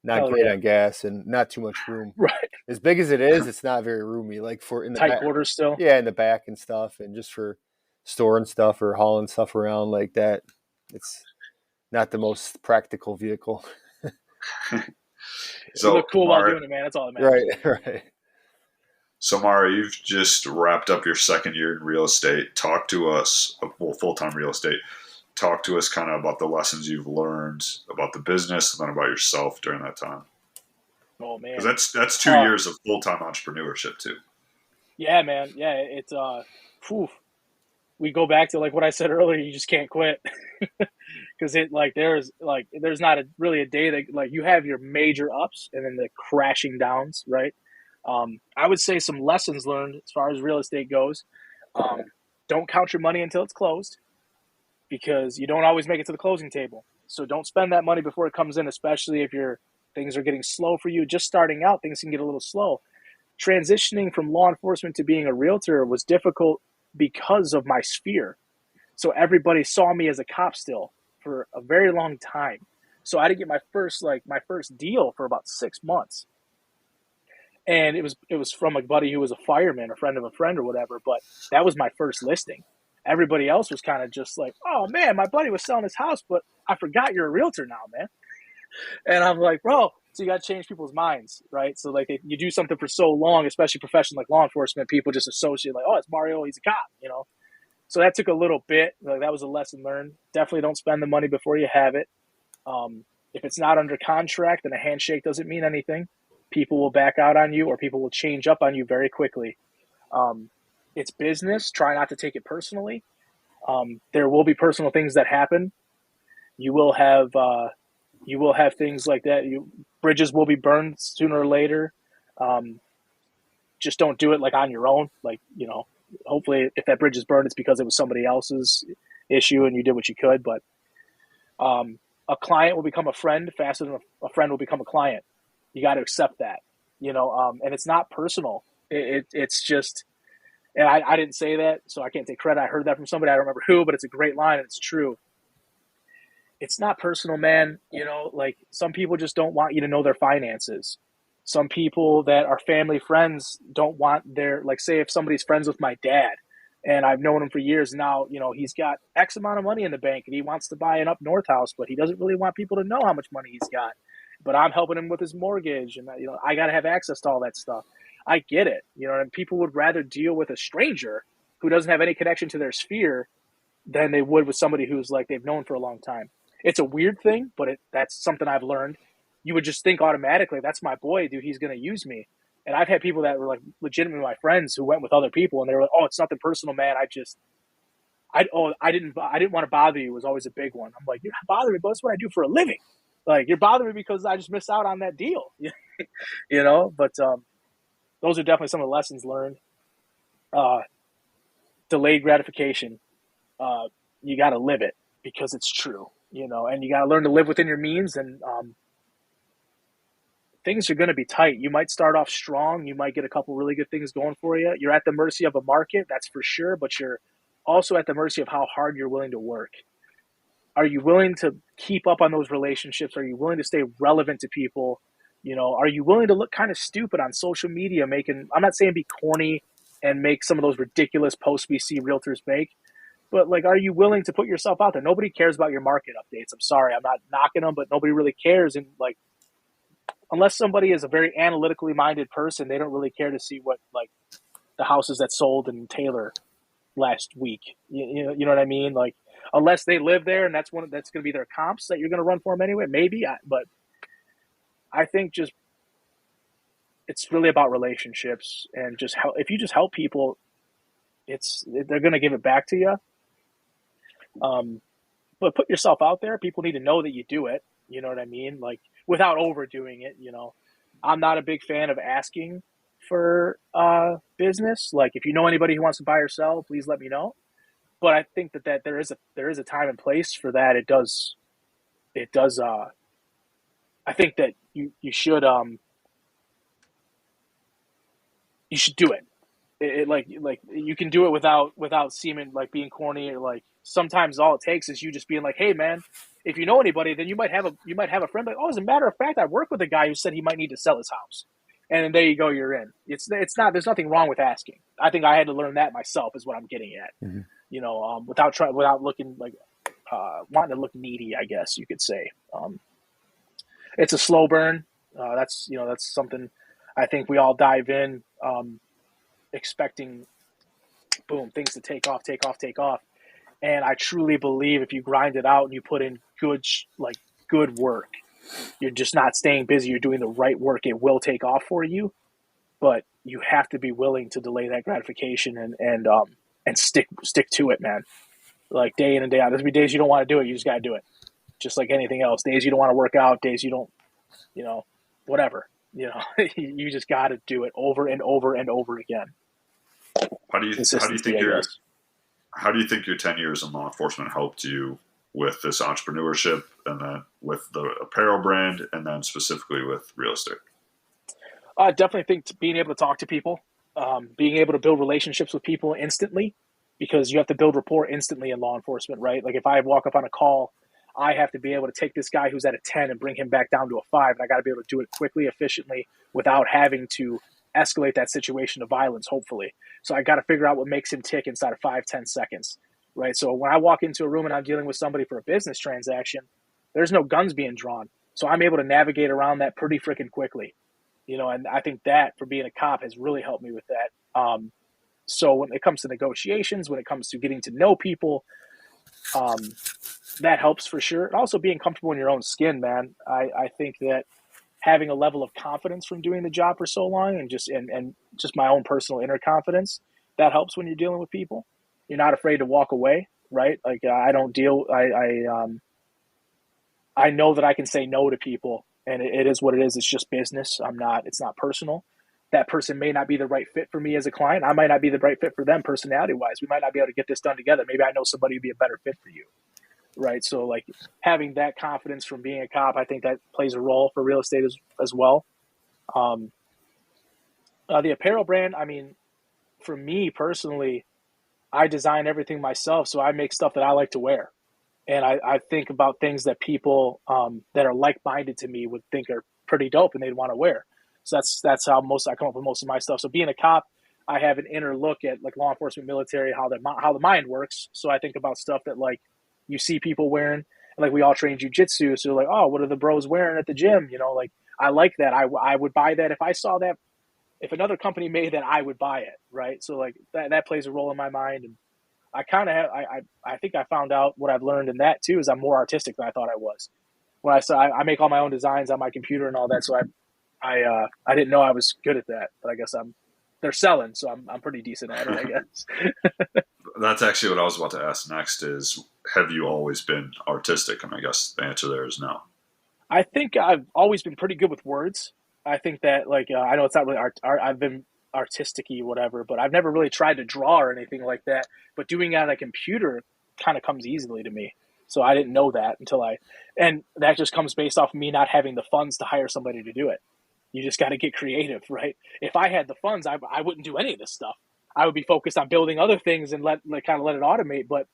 [SPEAKER 2] not
[SPEAKER 3] Hell
[SPEAKER 2] great
[SPEAKER 3] yeah.
[SPEAKER 2] on gas and not too much room.
[SPEAKER 3] Right.
[SPEAKER 2] As big as it is, it's not very roomy. Like for in the
[SPEAKER 3] Tight
[SPEAKER 2] back,
[SPEAKER 3] quarters still.
[SPEAKER 2] yeah, in the back and stuff, and just for storing stuff or hauling stuff around like that. It's not the most practical vehicle.
[SPEAKER 3] You
[SPEAKER 1] So
[SPEAKER 3] look cool while
[SPEAKER 1] Mario,
[SPEAKER 3] doing it, man. That's all that
[SPEAKER 2] Right,
[SPEAKER 3] matters.
[SPEAKER 2] right.
[SPEAKER 1] You've just wrapped up your second year in real estate. Talk to us, well, full time real estate. Talk to us kind of about the lessons you've learned about the business and then about yourself during that time.
[SPEAKER 3] Oh
[SPEAKER 1] Because
[SPEAKER 3] man.
[SPEAKER 1] that's 2 years of full time entrepreneurship too.
[SPEAKER 3] Yeah, man. Yeah, it's phew. We go back to like what I said earlier, you just can't quit. Because there's not really a day that like you have your major ups and then the crashing downs, right? I would say some lessons learned as far as real estate goes. Um, don't count your money until it's closed because you don't always make it to the closing table. So don't spend that money before it comes in, especially if your things are getting slow for you. Just starting out, things can get a little slow. Transitioning from law enforcement to being a realtor was difficult because of my sphere. So everybody saw me as a cop still for a very long time. So I didn't get my first deal for about 6 months, and it was from a buddy who was a fireman, a friend of a friend or whatever. But that was my first listing. Everybody else was kind of just like, "Oh man, my buddy was selling his house, but I forgot you're a realtor now, man." And I'm like, "Bro, so you got to change people's minds, right? So like, you do something for so long, especially profession like law enforcement, people just associate like, oh, it's Mario, he's a cop. So that took a little bit. Like that was a lesson learned. Definitely don't spend the money before you have it. If it's not under contract, then a handshake doesn't mean anything. People will back out on you, or people will change up on you very quickly. Um, it's business. Try not to take it personally. There will be personal things that happen. You will have things like that. Bridges will be burned sooner or later. Um, just don't do it like on your own. Like hopefully, if that bridge is burned, it's because it was somebody else's issue and you did what you could. But a client will become a friend faster than a friend will become a client. You got to accept that, and it's not personal. It's just, and I didn't say that, so I can't take credit. I heard that from somebody. I don't remember who, but it's a great line and it's true. It's not personal, man. Like some people just don't want you to know their finances. Some people that are family friends don't want like, say if somebody's friends with my dad and I've known him for years now, he's got X amount of money in the bank and he wants to buy an up north house, but he doesn't really want people to know how much money he's got. But I'm helping him with his mortgage and I got to have access to all that stuff. I get it. And people would rather deal with a stranger who doesn't have any connection to their sphere than they would with somebody who's like they've known for a long time. It's a weird thing, but that's something I've learned. You would just think automatically, that's my boy, dude. He's going to use me. And I've had people that were like legitimately my friends who went with other people, and they were like, "Oh, it's nothing personal, man. I didn't want to bother you." Was always a big one. I'm like, "You're not bothering me, but that's what I do for a living. Like, you're bothering me because I just missed out on that deal." But those are definitely some of the lessons learned. Delayed gratification. You got to live it because it's true, and you got to learn to live within your means. And things are going to be tight. You might start off strong. You might get a couple really good things going for you. You're at the mercy of a market, that's for sure, but you're also at the mercy of how hard you're willing to work. Are you willing to keep up on those relationships? Are you willing to stay relevant to people? Are you willing to look kind of stupid on social media I'm not saying be corny and make some of those ridiculous posts we see realtors make, but like, are you willing to put yourself out there? Nobody cares about your market updates. I'm sorry, I'm not knocking them, but nobody really cares. And like, unless somebody is a very analytically minded person, they don't really care to see what like the houses that sold in Taylor last week. You know what I mean? Like, unless they live there and that's going to be their comps that you're going to run for them anyway, maybe. But I think just it's really about relationships and just how if you just help people, they're going to give it back to you. But put yourself out there. People need to know that you do it. You know what I mean? Like without overdoing it. I'm not a big fan of asking for business. Like if you know anybody who wants to buy or sell, please let me know. But I think that there is a time and place for that. It does. I think that you should do it. Like you can do it without seeming like being corny, or like sometimes all it takes is you just being like, hey man, if you know anybody, then you might have a friend like, oh, as a matter of fact, I work with a guy who said he might need to sell his house, and then there you go, you're in. It's not, there's nothing wrong with asking. I think I had to learn that myself is what I'm getting at. Without looking like wanting to look needy, I guess you could say. It's a slow burn. That's something I think we all dive in expecting, boom, things to take off. And I truly believe if you grind it out and you put in good work, you're just not staying busy, you're doing the right work, it will take off for you. But you have to be willing to delay that gratification and stick to it, man. Like day in and day out. There's be days you don't want to do it, you just got to do it. Just like anything else. Days you don't want to work out, days you don't, whatever. You just got to do it over and over and over again.
[SPEAKER 1] How do you think your 10 years in law enforcement helped you with this entrepreneurship, and then with the apparel brand, and then specifically with real estate?
[SPEAKER 3] I definitely think being able to talk to people, being able to build relationships with people instantly, because you have to build rapport instantly in law enforcement, right? Like if I walk up on a call, I have to be able to take this guy who's at a 10 and bring him back down to a 5. And I got to be able to do it quickly, efficiently, without having to escalate that situation to violence, hopefully. So I got to figure out what makes him tick inside of 5-10 seconds, right? So when I walk into a room and I'm dealing with somebody for a business transaction, there's no guns being drawn. So I'm able to navigate around that pretty freaking quickly, and I think that for being a cop has really helped me with that. So when it comes to negotiations, when it comes to getting to know people, that helps for sure. And also being comfortable in your own skin, man. I think that having a level of confidence from doing the job for so long, and just my own personal inner confidence, that helps when you're dealing with people. You're not afraid to walk away, right? Like I know that I can say no to people, and it is what it is. It's just business. It's not personal. That person may not be the right fit for me as a client. I might not be the right fit for them personality wise. We might not be able to get this done together. Maybe I know somebody who'd be a better fit for you. Right. So like having that confidence from being a cop, I think that plays a role for real estate as well. The apparel brand, I mean, for me personally, I design everything myself. So I make stuff that I like to wear. And I think about things that people that are like-minded to me would think are pretty dope and they'd want to wear. So that's how I come up with most of my stuff. So being a cop, I have an inner look at like law enforcement, military, how the mind works. So I think about stuff that like you see people wearing, and like we all train jujitsu. So like, oh, what are the bros wearing at the gym? Like I like that. I would buy that if I saw that. If another company made that, I would buy it. Right. So like that plays a role in my mind. And I kind of have, I think I found out what I've learned in that too, is I'm more artistic than I thought I was. When I make all my own designs on my computer and all that. So I didn't know I was good at that, but I guess they're selling. So I'm pretty decent at it, I guess.
[SPEAKER 1] That's actually what I was about to ask next is, have you always been artistic? And I guess the answer there is no.
[SPEAKER 3] I think I've always been pretty good with words. I think that like, I know it's not really art. I've been artistic-y, whatever, but I've never really tried to draw or anything like that. But doing it on a computer kind of comes easily to me. So I didn't know that and that just comes based off of me not having the funds to hire somebody to do it. You just got to get creative, right? If I had the funds, I wouldn't do any of this stuff. I would be focused on building other things and let it automate. But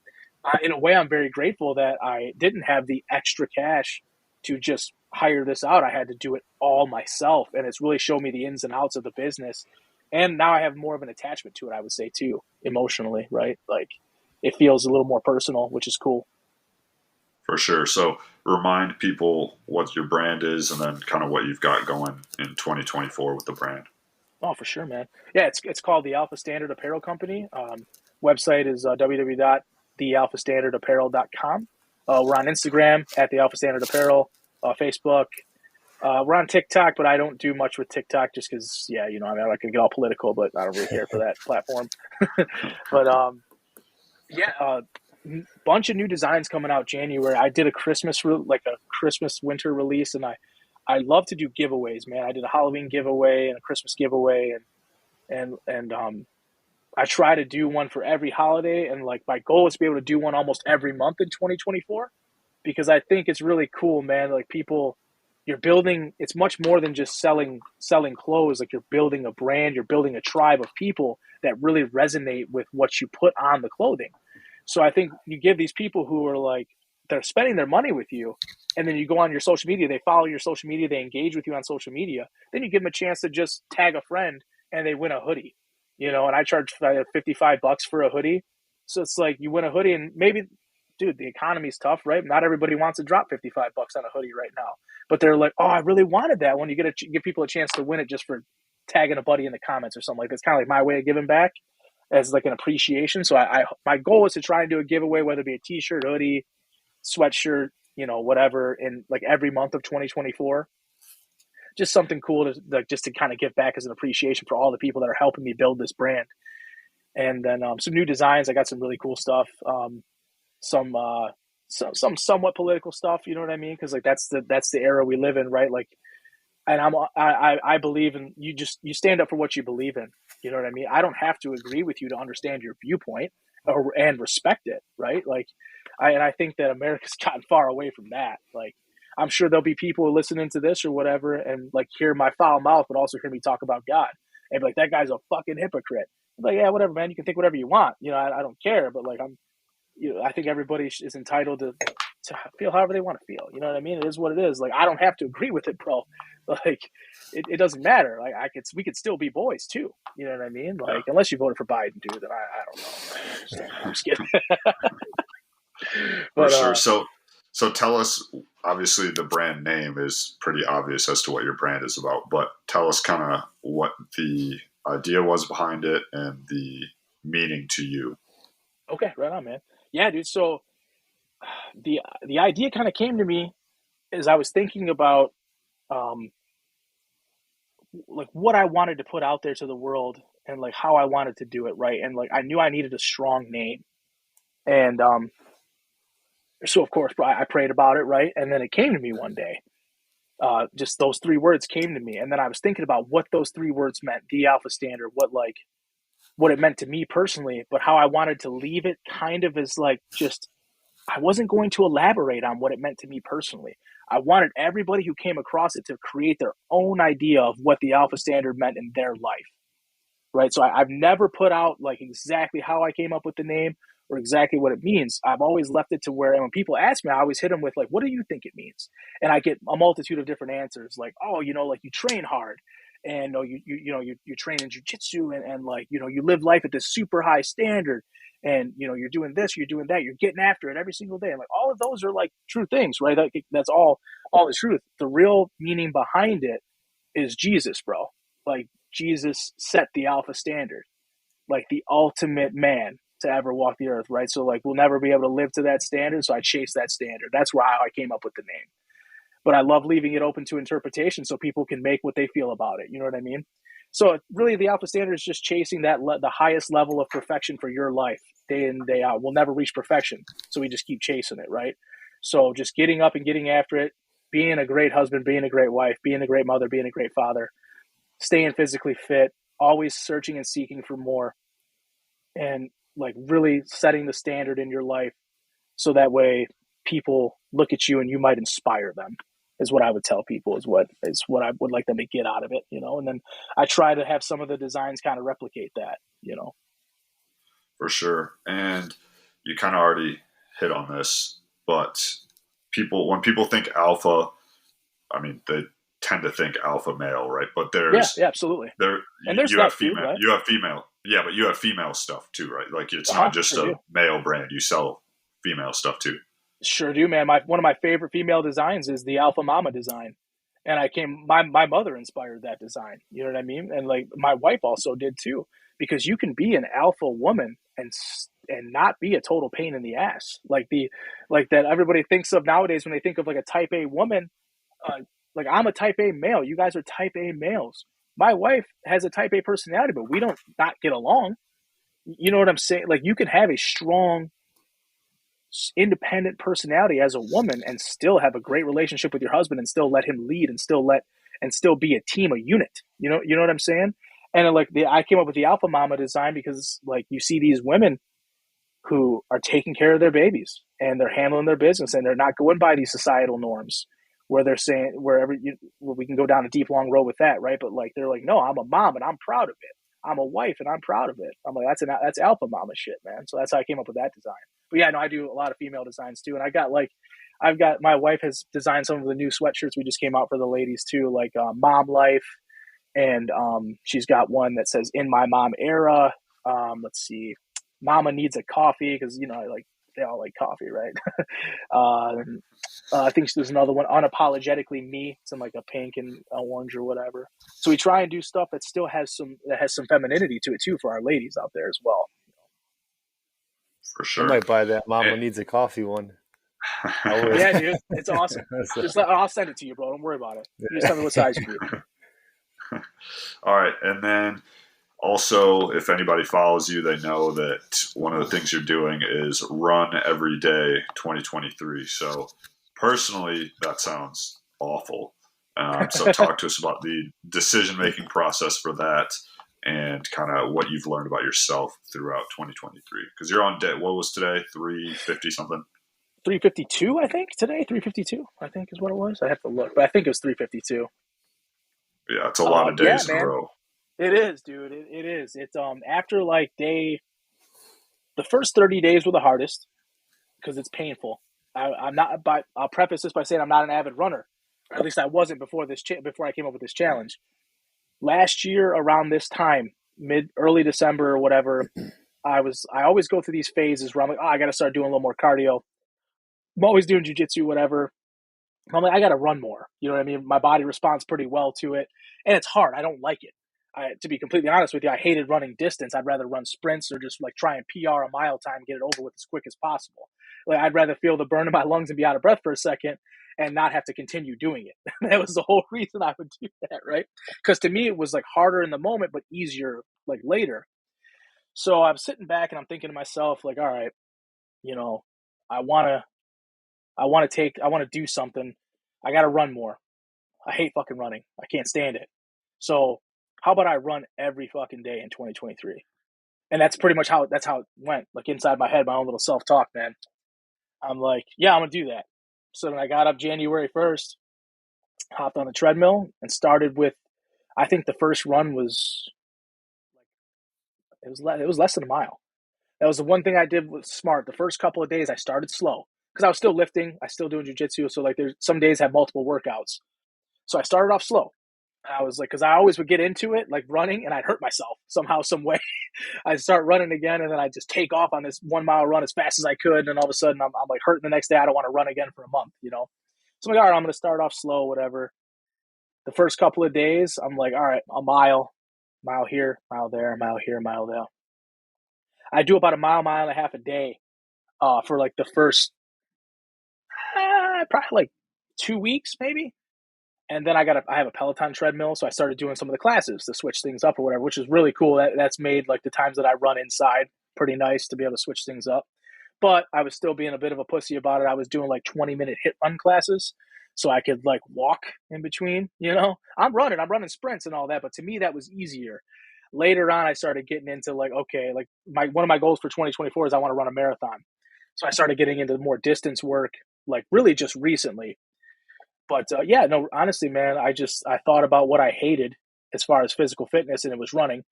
[SPEAKER 3] in a way, I'm very grateful that I didn't have the extra cash to just hire this out, I had to do it all myself, and it's really showed me the ins and outs of the business. And now I have more of an attachment to it, I would say too, emotionally, right? Like it feels a little more personal, which is cool.
[SPEAKER 1] For sure. So remind people what your brand is and then kind of what you've got going in 2024 with the brand.
[SPEAKER 3] Oh, for sure, man. Yeah, it's called the Alpha Standard Apparel Company. Website is www.thealphastandardapparel.com. We're on Instagram at the Alpha Standard Apparel, Facebook. We're on TikTok, but I don't do much with TikTok just because, yeah, you know, I mean, I'm not going to get all political, but I don't really care for that platform. But yeah, bunch of new designs coming out January. I did a like a Christmas winter release, and I love to do giveaways, man. I did a Halloween giveaway and a Christmas giveaway, and I try to do one for every holiday, and like my goal is to be able to do one almost every month in 2024 because I think it's really cool, man. Like people, you're building. It's much more than just selling clothes. Like you're building a brand. You're building a tribe of people that really resonate with what you put on the clothing. So I think you give these people who are like they're spending their money with you, and then you go on your social media, they follow your social media, they engage with you on social media. Then you give them a chance to just tag a friend, and they win a hoodie, you know. And I charge $55 for a hoodie, so it's like you win a hoodie, and maybe, dude, the economy's tough, right? Not everybody wants to drop $55 on a hoodie right now, but they're like, oh, I really wanted that one. You get to give people a chance to win it just for tagging a buddy in the comments or something like that. It's kind of like my way of giving back as like an appreciation. So I my goal is to try and do a giveaway, whether it be a t-shirt, hoodie, sweatshirt, you know, whatever, in like every month of 2024. Just something cool to like just to kind of give back as an appreciation for all the people that are helping me build this brand. And then some new designs. I got some really cool stuff. Some some somewhat political stuff. You know what I mean? Because like that's the era we live in, right? Like, and I believe in you stand up for what you believe in. You know what I mean? I don't have to agree with you to understand your viewpoint and respect it, right? Like, I think that America's gotten far away from that. Like, I'm sure there'll be people listening to this or whatever and like hear my foul mouth, but also hear me talk about God and be like, that guy's a fucking hypocrite. I'm like, yeah, whatever, man. You can think whatever you want. You know, I don't care. But like, I think everybody is entitled to feel however they want to feel. You know what I mean? It is what it is. Like, I don't have to agree with it, bro. Like, it doesn't matter. Like, we could still be boys too. You know what I mean? Like,
[SPEAKER 1] Yeah,
[SPEAKER 3] unless you voted for Biden, dude, then I don't know. I'm just kidding.
[SPEAKER 1] for
[SPEAKER 3] But
[SPEAKER 1] sure. So tell us. Obviously, the brand name is pretty obvious as to what your brand is about. But tell us kind of what the idea was behind it and the meaning to you.
[SPEAKER 3] okay, right on, man. Yeah, dude. So the idea kind of came to me as I was thinking about um like what I wanted to put out there to the world and like how I wanted to do it, right? And like I knew I needed a strong name. And so of course I prayed about it, right? And then it came to me one day. Just those three words came to me, and then I was thinking about what those three words meant: the Alpha Standard, what it meant to me personally, but how I wanted to leave it kind of as like just I wasn't going to elaborate on what it meant to me personally. I wanted everybody who came across it to create their own idea of what the Alpha Standard meant in their life, right? So I've never put out like exactly how I came up with the name or exactly what it means. I've always left it to where, and when people ask me, I always hit them with like, "What do you think it means?" And I get a multitude of different answers, like, "Oh, you know, like you train hard, and oh, you train in jujitsu, and like you live life at this super high standard." And you're doing this, you're doing that, you're getting after it every single day. And like all of those are like true things, right? That's all the truth. The real meaning behind it is Jesus, bro. Like Jesus set the alpha standard, like the ultimate man to ever walk the earth, right? So like we'll never be able to live to that standard. So I chase that standard. That's where I came up with the name. But I love leaving it open to interpretation so people can make what they feel about it. You know what I mean? So really, the alpha standard is just chasing the highest level of perfection for your life, day in day out. We'll never reach perfection, so we just keep chasing it, right? So just getting up and getting after it, being a great husband, being a great wife, being a great mother, being a great father, staying physically fit, always searching and seeking for more, and like really setting the standard in your life so that way people look at you and you might inspire them is what I would tell people is what I would like them to get out of it, and then I try to have some of the designs kind of replicate that.
[SPEAKER 1] For sure. And you kind of already hit on this, but when people think alpha, I mean, they tend to think alpha male, right? But
[SPEAKER 3] Yeah, yeah, absolutely.
[SPEAKER 1] there
[SPEAKER 3] And there's
[SPEAKER 1] you have
[SPEAKER 3] that too,
[SPEAKER 1] female,
[SPEAKER 3] right?
[SPEAKER 1] yeah, but you have female stuff too, right? Like it's not just
[SPEAKER 3] Sure
[SPEAKER 1] a
[SPEAKER 3] do.
[SPEAKER 1] male brand. You sell female stuff too.
[SPEAKER 3] Sure do, man. One of my favorite female designs is the Alpha Mama design. And my mother inspired that design. You know what I mean? And like my wife also did too, because you can be an alpha woman and not be a total pain in the ass. Like that everybody thinks of nowadays when they think of like a type A woman, uh, like I'm a type A male. You guys are type A males. My wife has a type A personality, but we don't not get along. You know what I'm saying? Like you can have a strong independent personality as a woman and still have a great relationship with your husband and still let him lead and still be a team, a unit. You know what I'm saying? And like I came up with the Alpha Mama design because like you see these women who are taking care of their babies and they're handling their business and they're not going by these societal norms where they're saying well, we can go down a deep long road with that, right? But like they're like, no, I'm a mom and I'm proud of it. I'm a wife and I'm proud of it. I'm like, that's Alpha Mama shit, man. So that's how I came up with that design. But yeah, no, I do a lot of female designs too, and I've got my wife has designed some of the new sweatshirts we just came out for the ladies too, like Mom Life, and she's got one that says In My Mom Era. Let's see, Mama Needs a Coffee because like they all like coffee, right? I think there's another one, Unapologetically Me. It's in like a pink and orange or whatever. So we try and do stuff that still has some femininity to it too for our ladies out there as well.
[SPEAKER 1] For
[SPEAKER 2] I
[SPEAKER 1] sure.
[SPEAKER 2] might buy that Mama
[SPEAKER 1] And,
[SPEAKER 2] Needs a Coffee one.
[SPEAKER 3] Yeah, dude, it's awesome.
[SPEAKER 2] So,
[SPEAKER 3] I'll send it to you, bro. Don't worry about it. You just tell me what size you need.
[SPEAKER 1] all right, and then also, if anybody follows you, they know that one of the things you're doing is run every day 2023. So, personally, that sounds awful. So, talk to us about the decision making process for that and kind of what you've learned about yourself throughout 2023. Because you're on day, what was today? 350 something?
[SPEAKER 3] 352, I think today. 352, I think is what it was. I have to look, but I think it was 352.
[SPEAKER 1] Yeah, it's a lot of
[SPEAKER 3] Yeah,
[SPEAKER 1] days in a
[SPEAKER 3] man,
[SPEAKER 1] row.
[SPEAKER 3] it is, dude. It is. It's after like the first 30 days were the hardest because it's painful. I'm not, but I'll preface this by saying I'm not an avid runner. Or at least I wasn't before before I came up with this challenge. Last year around this time, early December or whatever, I always go through these phases where I'm like, oh, I got to start doing a little more cardio. I'm always doing jujitsu, whatever. I'm like, I got to run more. You know what I mean? My body responds pretty well to it, and it's hard. I don't like it. To be completely honest with you, I hated running distance. I'd rather run sprints or just like try and PR a mile time, get it over with as quick as possible. Like I'd rather feel the burn in my lungs and be out of breath for a second and not have to continue doing it. That was the whole reason I would do that, right? Because to me, it was like harder in the moment, but easier like later. So I'm sitting back and I'm thinking to myself, like, all right, you know, I want to I want to do something. I got to run more. I hate fucking running. I can't stand it. So how about I run every fucking day in 2023? And that's pretty much how it went. Like inside my head, my own little self talk, man. I'm like, yeah, I'm gonna do that. So then I got up January 1st, hopped on the treadmill, and started with. I think the first run was it was less than a mile. That was the one thing I did was smart. The first couple of days I started slow because I was still lifting, I still doing jujitsu. So like there's some days have multiple workouts. So I started off slow. I was like, because I always would get into it, like running, and I'd hurt myself somehow, some way. I'd start running again, and then I'd just take off on this 1 mile run as fast as I could. And all of a sudden, I'm like hurting the next day. I don't want to run again for a month, you know? So I'm like, all right, I'm going to start off slow, whatever. The first couple of days, I'm like, all right, a mile here, mile there, mile here, mile there. I do about a mile and a half a day for like the first probably like 2 weeks, maybe. And then I have a Peloton treadmill, so I started doing some of the classes to switch things up or whatever, which is really cool. That's made like the times that I run inside pretty nice to be able to switch things up. But I was still being a bit of a pussy about it. I was doing like 20-minute hit run classes, so I could like walk in between. You know, I'm running sprints and all that, but to me that was easier. Later on, I started getting into like, okay, like one of my goals for 2024 is I want to run a marathon. So I started getting into more distance work, like really just recently. But yeah, no, honestly, man, I thought about what I hated as far as physical fitness, and it was running.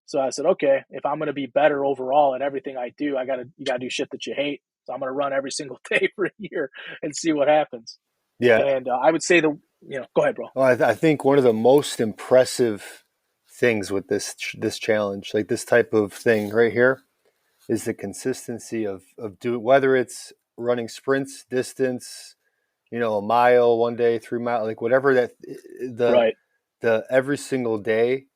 [SPEAKER 3] So I said, okay, if I'm going to be better overall at everything I do, you gotta do shit that you hate. So I'm going to run every single day for a year and see what happens.
[SPEAKER 2] yeah,
[SPEAKER 3] And I would say Go ahead, bro.
[SPEAKER 2] Well, I think one of the most impressive things with this challenge, like this type of thing right here, is the consistency of do whether it's running sprints, distance, a mile one day, 3 mile, like whatever that the
[SPEAKER 3] Right,
[SPEAKER 2] the every single day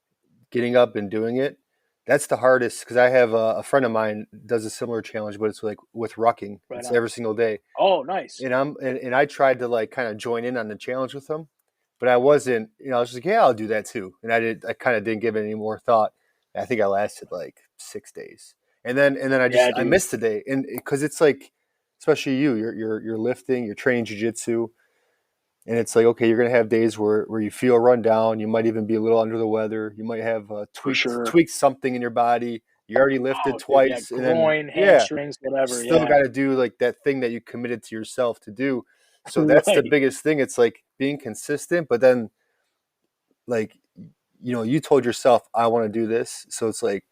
[SPEAKER 2] getting up and doing it. That's the hardest because I have a friend of mine does a similar challenge, but it's like with rucking.
[SPEAKER 3] right
[SPEAKER 2] It's
[SPEAKER 3] on.
[SPEAKER 2] every single day,
[SPEAKER 3] Oh, nice.
[SPEAKER 2] and I tried to like kind of join in on the challenge with him, but I wasn't. I was just like, yeah, I'll do that too, and I kind of didn't give it any more thought. I think I lasted like 6 days, and then
[SPEAKER 3] Yeah,
[SPEAKER 2] I
[SPEAKER 3] dude,
[SPEAKER 2] missed a day, and because it's like, especially you're lifting, you're training jujitsu, and it's like, okay, you're gonna have days where you feel run down. You might even be a little under the weather. You might have
[SPEAKER 3] for
[SPEAKER 2] tweaked
[SPEAKER 3] sure.
[SPEAKER 2] tweaked something in your body. You already lifted
[SPEAKER 3] Oh, dude, yeah,
[SPEAKER 2] twice, and then
[SPEAKER 3] groin,
[SPEAKER 2] yeah,
[SPEAKER 3] hamstrings, whatever.
[SPEAKER 2] still
[SPEAKER 3] Yeah,
[SPEAKER 2] got to do like that thing that you committed to yourself to do. So that's the
[SPEAKER 3] right,
[SPEAKER 2] biggest thing. It's like being consistent, but then like you told yourself I want to do this, so it's like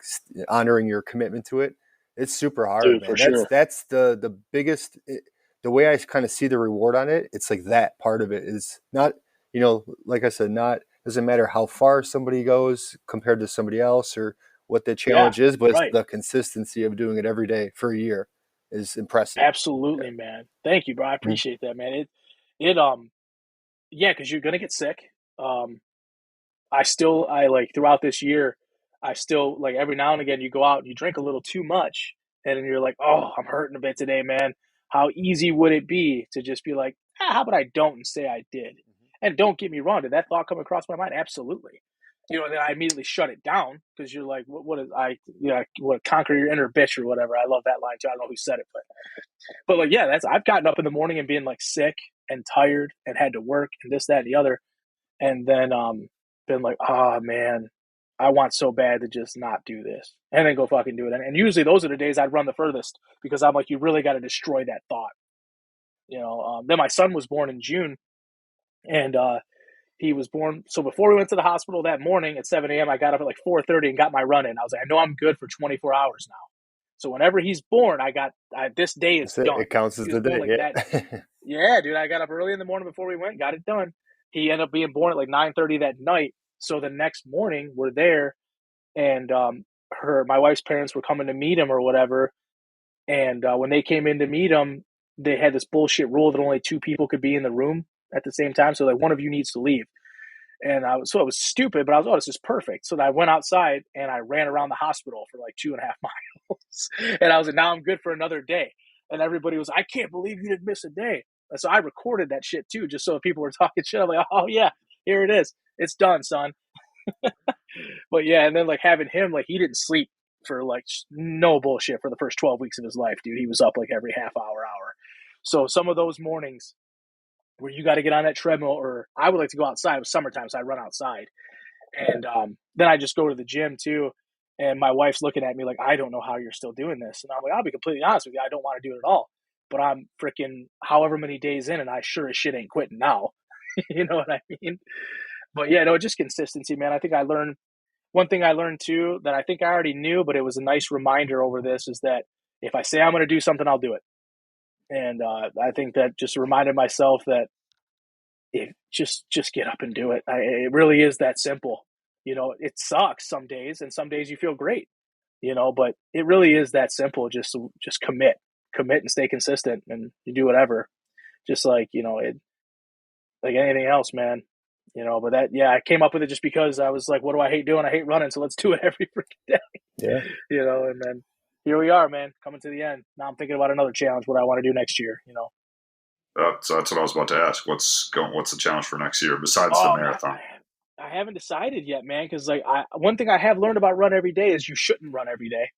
[SPEAKER 2] honoring your commitment to it. It's super hard,
[SPEAKER 3] dude, for
[SPEAKER 2] man. that's
[SPEAKER 3] sure.
[SPEAKER 2] that's the biggest the way I kind of see the reward on it. It's like that part of it is not, like I said, not doesn't matter how far somebody goes compared to somebody else or what the
[SPEAKER 3] Yeah,
[SPEAKER 2] challenge is, but it's
[SPEAKER 3] right.
[SPEAKER 2] the consistency of doing it every day for a year is impressive.
[SPEAKER 3] Absolutely, man. Thank you, bro. I
[SPEAKER 2] Yeah.
[SPEAKER 3] appreciate that, man. It, yeah, because you're gonna get sick. Um, I like throughout this year, I still like every now and again you go out and you drink a little too much, and then you're like, oh, I'm hurting a bit today, man. How easy would it be to just be like, how about I don't and say I did? And don't get me wrong, did that thought come across my mind? Absolutely. And then I immediately shut it down because you're like, what is I, what conquer your inner bitch or whatever. I love that line too. I don't know who said it, but like, yeah, I've gotten up in the morning and being like sick and tired and had to work and this, that, and the other, and then been like, oh man, I want so bad to just not do this and then go fucking do it. And usually those are the days I'd run the furthest because I'm like, you really got to destroy that thought. Then my son was born in June, and he was born. So before we went to the hospital that morning at 7 a.m., I got up at like 4:30 and got my run in. I was like, I know I'm good for 24 hours now. So whenever he's born, this day is
[SPEAKER 2] That's it.
[SPEAKER 3] done.
[SPEAKER 2] It counts as
[SPEAKER 3] He was
[SPEAKER 2] the
[SPEAKER 3] born
[SPEAKER 2] day.
[SPEAKER 3] like that.
[SPEAKER 2] Yeah.
[SPEAKER 3] Yeah, dude, I got up early in the morning before we went, got it done. He ended up being born at like 9:30 that night. So the next morning, we're there, and my wife's parents were coming to meet him or whatever. And when they came in to meet him, they had this bullshit rule that only two people could be in the room at the same time. So like one of you needs to leave. And it was stupid, but I was, oh, this is perfect. So I went outside and I ran around the hospital for like 2.5 miles. And I was like, now I'm good for another day. And everybody was, I can't believe you didn't miss a day. And so I recorded that shit too, just so if people were talking shit. I'm like, oh yeah, here it is. It's done, son. But yeah, and then like having him, like he didn't sleep for like no bullshit for the first 12 weeks of his life, dude. He was up like every half hour. So some of those mornings where you got to get on that treadmill, or I would like to go outside. It was summertime, so I run outside. And then I just go to the gym too. And my wife's looking at me like, I don't know how you're still doing this. And I'm like, I'll be completely honest with you. I don't want to do it at all. But I'm freaking however many days in, and I sure as shit ain't quitting now. You know what I mean? But yeah, no, just consistency, man. I think I learned one thing I learned too that I think I already knew, but it was a nice reminder over this is that if I say I'm going to do something, I'll do it. And I think that just reminded myself that just get up and do it. It really is that simple. It sucks some days, and some days you feel great. But it really is that simple. Just commit, and stay consistent, and you do whatever. Just like like anything else, man. But yeah, I came up with it just because I was like, what do I hate doing? I hate running, so let's do it every freaking day.
[SPEAKER 2] Yeah.
[SPEAKER 3] And then here we are, man, coming to the end. Now I'm thinking about another challenge, what I want to do next year.
[SPEAKER 1] So that's what I was about to ask. What's the challenge for next year besides the
[SPEAKER 3] Oh man,
[SPEAKER 1] marathon?
[SPEAKER 3] I haven't decided yet, man. Because like one thing I have learned about run every day is you shouldn't run every day.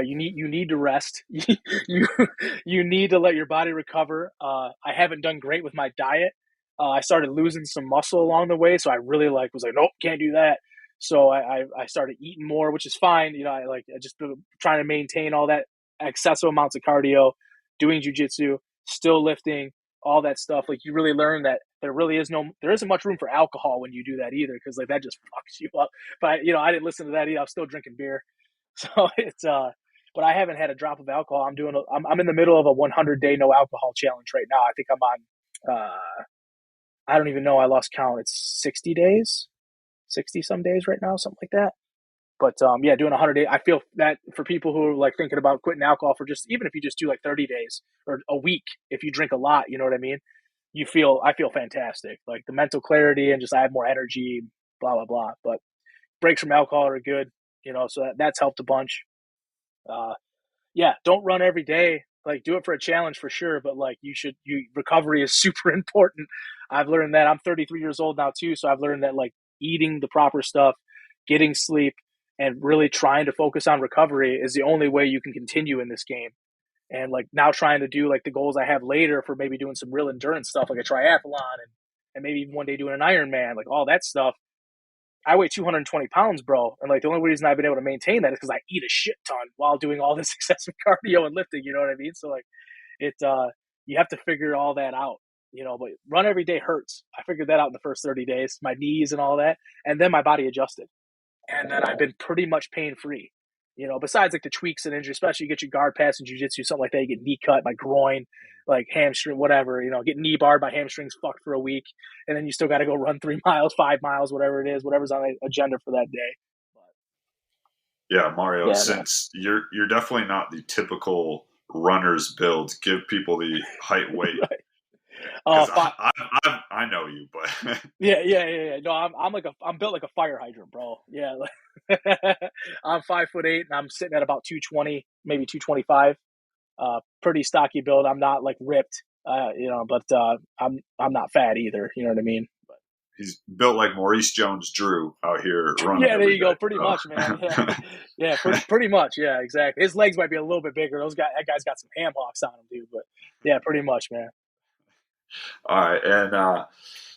[SPEAKER 3] You need to rest. You need to let your body recover. I haven't done great with my diet. I started losing some muscle along the way, so I really was like, nope, can't do that. So I started eating more, which is fine. I just been trying to maintain all that excessive amounts of cardio, doing jujitsu, still lifting, all that stuff. Like you really learn that there isn't much room for alcohol when you do that either, because like that just fucks you up. But I didn't listen to that either. I was still drinking beer. So it's but I haven't had a drop of alcohol. I'm in the middle of a 100-day no alcohol challenge right now. I think I'm on I don't even know. I lost count. It's 60 days, 60 some days right now, something like that. But yeah, doing 100 days, I feel that for people who are like thinking about quitting alcohol for just even if you just do like 30 days or a week, if you drink a lot, you know what I mean? I feel fantastic. Like the mental clarity and just I have more energy, blah blah blah. But breaks from alcohol are good, so that's helped a bunch. Uh, yeah, don't run every day. Like do it for a challenge for sure, but like recovery is super important. I've learned that. I'm 33 years old now too, so I've learned that like eating the proper stuff, getting sleep, and really trying to focus on recovery is the only way you can continue in this game. And like now trying to do like the goals I have later for maybe doing some real endurance stuff like a triathlon and maybe even one day doing an Ironman, like all that stuff. I weigh 220 pounds, bro. And like the only reason I've been able to maintain that is because I eat a shit ton while doing all this excessive cardio and lifting. You know what I mean? So like you have to figure all that out, but run every day hurts. I figured that out in the first 30 days, my knees and all that. And then my body adjusted. And then I've been pretty much pain free. Besides like the tweaks and injuries, especially you get your guard pass and jiu-jitsu, something like that, you get knee cut, my groin, like hamstring, whatever, get knee barred, my hamstrings fucked for a week. And then you still got to go run 3 miles, 5 miles, whatever it is, whatever's on the agenda for that day.
[SPEAKER 1] Yeah, Mario,
[SPEAKER 3] Yeah,
[SPEAKER 1] since you're definitely not the typical runner's build, give people the height weight.
[SPEAKER 3] Right.
[SPEAKER 1] Because I know you, but
[SPEAKER 3] yeah. No, I'm built like a fire hydrant, bro. Yeah, I'm 5'8" and I'm sitting at about 220, maybe 225. Pretty stocky build. I'm not like ripped, but I'm not fat either. You know what I mean?
[SPEAKER 1] he's built like Maurice Jones-Drew out here running.
[SPEAKER 3] Yeah, there you go.
[SPEAKER 1] Day,
[SPEAKER 3] pretty much, man. Yeah, yeah, pretty much. Yeah, exactly. His legs might be a little bit bigger. That guy's got some ham hocks on him, dude. But yeah, pretty much, man.
[SPEAKER 1] All right, and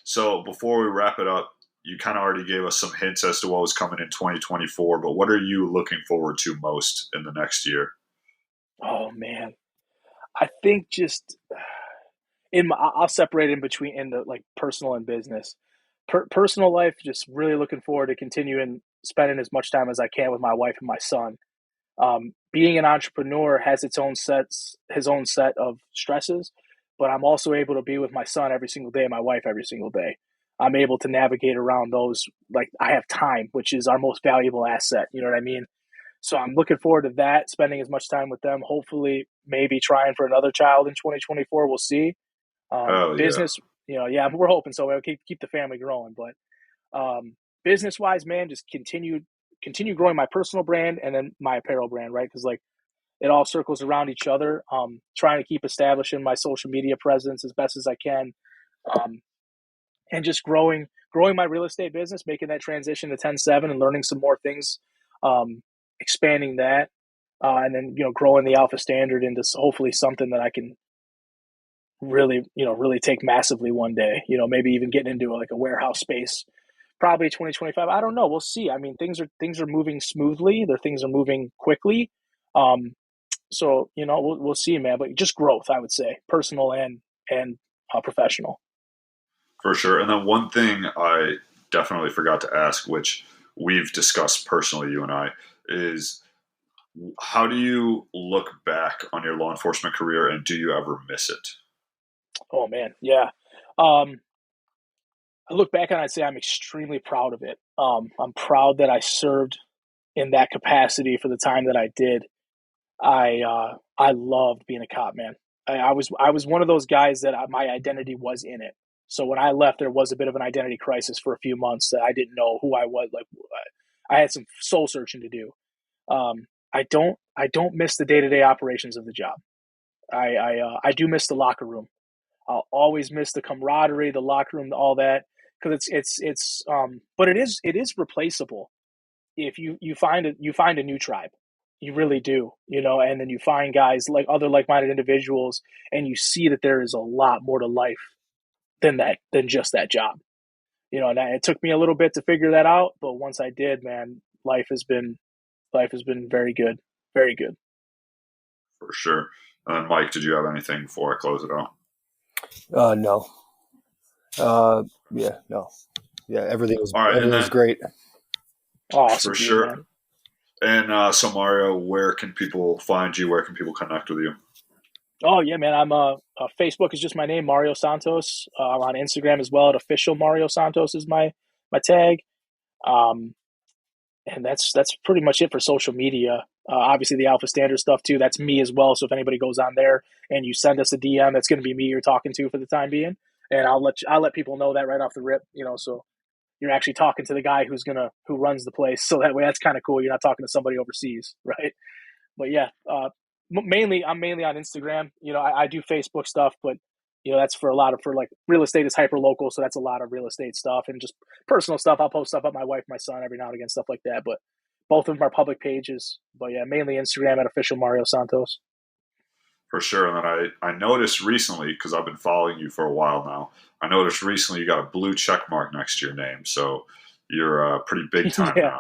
[SPEAKER 1] so before we wrap it up, you kind of already gave us some hints as to what was coming in 2024. But what are you looking forward to most in the next year?
[SPEAKER 3] Oh man, I think just I'll separate in between in the like personal and business. Personal life, just really looking forward to continuing spending as much time as I can with my wife and my son. Being an entrepreneur has his own set of stresses, but I'm also able to be with my son every single day and my wife every single day. I'm able to navigate around those. Like I have time, which is our most valuable asset. You know what I mean? So I'm looking forward to that, spending as much time with them. Hopefully, maybe trying for another child in 2024. We'll see.
[SPEAKER 1] Oh yeah,
[SPEAKER 3] Business, yeah, we're hoping so. We'll keep the family growing, but business wise, man, just continue growing my personal brand and then my apparel brand, right? Because like it all circles around each other. Trying to keep establishing my social media presence as best as I can, um, and just growing my real estate business, making that transition to 10/7 and learning some more things, expanding that, and then growing the Alpha Standard into hopefully something that I can really take massively one day. Maybe even getting into like a warehouse space. Probably 2025. I don't know. We'll see. I mean, things are moving smoothly. Things are moving quickly. So we'll see, man. But just growth, I would say, personal and professional.
[SPEAKER 1] for sure. And then one thing I definitely forgot to ask, which we've discussed personally, you and I, is how do you look back on your law enforcement career and do you ever miss it?
[SPEAKER 3] Oh man, yeah. Um, I look back and I'd say I'm extremely proud of it. I'm proud that I served in that capacity for the time that I did. I loved being a cop, man. I was one of those guys that my identity was in it. So when I left, there was a bit of an identity crisis for a few months that I didn't know who I was. Like I had some soul searching to do. I don't miss the day to day operations of the job. I do miss the locker room. I'll always miss the camaraderie, the locker room, all that because but it is replaceable if you find a new tribe. You really do, and then you find guys like other like-minded individuals and you see that there is a lot more to life than just that job. And it took me a little bit to figure that out, but once I did, man, life has been very good. Very good.
[SPEAKER 1] For sure. And Mike, did you have anything before I close it out?
[SPEAKER 2] No. Yeah, no. Yeah, everything was
[SPEAKER 1] All right,
[SPEAKER 2] everything was great.
[SPEAKER 3] Awesome,
[SPEAKER 1] for sure.
[SPEAKER 3] man.
[SPEAKER 1] And so Mario, where can people find you? Where can people connect with you?
[SPEAKER 3] Oh yeah, man. I'm Facebook is just my name, Mario Santos. I'm on Instagram as well. At official Mario Santos is my tag. Um, and that's pretty much it for social media. Obviously, the Alpha Standard stuff too. That's me as well. So if anybody goes on there and you send us a DM, that's going to be me you're talking to for the time being, and I'll let people know that right off the rip. So you're actually talking to the guy who runs the place. So that way, that's kind of cool. You're not talking to somebody overseas, right? But yeah, I'm mainly on Instagram. I do Facebook stuff, but that's for like real estate is hyper local, so that's a lot of real estate stuff and just personal stuff. I'll post stuff about my wife, my son every now and again, stuff like that. But both of them are public pages. But yeah, mainly Instagram at official Mario Santos.
[SPEAKER 1] For sure. And then I noticed recently, because I've been following you for a while now, I noticed recently you got a blue check mark next to your name. So you're pretty big time
[SPEAKER 3] Yeah,
[SPEAKER 1] now.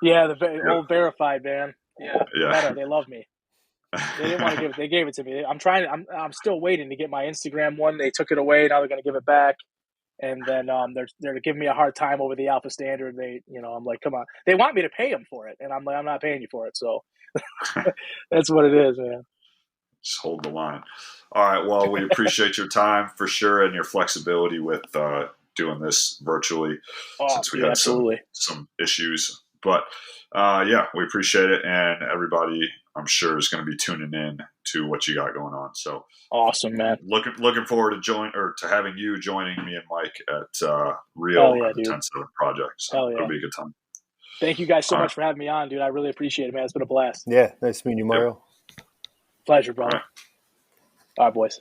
[SPEAKER 3] yeah, old
[SPEAKER 1] Yeah.
[SPEAKER 3] verified man. Yeah, Meta,
[SPEAKER 1] Yeah.
[SPEAKER 3] they love me. They didn't want to give it. They gave it to me. I'm still waiting to get my Instagram one. They took it away. Now they're going to give it back. And then they're giving me a hard time over the Alpha Standard. I'm like, come on. They want me to pay them for it, and I'm like, I'm not paying you for it. So that's what it is, man.
[SPEAKER 1] Just hold the line. All right. Well, we appreciate your time for sure and your flexibility with doing this virtually
[SPEAKER 3] Oh
[SPEAKER 1] since we
[SPEAKER 3] yeah,
[SPEAKER 1] had
[SPEAKER 3] absolutely.
[SPEAKER 1] some issues. But yeah, we appreciate it, and everybody I'm sure is going to be tuning in to what you got going on. So
[SPEAKER 3] Awesome, man.
[SPEAKER 1] looking forward to having you joining me and Mike at
[SPEAKER 3] Hell
[SPEAKER 1] Rio
[SPEAKER 3] yeah,
[SPEAKER 1] and the
[SPEAKER 3] dude.
[SPEAKER 1] 10-7 project. So
[SPEAKER 3] Hell
[SPEAKER 1] it'll
[SPEAKER 3] yeah.
[SPEAKER 1] be a good time.
[SPEAKER 3] Thank you guys so
[SPEAKER 1] All right.
[SPEAKER 3] much for having me on, dude. I really appreciate it, man. It's been a blast.
[SPEAKER 2] Yeah, nice meeting you,
[SPEAKER 1] Yep.
[SPEAKER 2] Mario.
[SPEAKER 3] Pleasure,
[SPEAKER 1] All
[SPEAKER 3] brother.
[SPEAKER 1] right.
[SPEAKER 3] All right, boys.